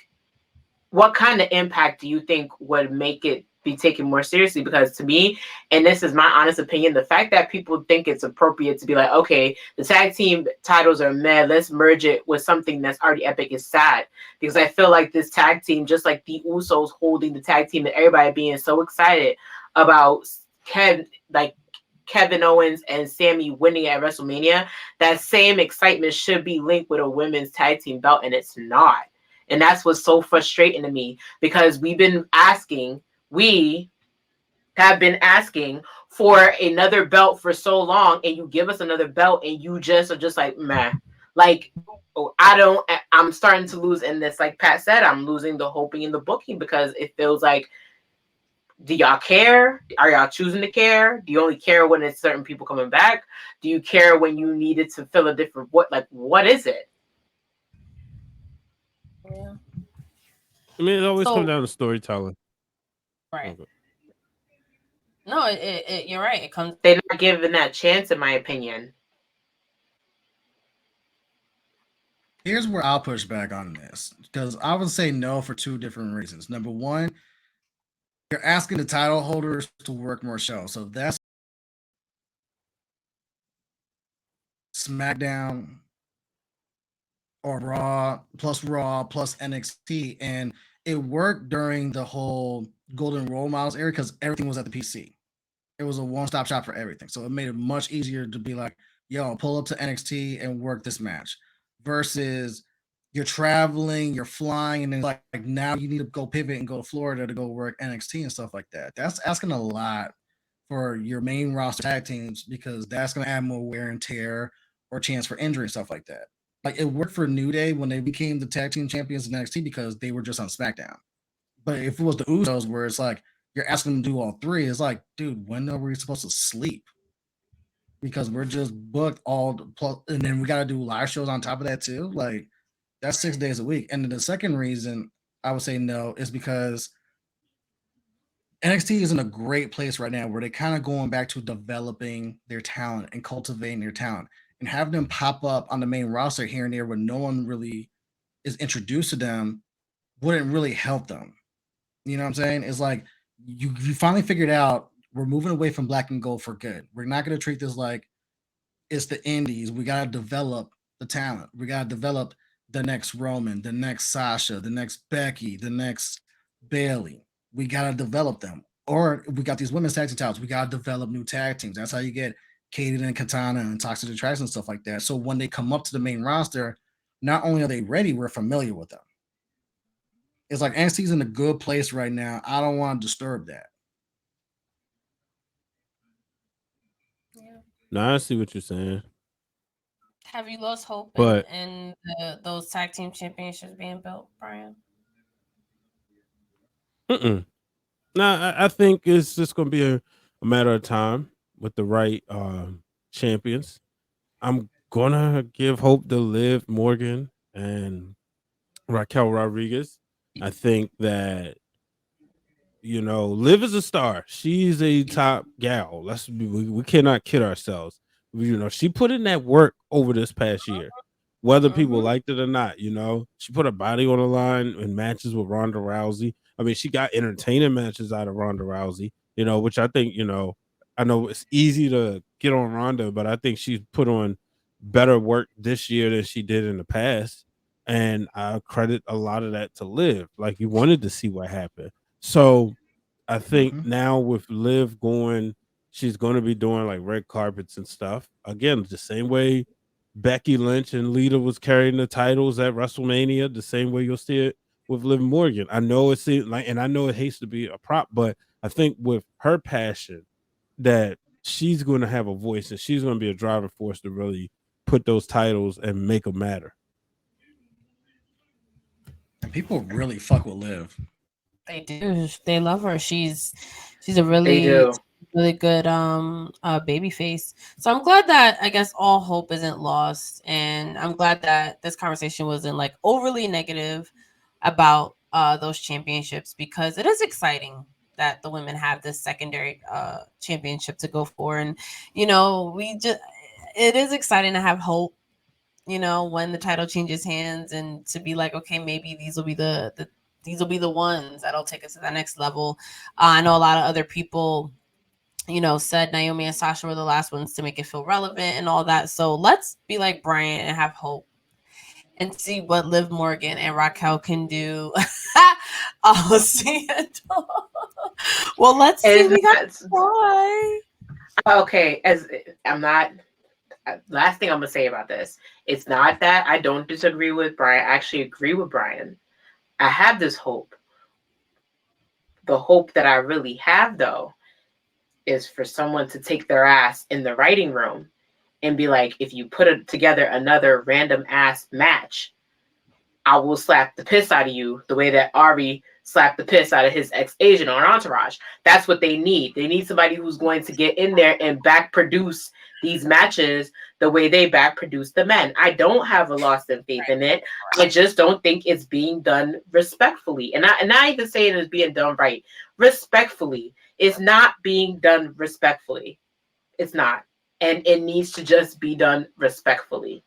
Speaker 4: what kind of impact do you think would make it be taken more seriously? Because to me, and this is my honest opinion, the fact that people think it's appropriate to be like, okay, the tag team titles are meh, let's merge it with something that's already epic, is sad. Because I feel like this tag team, just like the Usos holding the tag team and everybody being so excited about Kevin Owens and Sammy winning at WrestleMania, that same excitement should be linked with a women's tag team belt, and it's not. And that's what's so frustrating to me, because we have been asking for another belt for so long, and you give us another belt and you just are just like, meh. Like, I'm starting to lose in this. Like Pat said, I'm losing the hoping in the booking, because it feels like, do y'all care? Are y'all choosing to care? Do you only care when it's certain people coming back? Do you care when you needed to fill a different, what is it?
Speaker 1: Yeah.
Speaker 2: I mean, it always comes down to storytelling.
Speaker 1: Right. Okay. No, you're right.
Speaker 4: They're not given that chance, in my opinion.
Speaker 3: Here's where I'll push back on this, because I would say no for two different reasons. Number one, you're asking the title holders to work more shows. So that's SmackDown or Raw plus NXT. And it worked during the whole Golden Role Models era, because everything was at the PC. It was a one-stop shop for everything. So it made it much easier to be like, yo, pull up to NXT and work this match. Versus you're traveling, you're flying, and then like now you need to go pivot and go to Florida to go work NXT and stuff like that. That's asking a lot for your main roster tag teams because that's going to add more wear and tear or chance for injury and stuff like that. Like it worked for New Day when they became the tag team champions in NXT because they were just on SmackDown. But if it was the Usos where it's like you're asking them to do all three, it's like, dude, when are we supposed to sleep? Because we're just booked and then we got to do live shows on top of that too. Like that's 6 days a week. And then the second reason I would say no is because NXT is in a great place right now where they're kind of going back to developing their talent and cultivating their talent and having them pop up on the main roster here and there where no one really is introduced to them wouldn't really help them. You know what I'm saying? It's like you finally figured out we're moving away from black and gold for good. We're not going to treat this like it's the indies. We got to develop the talent. We got to develop the next Roman, the next Sasha, the next Becky, the next Bailey. We got to develop them. Or we got these women's tag team titles. We got to develop new tag teams. That's how you get Katie and Katana and Toxic Attraction and stuff like that. So when they come up to the main roster, not only are they ready, we're familiar with them. It's like NXT's in a good place right now. I don't want to disturb that.
Speaker 2: Yeah. No, I see what you're saying.
Speaker 1: Have you lost hope in those tag team championships being built, Brian?
Speaker 2: No, I think it's just going to be a matter of time with the right champions. I'm going to give hope to Liv Morgan and Raquel Rodriguez. I think that, Liv is a star. She's a top gal. We cannot kid ourselves. She put in that work over this past year, whether people liked it or not. She put her body on the line in matches with Ronda Rousey. I mean, she got entertaining matches out of Ronda Rousey, which I think, I know it's easy to get on Ronda, but I think she's put on better work this year than she did in the past. And I credit a lot of that to Liv. Like, you wanted to see what happened. So I think now with Liv going, she's going to be doing like red carpets and stuff. Again, the same way Becky Lynch and Lita was carrying the titles at WrestleMania, the same way you'll see it with Liv Morgan. I know it seems like, and I know it hates to be a prop, but I think with her passion that she's going to have a voice and she's going to be a driving force to really put those titles and make them matter.
Speaker 3: And people really fuck with Liv.
Speaker 1: They do. They love her. She's a really good baby face. So I'm glad that I guess all hope isn't lost, and I'm glad that this conversation wasn't like overly negative about those championships, because it is exciting that the women have this secondary championship to go for, and it is exciting to have hope, when the title changes hands, and to be like, okay, maybe these will be the ones that'll take us to that next level. I know a lot of other people, said Naomi and Sasha were the last ones to make it feel relevant and all that. So let's be like Brian and have hope and see what Liv Morgan and Raquel can do. I'll see it. Well, let's see. We got why.
Speaker 4: Okay, last thing I'm gonna say about this, it's not that I don't disagree with Brian. I actually agree with Brian. I have this hope. The hope that I really have, though, is for someone to take their ass in the writing room and be like, if you put together another random ass match, I will slap the piss out of you the way that Ari slapped the piss out of his ex-agent on Entourage. That's what they need. They need somebody who's going to get in there and back produce these matches the way they back produce the men. I don't have a loss in faith in it. I just don't think it's being done respectfully. And I even say it is being done right. Respectfully. It's not being done respectfully. It's not. And it needs to just be done respectfully.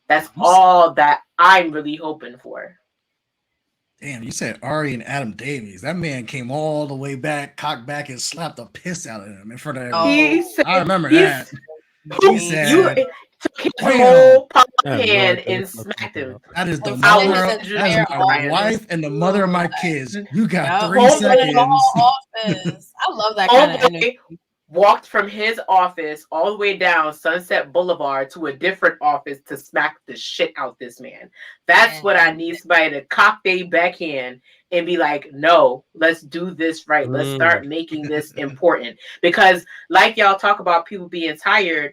Speaker 4: That's all that I'm really hoping for.
Speaker 3: Damn, you said Ari and Adam Davies. That man came all the way back, cocked back, and slapped the piss out of him in front of everyone. I remember that. He said,
Speaker 4: "You took his whole palm hand and smacked him."
Speaker 3: That is the mother. That is my wife and the mother of my kids. You got 3 seconds.
Speaker 1: I love that kind of energy.
Speaker 4: walked from his office all the way down Sunset Boulevard to a different office to smack the shit out this man. That's what I need, somebody to cock their backhand and be like, no, let's do this right. Let's start making this important. Because like y'all talk about people being tired,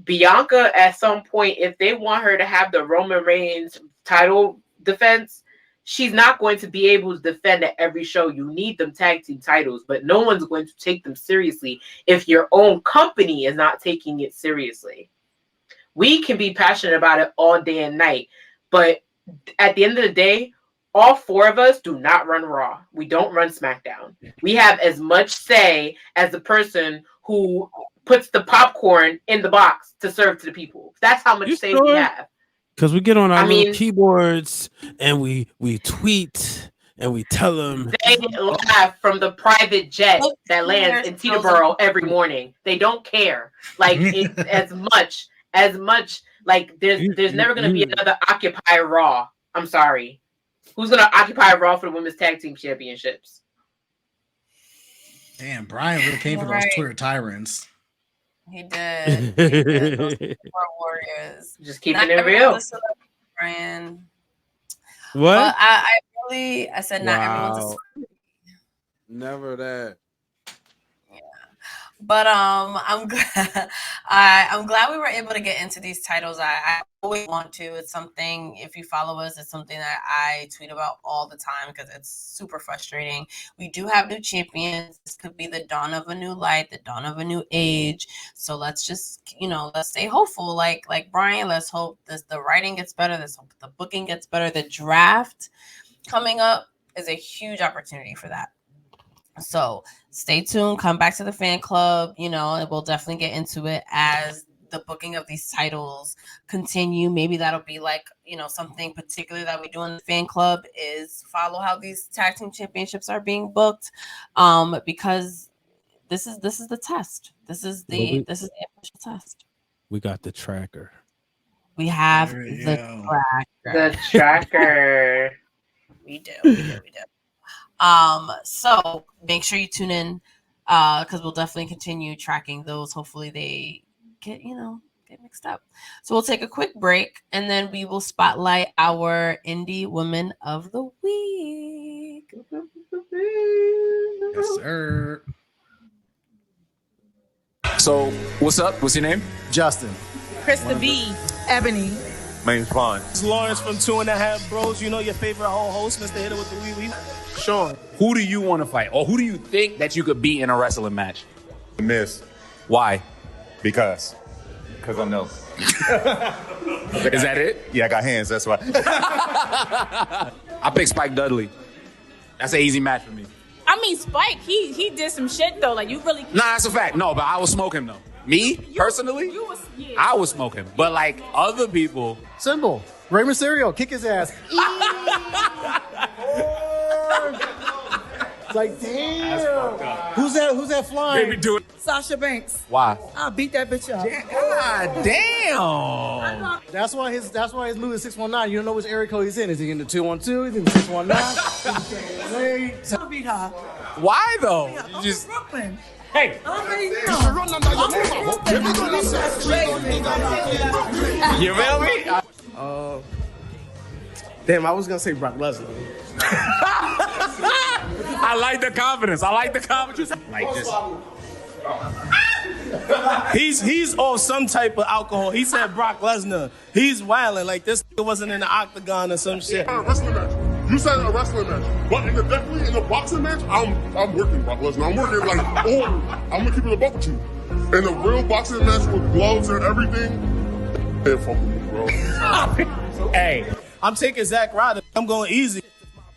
Speaker 4: Bianca at some point, if they want her to have the Roman Reigns title defense, she's not going to be able to defend at every show. You need them tag team titles, but no one's going to take them seriously if your own company is not taking it seriously. We can be passionate about it all day and night, but at the end of the day, all four of us do not run Raw. We don't run SmackDown. We have as much say as the person who puts the popcorn in the box to serve to the people. That's how much say we have.
Speaker 2: Because we get on our little keyboards and we tweet and we tell them.
Speaker 4: They laugh from the private jet that lands in Teterboro every morning. They don't care. Like it's as much like there's never going to be another Occupy Raw. I'm sorry. Who's going to occupy Raw for the Women's Tag Team Championships?
Speaker 3: Damn, Brian really came for those Twitter tyrants.
Speaker 1: He did. Those warriors.
Speaker 4: Just keeping it real.
Speaker 1: Brian.
Speaker 2: What?
Speaker 1: Well, I said not everyone's a celebrity.
Speaker 2: Never that.
Speaker 1: Yeah. But I'm glad I'm glad we were able to get into these titles. I always want to. It's something, if you follow us, it's something that I tweet about all the time because it's super frustrating. We do have new champions. This could be the dawn of a new light, the dawn of a new age. So let's just, let's stay hopeful. Like Brian, let's hope the writing gets better. Let's hope the booking gets better. The draft coming up is a huge opportunity for that. So stay tuned. Come back to the fan club. And we'll definitely get into it as the booking of these titles continue. Maybe that'll be like, something particular that we do in the fan club is follow how these tag team championships are being booked. Because this is the test. This is the official test.
Speaker 2: We got the tracker.
Speaker 1: We have the tracker.
Speaker 4: The tracker.
Speaker 1: We do. So make sure you tune in because we'll definitely continue tracking those. Hopefully they get mixed up. So we'll take a quick break and then we will spotlight our Indie Women of the Week.
Speaker 3: Yes, sir.
Speaker 6: So what's up? What's your name?
Speaker 7: Justin.
Speaker 8: KRISTA B. Ebony.
Speaker 6: My name's Vaughn.
Speaker 7: It's Lawrence from 2.5 Bros. Your favorite whole host, Mr. Hitter with the wee.
Speaker 6: Sean. Who do you want to fight? Or who do you think that you could beat in a wrestling match?
Speaker 9: The Miz.
Speaker 6: Why?
Speaker 9: Because I know.
Speaker 6: Is that it?
Speaker 9: Yeah, I got hands, that's why.
Speaker 6: I pick Spike Dudley. That's an easy match for me.
Speaker 8: I mean, Spike, he did some shit though. Like you really.
Speaker 6: Nah, that's a fact. No, but I would smoke him though. Me personally, I would smoke him. But like other people,
Speaker 7: Symbol. Rey Mysterio, kick his ass. It's like, damn. Who's that flying?
Speaker 6: maybe do it.
Speaker 8: Sasha Banks.
Speaker 6: Why?
Speaker 8: I'll beat that bitch up.
Speaker 6: God damn.
Speaker 7: That's why his Louis 619. You don't know which area code he's in. Is he in the 212? Is he in the 619?
Speaker 8: I'll beat her.
Speaker 6: Why though?
Speaker 8: Yeah,
Speaker 6: You just
Speaker 8: Brooklyn.
Speaker 6: hey. You feel me?
Speaker 7: Damn, I was gonna say Brock Lesnar.
Speaker 6: I like the confidence. Like just.
Speaker 7: He's on some type of alcohol. He said Brock Lesnar. He's wilding like this wasn't in the octagon or some shit.
Speaker 10: A wrestling match. You said a wrestling match, but definitely in a boxing match, I'm working Brock Lesnar. I'm working like, I'm gonna keep it a buck with you. In a real boxing match with gloves and everything, hey, fuck with me, bro.
Speaker 6: Hey.
Speaker 7: I'm taking Zack Ryder. I'm going easy.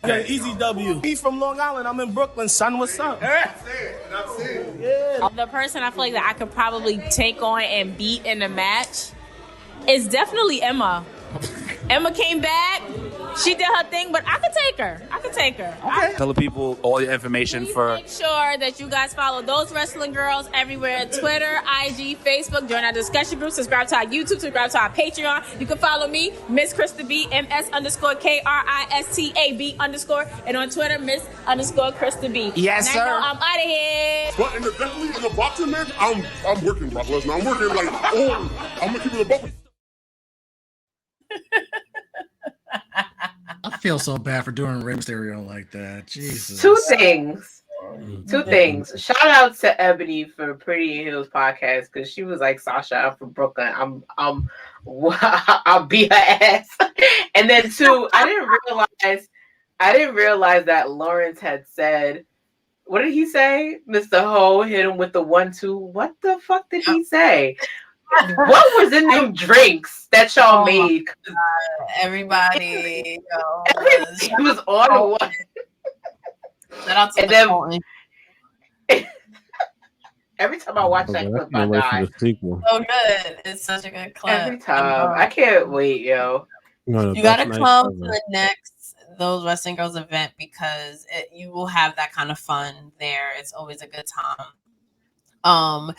Speaker 7: Easy W. He's from Long Island. I'm in Brooklyn, son. What's up?
Speaker 10: That's it. Yeah.
Speaker 8: The person I feel like that I could probably take on and beat in a match is definitely Emma. Emma came back. She did her thing, but I could take her.
Speaker 6: Okay. Tell the people all your information for.
Speaker 8: Make sure that you guys follow those wrestling girls everywhere: Twitter, IG, Facebook. Join our discussion group. Subscribe to our YouTube. Subscribe to our Patreon. You can follow me, Miss Krista B, MS_KRISTAB_, and on Twitter, Miss_Krista B.
Speaker 6: Yes,
Speaker 8: and
Speaker 6: sir.
Speaker 8: I'm out of here.
Speaker 10: But definitely in the boxing match, I'm working Brock Lesnar. I'm working like, oh, I'm gonna keep it a buck.
Speaker 3: I feel so bad for doing Rey Mysterio like that. Jesus.
Speaker 4: Two things. Shout out to Ebony for Pretty in Heels podcast because she was like, Sasha, I'm from Brooklyn. I'll beat her ass. And then two, I didn't realize that Lawrence had said, what did he say? Mr. Ho hit him with the 1-2. What the fuck did he say? What was in them drinks that y'all made?
Speaker 1: Everybody
Speaker 4: Everybody was on one.
Speaker 1: Shout out to
Speaker 4: every time I watch that clip, I die.
Speaker 1: So good. It's such a good clip.
Speaker 4: Every time. I can't wait, yo.
Speaker 1: You gotta come to the next Those Wrestling Girls event because you will have that kind of fun there. It's always a good time. So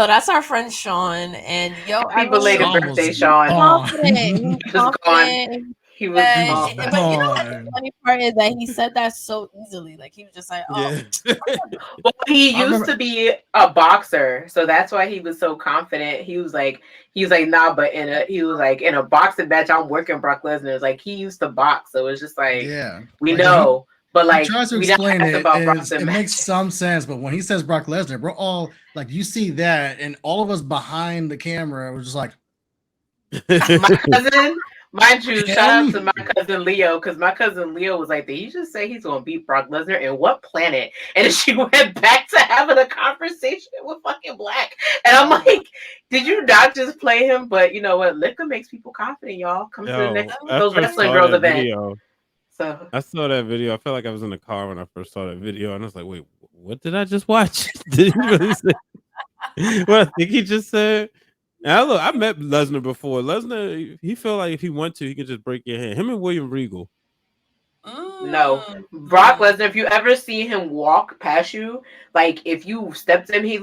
Speaker 1: that's our friend Sean, and
Speaker 4: happy belated birthday, Sean. He was gone.
Speaker 1: But you know what the funny part is that he said that so easily. Like he was just like, oh.
Speaker 2: Yeah.
Speaker 4: Well, he used to be a boxer, so that's why he was so confident. He was like, nah, but in a boxing match, I'm working Brock Lesnar. It's like he used to box, so it's just like,
Speaker 3: yeah,
Speaker 4: we know. But like,
Speaker 3: he tries to explain it. It makes some sense, but when he says Brock Lesnar, we're all like, you see that, and all of us behind the camera were just like,
Speaker 4: my cousin. Mind you, shout out to my cousin Leo, because my cousin Leo was like, did you just say he's going to beat Brock Lesnar? And what planet? And then she went back to having a conversation with fucking Black. And I'm like, did you not just play him? But you know what? Liquor makes people confident, y'all. Come to the next Those Wrestling Girls event. So I
Speaker 2: saw that video. I felt like I was in the car when I first saw that video. And I was like, wait, what did I just watch? Did he really say what I think he just said? Now, look, I met Lesnar before. Lesnar, he felt like if he want to, he could just break your hand. Him and William Regal.
Speaker 4: No, Brock Lesnar. If you ever see him walk past you, like if you stepped to him, he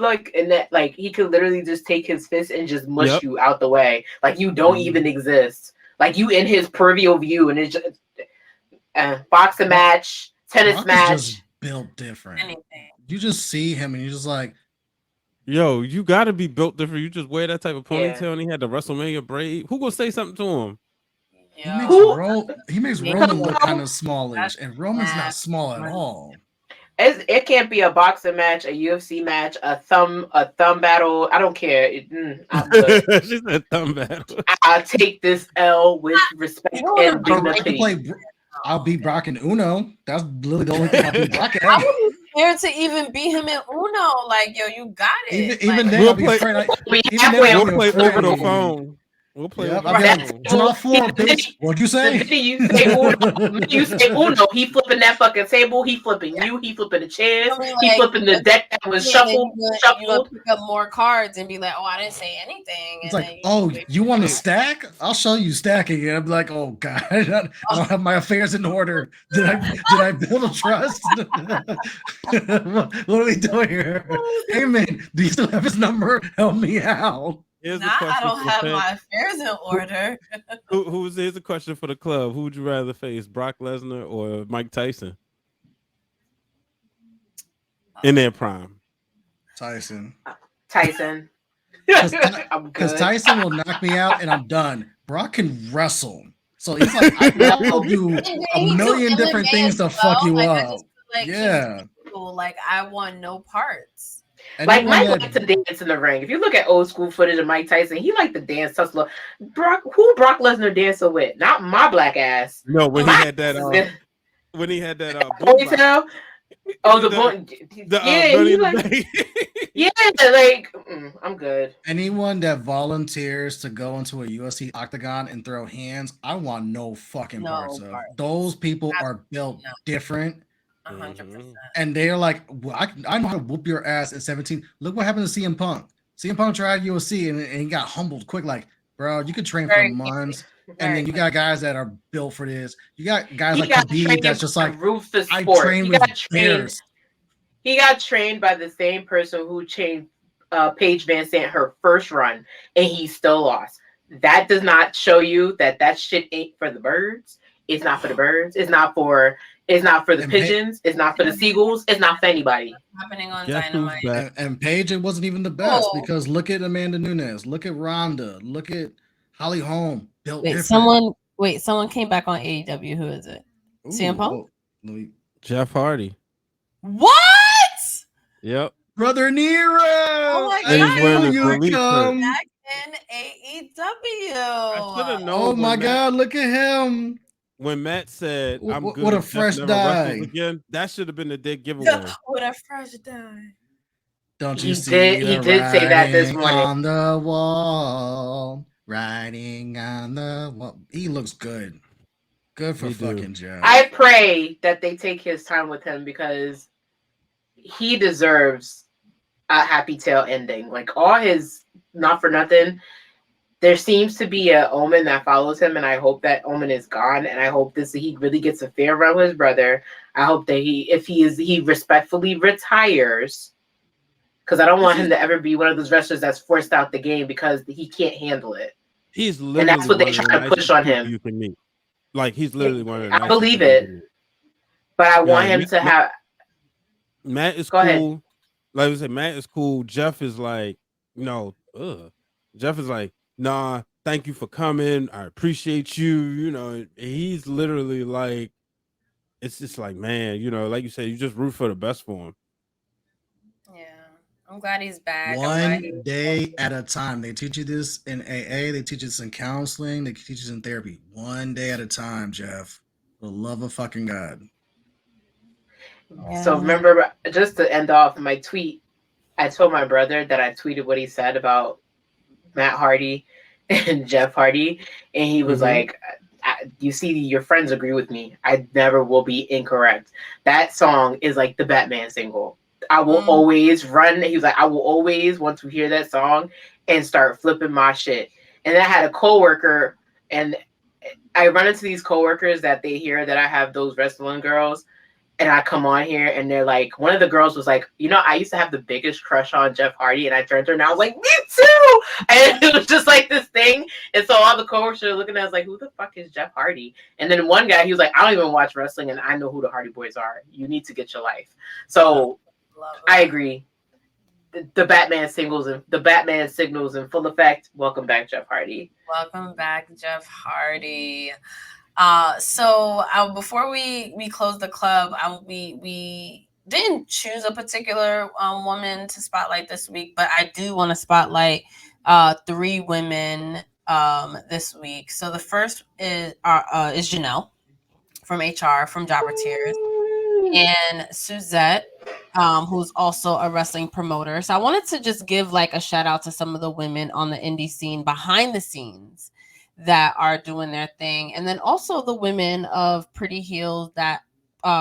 Speaker 4: he could literally just take his fist and just mush you out the way, like you don't even exist, like you in his peripheral view, and it's just boxing match, tennis
Speaker 3: Brock
Speaker 4: match.
Speaker 3: is just built different. Anything. You just see him, and you're just like.
Speaker 2: Yo, you gotta be built different. You just wear that type of ponytail, and he had the WrestleMania braid. Who gonna say something to him?
Speaker 3: He makes Roman look kind of smallish, and Roman's not small at all.
Speaker 4: It can't be a boxing match, a UFC match, a thumb battle. I don't care. I'm good.
Speaker 2: She said thumb battle.
Speaker 4: I'll take this L with respect and dignity.
Speaker 3: I'll beat Brock in Uno. That's literally the only thing I'll beat Brock at.
Speaker 1: Scared to even beat him in Uno, like yo, you got it.
Speaker 3: Even then,
Speaker 2: we'll
Speaker 3: I'll be
Speaker 2: play,
Speaker 3: afraid.
Speaker 2: we'll play over the phone. We'll play over the phone.
Speaker 3: Draw 4, bitch. What'd you say?
Speaker 4: You say Uno. He flipping that fucking table. He flipping you. He flipping the chairs. He flipping the deck that was shuffled.
Speaker 1: You gonna pick up more cards and be like, oh, I didn't say anything.
Speaker 3: It's like, oh, you want to stack? I'll show you stacking. And I'm like, oh god, I don't have my affairs in order. Did I build a trust? What are we doing here? Hey man, do you still have his number? Help me out.
Speaker 1: I don't have my affairs in order.
Speaker 2: Here's a question for the club. Who would you rather face, Brock Lesnar or Mike Tyson? In their prime.
Speaker 3: Tyson. Because Tyson will knock me out and I'm done. Brock can wrestle. So he's like, I'll do a million different things to fuck you up. Yeah.
Speaker 1: Like, I want no parts.
Speaker 4: Like Mike liked to dance in the ring. If you look at old school footage of Mike Tyson, he liked to dance tussler. Who Brock Lesnar dancing with? Not my black ass.
Speaker 2: No, when he had that
Speaker 4: ponytail. Oh, the boy. I'm good.
Speaker 3: Anyone that volunteers to go into a UFC octagon and throw hands, I want no fucking parts of. Those people are built different.
Speaker 1: 100%.
Speaker 3: And they're like, well, I know how to whoop your ass at 17. Look what happened to CM Punk. CM Punk tried UFC and he got humbled quick. Like, Bro, you could train for
Speaker 1: Very
Speaker 3: months, and
Speaker 1: Very
Speaker 3: then you got guys that are built for this. You got guys
Speaker 4: He
Speaker 3: like
Speaker 4: got
Speaker 3: Khabib
Speaker 4: trained
Speaker 3: that's just like,
Speaker 4: Ruthless
Speaker 3: I
Speaker 4: Sport.
Speaker 3: train
Speaker 4: He
Speaker 3: with
Speaker 4: got trained.
Speaker 3: bears.
Speaker 4: He got trained by the same person who trained Paige Van Sant her first run, and he still lost. That does not show you that shit ain't for the birds. It's not for the birds. It's not for the
Speaker 3: And
Speaker 4: pigeons. It's not for the seagulls. It's not for anybody.
Speaker 1: happening on
Speaker 2: Guess who's
Speaker 1: Dynamite.
Speaker 2: back?
Speaker 3: And Paige, it wasn't even the best
Speaker 1: Oh.
Speaker 3: because look at Amanda Nunes, look at Rhonda, look at Holly Holm, built
Speaker 1: Wait,
Speaker 3: different.
Speaker 1: someone came back on AEW. Who is it? CM Punk?
Speaker 2: Jeff Hardy.
Speaker 1: What?
Speaker 2: Yep.
Speaker 3: Brother Nero.
Speaker 1: Oh my
Speaker 2: And he's wearing
Speaker 3: I
Speaker 2: the
Speaker 3: knew you'd
Speaker 2: police
Speaker 3: come.
Speaker 1: Back in AEW.
Speaker 2: I should have known.
Speaker 3: Oh
Speaker 2: when
Speaker 3: my
Speaker 2: Matt-
Speaker 3: God, look at him.
Speaker 2: When Matt said, "I'm
Speaker 3: What-
Speaker 2: good,"
Speaker 3: what a
Speaker 2: Jeff
Speaker 3: fresh
Speaker 2: never wrestles
Speaker 3: dye.
Speaker 2: again. That should have been the big giveaway.
Speaker 1: What a fresh die.
Speaker 3: Don't
Speaker 4: He
Speaker 3: you see?
Speaker 4: did- he
Speaker 3: the
Speaker 4: did say that this
Speaker 3: writing
Speaker 4: morning.
Speaker 3: on the wall, writing on the wall. He looks good. Good for
Speaker 2: He do.
Speaker 3: fucking Jeff.
Speaker 4: I pray that they take his time with him because he deserves a happy tail ending. Like all his not for nothing. There seems to be a omen that follows him, and I hope that omen is gone. And I hope he really gets a fair run with his brother. I hope that he respectfully retires, because I don't want him to ever be one of those wrestlers that's forced out the game because he can't handle it.
Speaker 2: He's literally
Speaker 4: And that's what they
Speaker 2: one of the
Speaker 4: try to
Speaker 2: nicest
Speaker 4: push on
Speaker 2: people
Speaker 4: him.
Speaker 2: You can meet. Like he's literally one of the
Speaker 4: I
Speaker 2: nicest
Speaker 4: believe
Speaker 2: people you
Speaker 4: it.
Speaker 2: can meet.
Speaker 4: But I
Speaker 2: Yeah,
Speaker 4: want him to have.
Speaker 2: Matt is
Speaker 4: Go
Speaker 2: cool.
Speaker 4: ahead.
Speaker 2: Like I said, Matt is cool. Jeff is like, Jeff is like, nah, thank you for coming. I appreciate you. You know, he's literally like, it's just like, man, you know, like you said, you just root for the best for him.
Speaker 1: Yeah, I'm glad he's back.
Speaker 3: One day at a time. They teach you this in AA. They teach us in counseling. They teach us in therapy. One day at a time, Jeff. For the love of fucking God.
Speaker 4: So remember, just to end off my tweet, I told my brother that I tweeted what he said about Matt Hardy and Jeff Hardy, and he was like, you see, your friends agree with me. I never will be incorrect. That song is like the Batman single. I will always run. He was like, I will always want to hear that song and start flipping my shit. And I had a coworker, and I run into these coworkers that they hear that I have those wrestling girls. And I come on here and they're like, one of the girls was like, you know, I used to have the biggest crush on Jeff Hardy. And I turned to her and I was like, me too. And it was just like this thing. And so all the coworkers are looking at us like, who the fuck is Jeff Hardy? And then one guy, he was like, I don't even watch wrestling and I know who the Hardy Boys are. You need to get your life. So I agree. The Batman signals in full effect. Welcome back, Jeff Hardy.
Speaker 1: Welcome back, Jeff Hardy. Before we close the club, we didn't choose a particular woman to spotlight this week, but I do want to spotlight 3 women this week. So the first is Janelle from HR from Jobber Tears, and Suzette, who's also a wrestling promoter. So I wanted to just give like a shout out to some of the women on the indie scene behind the scenes that are doing their thing. And then also the women of Pretty Heels that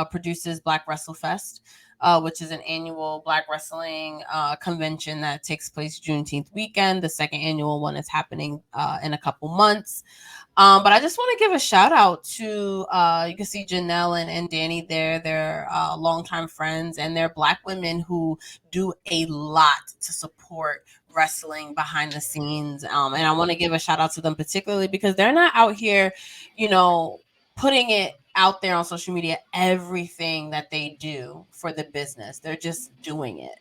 Speaker 1: produces Black WrestleFest, which is an annual Black wrestling convention that takes place Juneteenth weekend. The second annual one is happening in a couple months. But I just want to give a shout out to, you can see Janelle and Dani there. They're longtime friends, and they're Black women who do a lot to support wrestling behind the scenes. And I want to give a shout out to them particularly because they're not out here, you know, putting it out there on social media, everything that they do for the business. They're just doing it.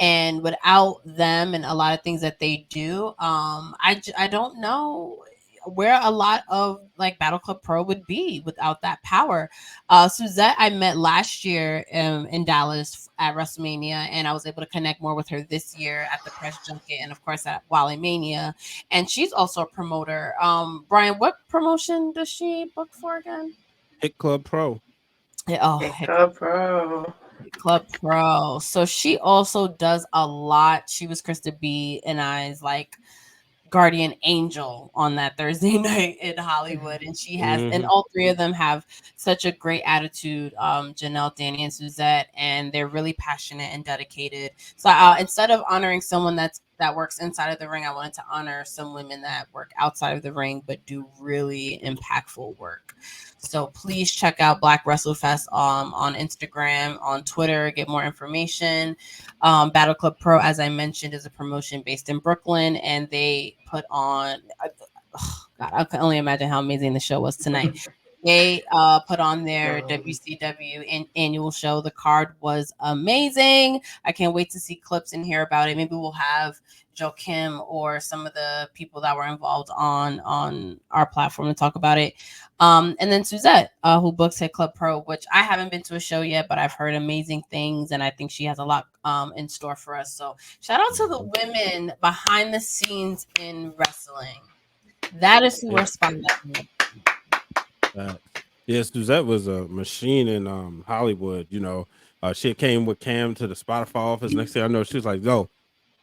Speaker 1: And without them and a lot of things that they do, I don't know where a lot of like Battle Club Pro would be without that power. Suzette, I met last year in Dallas at WrestleMania, and I was able to connect more with her this year at the press junket and of course at Wally Mania. And she's also a promoter. Brian, what promotion does she book for again?
Speaker 2: Hit Club Pro.
Speaker 4: Hit Club Pro.
Speaker 1: Club Pro. So she also does a lot. She was Krista B and I's like guardian angel on that Thursday night in Hollywood, and she has and all 3 of them have such a great attitude, Janelle, Dani, and Suzette, and they're really passionate and dedicated. So instead of honoring someone that's that works inside of the ring. I wanted to honor some women that work outside of the ring but do really impactful work. So please check out Black Wrestle Fest on Instagram, on Twitter, get more information. Battle Club Pro, as I mentioned, is a promotion based in Brooklyn, and they put on, God, I can only imagine how amazing the show was tonight. They put on their WCW annual show. The card was amazing. I can't wait to see clips and hear about it. Maybe we'll have Joe Kim or some of the people that were involved on our platform to talk about it. And then Suzette, who books Hit Club Pro, which I haven't been to a show yet, but I've heard amazing things, and I think she has a lot in store for us. So shout out to the women behind the scenes in wrestling. That is who we're spotlighting.
Speaker 2: Yeah, Suzette was a machine in Hollywood. You know, she came with Cam to the Spotify office. Next thing I know, she was like, "Yo,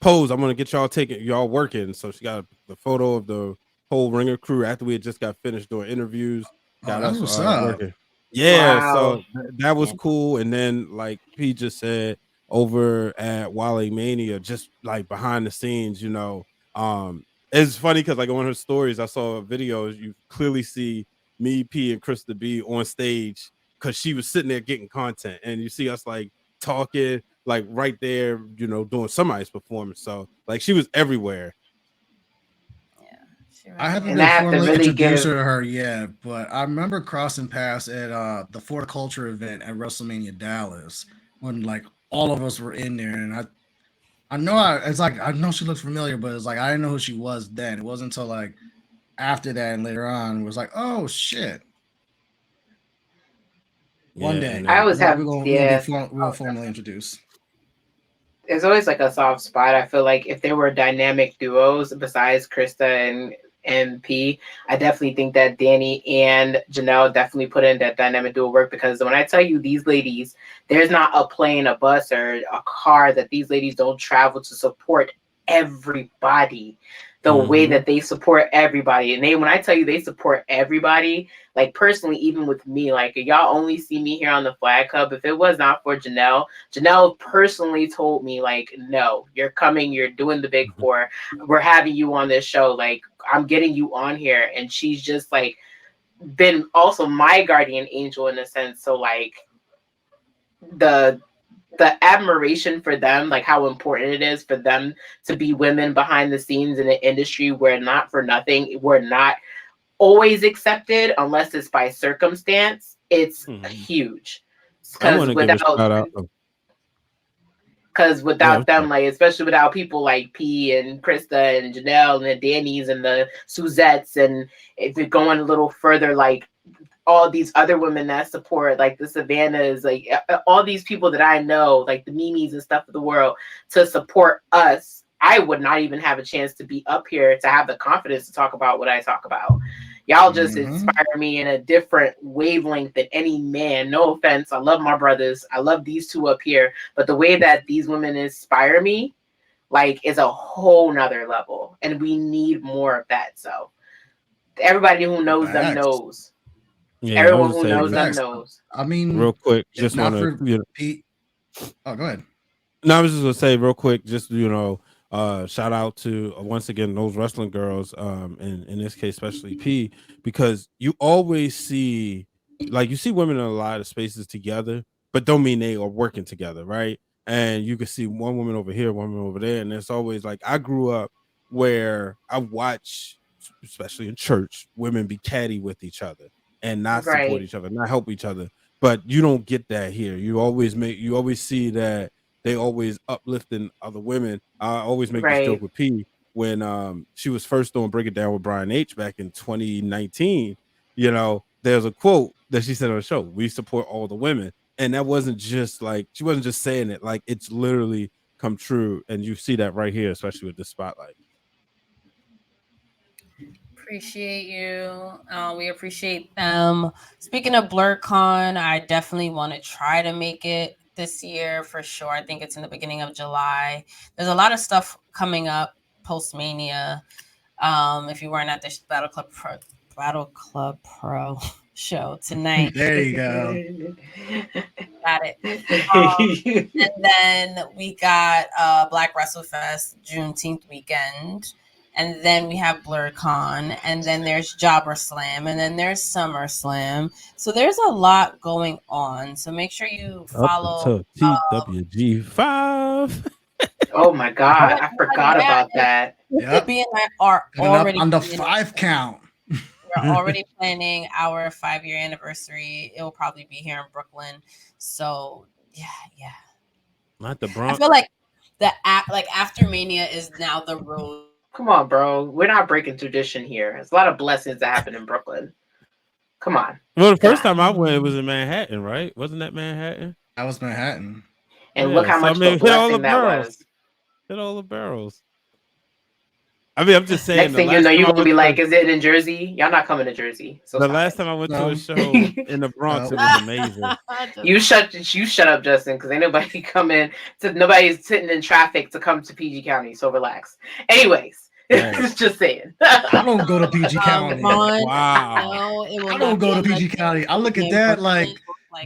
Speaker 2: pose! I'm gonna get y'all working." So she got the photo of the whole Ringer crew after we had just got finished doing interviews. Got
Speaker 3: that's
Speaker 2: us
Speaker 3: what's up.
Speaker 2: working. Yeah,
Speaker 4: Wow.
Speaker 2: so that was cool. And then, like P just said, over at Wale Mania, just like behind the scenes, you know, it's funny because like on her stories, I saw videos. You clearly see me, P, and KRISTA B on stage because she was sitting there getting content, and you see us like talking, like right there, you know, doing somebody's performance. So like she was everywhere.
Speaker 3: I haven't
Speaker 4: And
Speaker 3: been
Speaker 4: I have to
Speaker 3: formally
Speaker 4: really
Speaker 3: introduced
Speaker 4: give-
Speaker 3: to her yet, but I remember crossing paths at the For the Culture event at WrestleMania Dallas when like all of us were in there, and I know she looks familiar, but it's like I didn't know who she was then. It wasn't until like after that and later on it was like, oh shit. One day
Speaker 4: I always have,
Speaker 3: we're gonna formally introduce.
Speaker 4: There's always like a soft spot. I feel like if there were dynamic duos besides KRISTA and P, I definitely think that Dani and Janelle definitely put in that dynamic duo work, because when I tell you these ladies, there's not a plane, a bus, or a car that these ladies don't travel to support everybody the way that they support everybody. And when I tell you they support everybody, like personally, even with me, like y'all only see me here on the Flag Hub. If it was not for Janelle personally told me like, no, you're coming, you're doing the Big Four, we're having you on this show, like I'm getting you on here. And she's just like been also my guardian angel in a sense. So like the admiration for them, like how important it is for them to be women behind the scenes in an industry where not for nothing, we're not always accepted unless it's by circumstance. It's huge. Because without them, like especially without people like P and KRISTA and Janelle and the Danis and the Suzettes, and if you're going a little further, like all these other women that support, like the Savannahs, like all these people that I know, like the Mimis and stuff of the world, to support us, I would not even have a chance to be up here to have the confidence to talk about what I talk about. Y'all just inspire me in a different wavelength than any man. No offense. I love my brothers. I love these two up here. But the way that these women inspire me, like, is a whole nother level. And we need more of that. So everybody who knows them knows.
Speaker 2: Yeah,
Speaker 4: everyone who knows them knows.
Speaker 3: I mean,
Speaker 2: real quick, just want to,
Speaker 3: oh, go ahead.
Speaker 2: No, I was just gonna say real quick, just shout out to once again those wrestling girls, and in this case especially P, because you always see, like, you see women in a lot of spaces together, but don't mean they are working together, right? And you can see one woman over here, one woman over there, and it's always like, I grew up where I watch, especially in church, women be catty with each other and not support each other, not help each other. But you don't get that here. You always see that they always uplifting other women. I always make this joke with P when she was first doing Break It Down with Brian H back in 2019. You know, there's a quote that she said on the show: "We support all the women," and that wasn't just like, she wasn't just saying it, like it's literally come true. And you see that right here, especially with the spotlight.
Speaker 1: Appreciate you. We appreciate them. Speaking of BlurCon, I definitely want to try to make it this year for sure. I think it's in the beginning of July. There's a lot of stuff coming up post Mania. If you weren't at this Battle Club Pro, show tonight.
Speaker 3: There you go.
Speaker 1: Got it. And then we got Black Wrestle Fest Juneteenth weekend. And then we have BlurCon, and then there's Jobber Slam, and then there's Summer Slam. So there's a lot going on. So make sure you follow
Speaker 2: TWG5.
Speaker 4: Oh my God, I forgot about that.
Speaker 3: Yep.
Speaker 1: B and I are already
Speaker 3: on the 5 count.
Speaker 1: We're already planning our 5-year anniversary. It will probably be here in Brooklyn. So yeah.
Speaker 2: Not the Bronx.
Speaker 1: I feel like after Mania is now the road.
Speaker 4: Come on, bro. We're not breaking tradition here. There's a lot of blessings that happen in Brooklyn. Come on.
Speaker 2: Well, the first time I went, it was in Manhattan, right? Wasn't that Manhattan?
Speaker 3: That was Manhattan.
Speaker 4: And look how much of a blessing that was.
Speaker 2: Hit all the barrels. I mean, I'm just saying.
Speaker 4: Next thing you know, you're going to be like, is it in Jersey? Y'all not coming to Jersey. So
Speaker 2: the last time I went to a show in the Bronx, it was amazing.
Speaker 4: You shut up, Justin, because ain't nobody coming to, nobody's sitting in traffic to come to PG County. So relax. Anyways. Just saying.
Speaker 3: I don't go to PG County.
Speaker 2: Wow.
Speaker 3: I don't go to PG County. I look at that like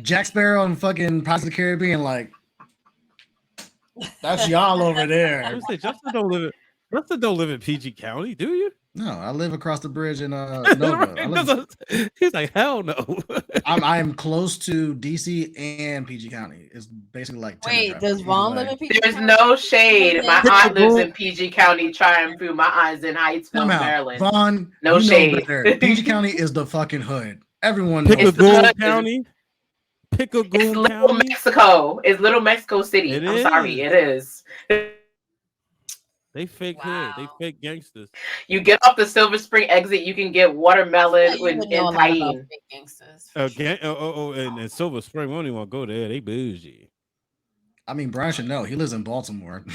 Speaker 3: Jack Sparrow and fucking Pirates of the Caribbean. Like, that's y'all over there.
Speaker 2: I would say Justin don't live in PG County, do you?
Speaker 3: No, I live across the bridge in Nova.
Speaker 2: He's like, hell no.
Speaker 3: I am close to DC and PG County. It's basically like.
Speaker 1: Wait, does Vaughn live in PG
Speaker 4: There's
Speaker 1: County?
Speaker 4: no shade. My aunt lives in PG County, trying through. My aunt's in Heightsville, Maryland.
Speaker 3: Vaughn,
Speaker 4: no shade.
Speaker 3: PG County is the fucking hood. Everyone knows.
Speaker 2: Pickle County.
Speaker 4: It's Little Mexico. It's Little Mexico City. I'm sorry, it is.
Speaker 2: They fake hood. They fake gangsters.
Speaker 4: You get off the Silver Spring exit, you can get watermelon and tahine.
Speaker 2: And Silver Spring, we don't even want to go there. They bougie.
Speaker 3: I mean, Brian should know. He lives in Baltimore.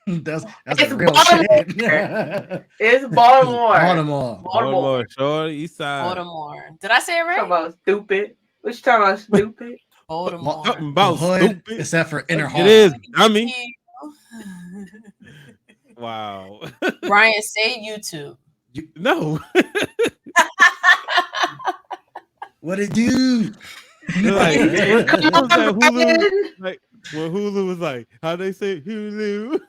Speaker 3: that's
Speaker 4: it's
Speaker 3: real
Speaker 4: Baltimore.
Speaker 3: shit.
Speaker 4: It's Baltimore.
Speaker 3: Baltimore.
Speaker 2: Short East Side.
Speaker 1: Baltimore. Did I say it right?
Speaker 4: Talking about stupid. What you talking about, stupid?
Speaker 1: Baltimore.
Speaker 2: Something about
Speaker 3: hood,
Speaker 2: stupid.
Speaker 3: Except for inner hall.
Speaker 2: It is. I mean. Wow.
Speaker 1: Brian, say YouTube.
Speaker 2: No.
Speaker 3: What it do?
Speaker 2: Like, Hulu, like when Hulu was like, how they say Hulu?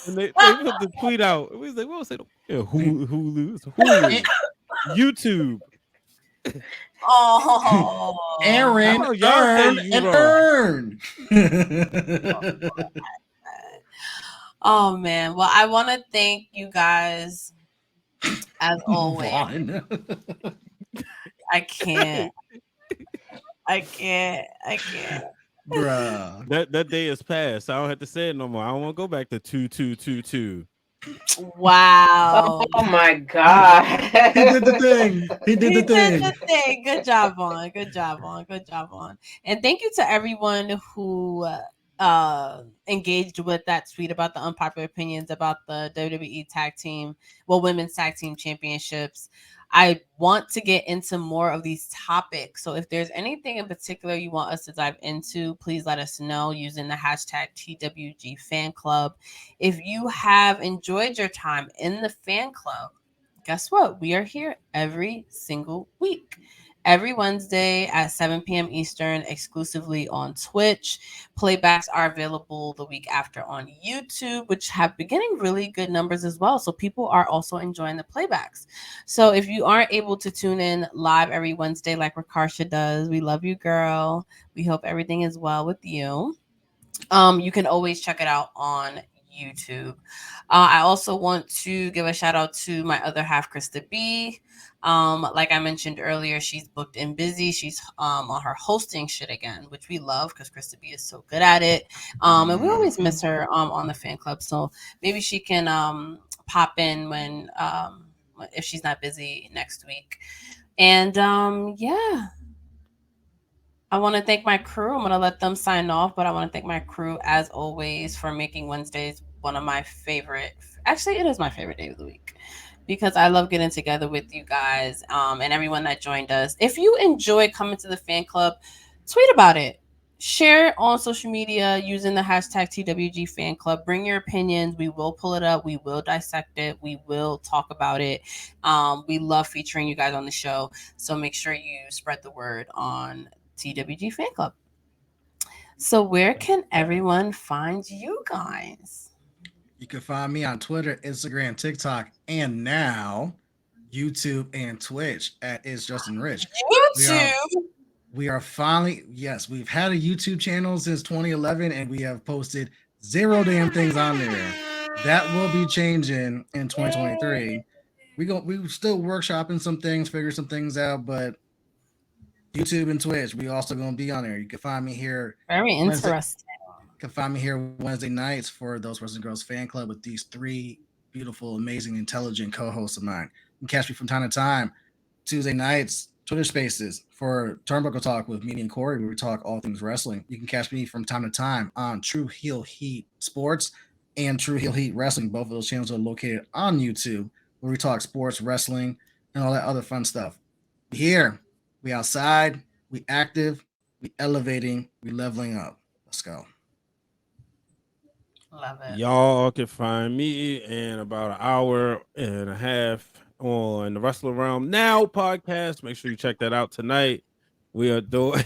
Speaker 2: And they put the tweet out. It was like, what was it? Yeah, Hulu. It's Hulu. YouTube.
Speaker 3: Oh, Aaron, earn.
Speaker 1: Oh man. Well, I want to thank you guys as always. I can't.
Speaker 3: Bruh.
Speaker 2: That day is past. I don't have to say it no more. I don't want to go back to 2222.
Speaker 1: Wow.
Speaker 4: Oh my God.
Speaker 3: He did the thing. He did the thing.
Speaker 1: Good job on. And thank you to everyone who engaged with that tweet about the unpopular opinions about the WWE women's tag team championships. I want to get into more of these topics. So if there's anything in particular you want us to dive into, please let us know using the hashtag TWG fan club. If you have enjoyed your time in the fan club, guess what? We are here every single week. Every Wednesday at 7 p.m. Eastern, exclusively on Twitch. Playbacks are available the week after on YouTube, which have been getting really good numbers as well. So people are also enjoying the playbacks. So if you aren't able to tune in live every Wednesday like Rakarsha does, we love you, girl. We hope everything is well with you. You can always check it out on YouTube. I also want to give a shout out to my other half, KRISTA B. Like I mentioned earlier, she's booked and busy. She's on her hosting shit again, which we love because KRISTA B is so good at it. And we always miss her on the fan club. So maybe she can pop in when if she's not busy next week. And yeah. I want to thank my crew. I'm going to let them sign off, but I want to thank my crew as always for making Wednesdays one of my favorite. Actually, it is my favorite day of the week because I love getting together with you guys and everyone that joined us. If you enjoy coming to the fan club, tweet about it. share on social media using the hashtag TWG Fan Club. Bring your opinions. We will pull it up. We will dissect it. We will talk about it. We love featuring you guys on the show. So make sure you spread the word on TWG Fan Club. So where can everyone find you guys?
Speaker 3: You can find me on Twitter, Instagram, TikTok, and now YouTube and Twitch at It's Justin Rich. We are finally, yes, we've had a YouTube channel since 2011 and we have posted 0 damn things on there. That will be changing in 2023. We still workshopping some things, figure some things out, but YouTube and Twitch, we also gonna be on there. You can find me here.
Speaker 1: Very interesting.
Speaker 3: You can find me here Wednesday nights for Those Wrestling Girls Fan Club with these 3 beautiful, amazing, intelligent co-hosts of mine. You can catch me from time to time Tuesday nights, Twitter Spaces for Turnbuckle Talk with me and Corey, where we talk all things wrestling. You can catch me from time to time on True Heel Heat Sports and True Heel Heat Wrestling. Both of those channels are located on YouTube, where we talk sports, wrestling, and all that other fun stuff. Here, we outside, we active, we elevating, we leveling up. Let's go.
Speaker 1: Love it.
Speaker 2: Y'all can find me in about an hour and a half on the Wrestler Realm Now podcast. Make sure you check that out tonight. We are doing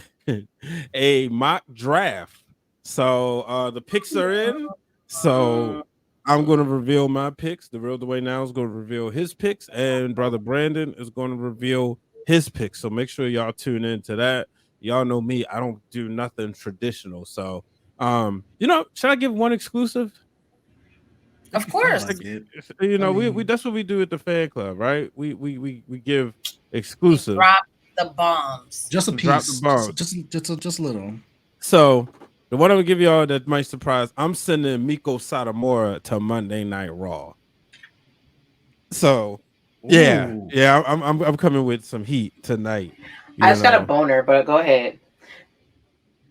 Speaker 2: a mock draft. So the picks are in. So I'm going to reveal my picks. The Real Dwayne Now is going to reveal his picks, and Brother Brandon is going to reveal his picks. So make sure y'all tune into that. Y'all know me. I don't do nothing traditional. So should I give one exclusive?
Speaker 1: Of course.
Speaker 2: We that's what we do at the fan club, right? We give exclusive.
Speaker 1: Drop the bombs.
Speaker 3: Just a piece.
Speaker 2: Drop the bombs.
Speaker 3: Just a little.
Speaker 2: So the one I'm gonna give y'all that might surprise, I'm sending Miko Satomura to Monday Night Raw. So yeah, I'm coming with some heat tonight.
Speaker 4: I just got a boner, but go ahead.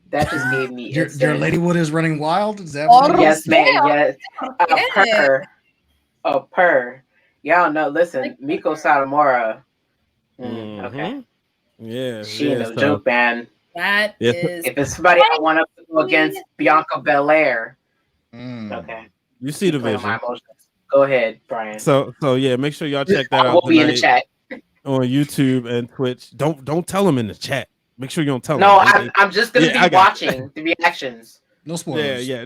Speaker 4: That just gave me
Speaker 3: your Ladywood is running wild. Is that
Speaker 4: yes, man? Yes, a purr. Y'all know. Listen, Miko Satomura. Okay.
Speaker 2: Yeah,
Speaker 4: she ain't no joke, man.
Speaker 1: That is.
Speaker 4: If it's somebody I want to go against Bianca Belair. Okay.
Speaker 2: You see the vision.
Speaker 4: Go ahead, Brian.
Speaker 2: So yeah, make sure y'all check that out.
Speaker 4: We'll be in the chat
Speaker 2: on YouTube and Twitch. Don't tell them in the chat. Make sure you don't tell
Speaker 4: them.
Speaker 2: No,
Speaker 4: I'm just gonna be watching the reactions.
Speaker 3: No spoilers.
Speaker 2: Yeah.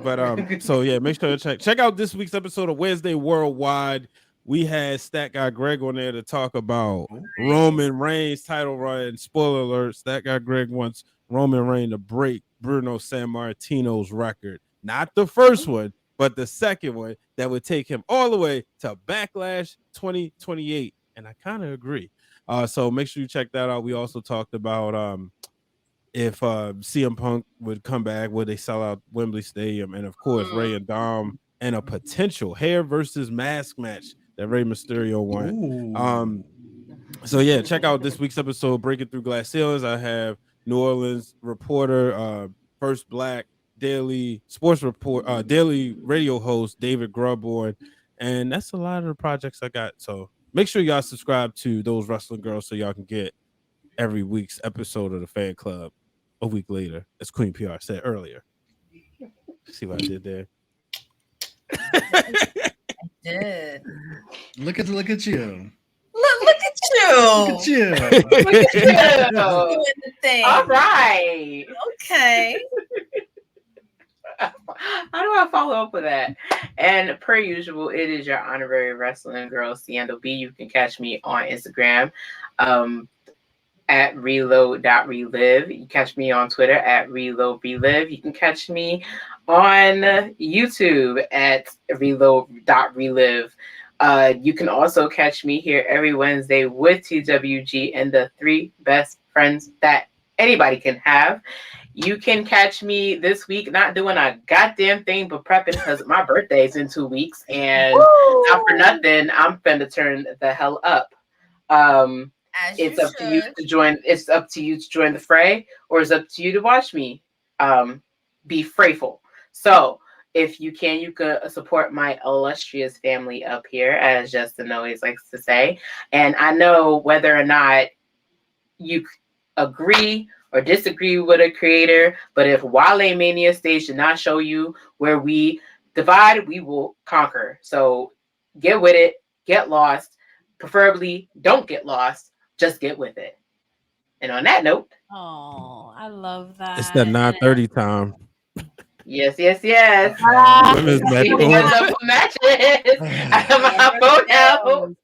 Speaker 2: But so yeah, make sure to check out this week's episode of Wednesday Worldwide. We had Stat Guy Greg on there to talk about Roman Reigns title run. Spoiler alert: Stat Guy Greg wants Roman Reigns to break Bruno Sammartino's record. Not the first one, but the second one that would take him all the way to Backlash 2028. And I kind of agree. So make sure you check that out. We also talked about if CM Punk would come back, would they sell out Wembley Stadium? And of course, Rey and Dom and a potential hair versus mask match that Rey Mysterio won. So yeah, check out this week's episode, Breaking Through Glass Ceilings. I have New Orleans reporter, First Black daily sports report, daily radio host David Grubb on, and that's a lot of the projects I got. So make sure y'all subscribe to Those Wrestling Girls so y'all can get every week's episode of the fan club a week later, as Queen PR said earlier. See what I did there?
Speaker 1: I did.
Speaker 3: Look at you.
Speaker 1: Look at you.
Speaker 3: Look at you.
Speaker 4: Look at you. All right.
Speaker 1: Okay.
Speaker 4: How do I follow up with that? And per usual, it is your honorary wrestling girl, Seindole B. You can catch me on Instagram at reload.relive. You can catch me on Twitter at reloadblive. You can catch me on YouTube at reload.relive. You can also catch me here every Wednesday with TWG and the 3 best friends that anybody can have. You can catch me this week not doing a goddamn thing but prepping because my birthday is in 2 weeks, and not for nothing, I'm finna turn the hell up. It's up to you to join. It's up to you to join the fray, or it's up to you to watch me be frayful. So if you can support my illustrious family up here, as Justin always likes to say. And I know whether or not you agree or disagree with a creator. But if Wale Mania stage did not show you where we divide, we will conquer. So get with it, get lost. Preferably don't get lost, just get with it. And on that note,
Speaker 1: oh, I love that.
Speaker 2: It's that 9:30 time.
Speaker 4: yes.
Speaker 2: Women's match.
Speaker 4: Speaking of double matches, I have my phone now.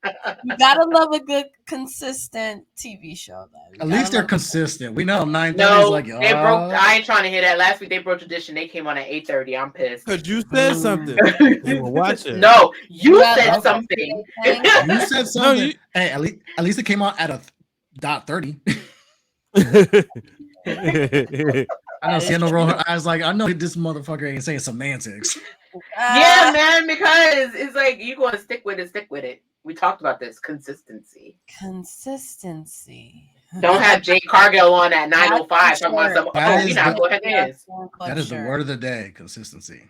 Speaker 1: You gotta love a good, consistent TV show. Though.
Speaker 3: At least they're consistent. We know 9:30
Speaker 4: No,
Speaker 3: is like,
Speaker 4: they broke. I ain't trying to hear that. Last week they broke tradition. They came on at 8:30. I'm pissed.
Speaker 2: Cause you said something. They were watching.
Speaker 4: No, you said something.
Speaker 3: You said something.
Speaker 2: No, you...
Speaker 3: Hey, at least it came on at a .30. I know Seindole rolled her eyes like, I know this motherfucker ain't saying semantics.
Speaker 4: Yeah, man, because it's like you gonna stick with it. We talked about this consistency. Don't have Jay Cargill on at 9:05 talking about some.
Speaker 3: That is the word of the day. Consistency.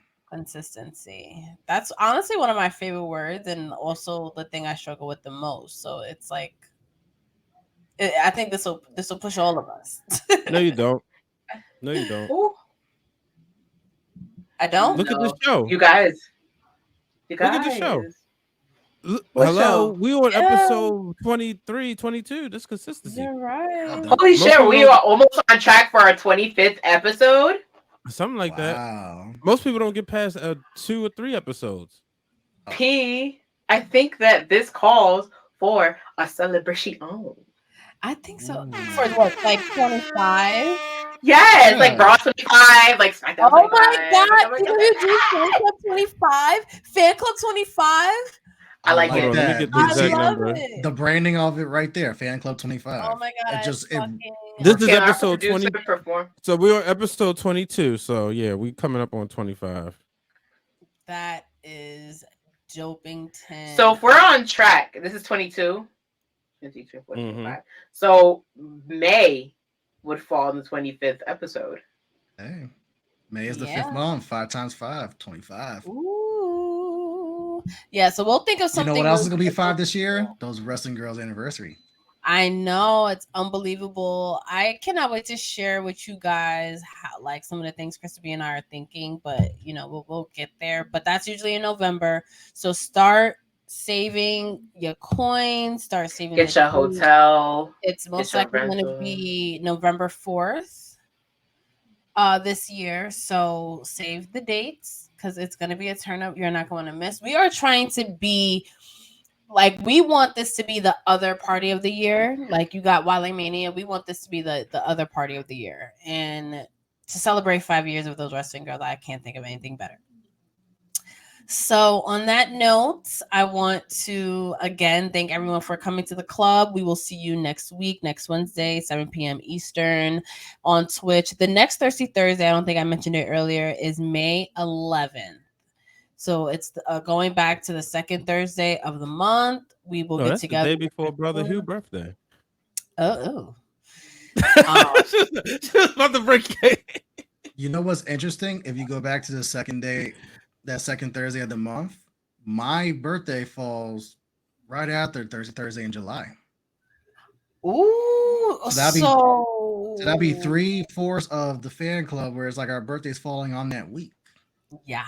Speaker 1: That's honestly one of my favorite words, and also the thing I struggle with the most. So it's like, I think this will push all of us.
Speaker 2: No, you don't. No, you don't.
Speaker 4: Ooh.
Speaker 1: I don't.
Speaker 2: Look at the show.
Speaker 4: You guys.
Speaker 2: Look at the show. Hello, we on episode 23, 22. This consistency.
Speaker 1: You're right.
Speaker 4: Holy shit, we are almost on track for our 25th episode.
Speaker 2: Something like that. Most people don't get past 2 or 3 episodes.
Speaker 4: P, I think that this calls for a celebration.
Speaker 1: I think so. For what, like 25?
Speaker 4: Yes, like Raw 25, like SmackDown 25.
Speaker 1: Oh my god, did you do Fan Club 25? Fan Club 25?
Speaker 4: I like
Speaker 2: it.
Speaker 3: That.
Speaker 2: I
Speaker 1: love it.
Speaker 3: The branding of it right there, Fan Club 25.
Speaker 1: Oh my god,
Speaker 2: this is episode 20. So we're on episode 22. So yeah, we coming up on 25.
Speaker 1: That is Dopington.
Speaker 4: So if we're on track, this is 22. 23, 25. So May would fall in the 25th episode.
Speaker 3: Hey, May is the 5th month. 5 times 5, 25.
Speaker 1: Ooh. Yeah, so we'll think of something.
Speaker 3: You know what else is gonna be 5 this year? Those Wrestling Girls anniversary.
Speaker 1: I know, it's unbelievable. I cannot wait to share with you guys how, like, some of the things Krista B and I are thinking, but you know, we'll get there. But that's usually in November. So start saving your coins, start saving.
Speaker 4: Get your hotel.
Speaker 1: It's most likely going to be November 4th this year. So save the dates because it's going to be a turn up you're not going to miss. We are trying to be like, we want this to be the other party of the year. Like you got Wale Mania. We want this to be the other party of the year. And to celebrate 5 years of those Wrestling Girls, I can't think of anything better. So on that note, I want to again thank everyone for coming to the club. We will see you next week, next Wednesday, 7 p.m. Eastern on Twitch. The next Thirsty Thursday, I don't think I mentioned it earlier, is May 11th. So it's going back to the second Thursday of the month. We will get together.
Speaker 2: The day before Brother Hugh's birthday.
Speaker 1: Oh.
Speaker 2: Just about to break it.
Speaker 3: You know what's interesting? If you go back to the second day, that second Thursday of the month, my birthday falls right after Thursday in July.
Speaker 1: Ooh,
Speaker 3: so that'd be 3/4 of the fan club, where it's like our birthday's falling on that week.
Speaker 1: Yeah.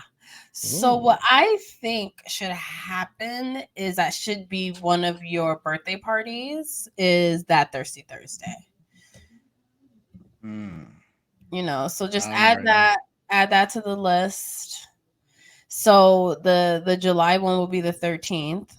Speaker 1: So what I think should happen is that should be one of your birthday parties is that Thirsty Thursday. You know, so just add that to the list. So the July one will be the 13th.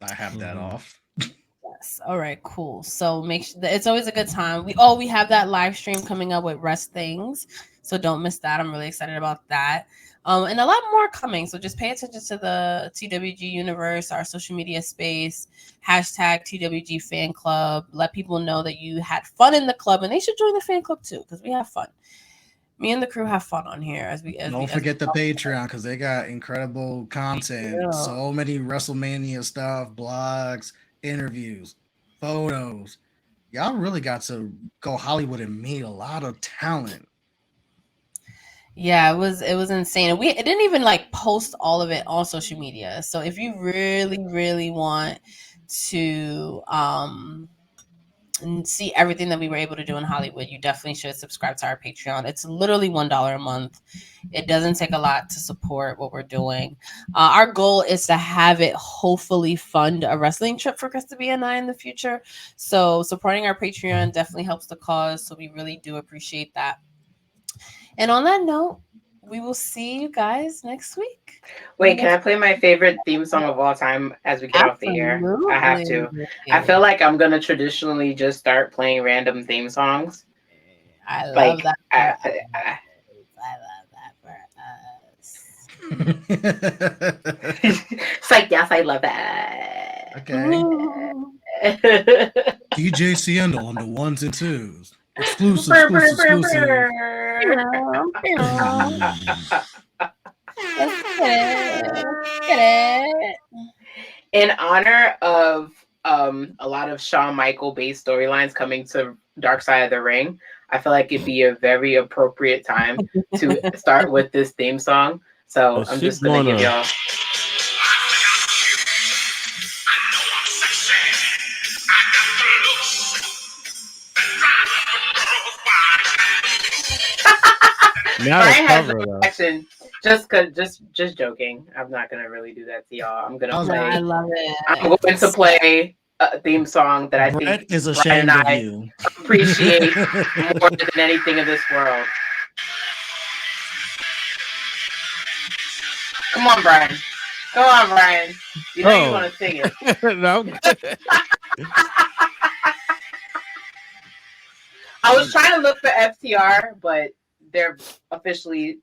Speaker 3: I have that off.
Speaker 1: Yes. All right, cool. So make sure it's always a good time. We have that live stream coming up with Rest Things. So don't miss that. I'm really excited about that. And a lot more coming. So just pay attention to the TWG universe, our social media space, hashtag TWG fan club. Let people know that you had fun in the club and they should join the fan club too, because we have fun. Me and the crew have fun on here
Speaker 3: Don't forget the Patreon, because they got incredible content. Yeah. So many WrestleMania stuff, blogs, interviews, photos. Y'all really got to go Hollywood and meet a lot of talent.
Speaker 1: Yeah, it was insane. And it didn't even like post all of it on social media. So if you really, really want to and see everything that we were able to do in Hollywood, you definitely should subscribe to our Patreon. It's literally $1 a month. It doesn't take a lot to support what we're doing. Our goal is to have it hopefully fund a wrestling trip for Krista B and I in the future. So supporting our Patreon definitely helps the cause. So we really do appreciate that. And on that note, we will see you guys next week.
Speaker 4: Wait, can I play my favorite theme song of all time as we get off the air? I have to. I feel like I'm gonna traditionally just start playing random theme songs.
Speaker 1: I love that.
Speaker 4: I
Speaker 1: love that for us.
Speaker 4: It's like, yes, I love that.
Speaker 3: Okay. DJ Seindole on the ones and twos. Exclusive.
Speaker 1: Let's get it.
Speaker 4: In honor of a lot of Shawn Michael based storylines coming to Dark Side of the Ring, I feel like it'd be a very appropriate time to start with this theme song. So I'm just gonna give y'all. Just joking. I'm not gonna really do that to y'all. I'm gonna play.
Speaker 1: I love it.
Speaker 4: I'm going to play a theme song that I think
Speaker 3: is ashamed
Speaker 4: Brian and I
Speaker 3: of you.
Speaker 4: appreciate more than anything in this world. Come on, Brian. Go on, Brian. You know you want to sing it.
Speaker 2: No.
Speaker 4: I was trying to look for FTR, but they're officially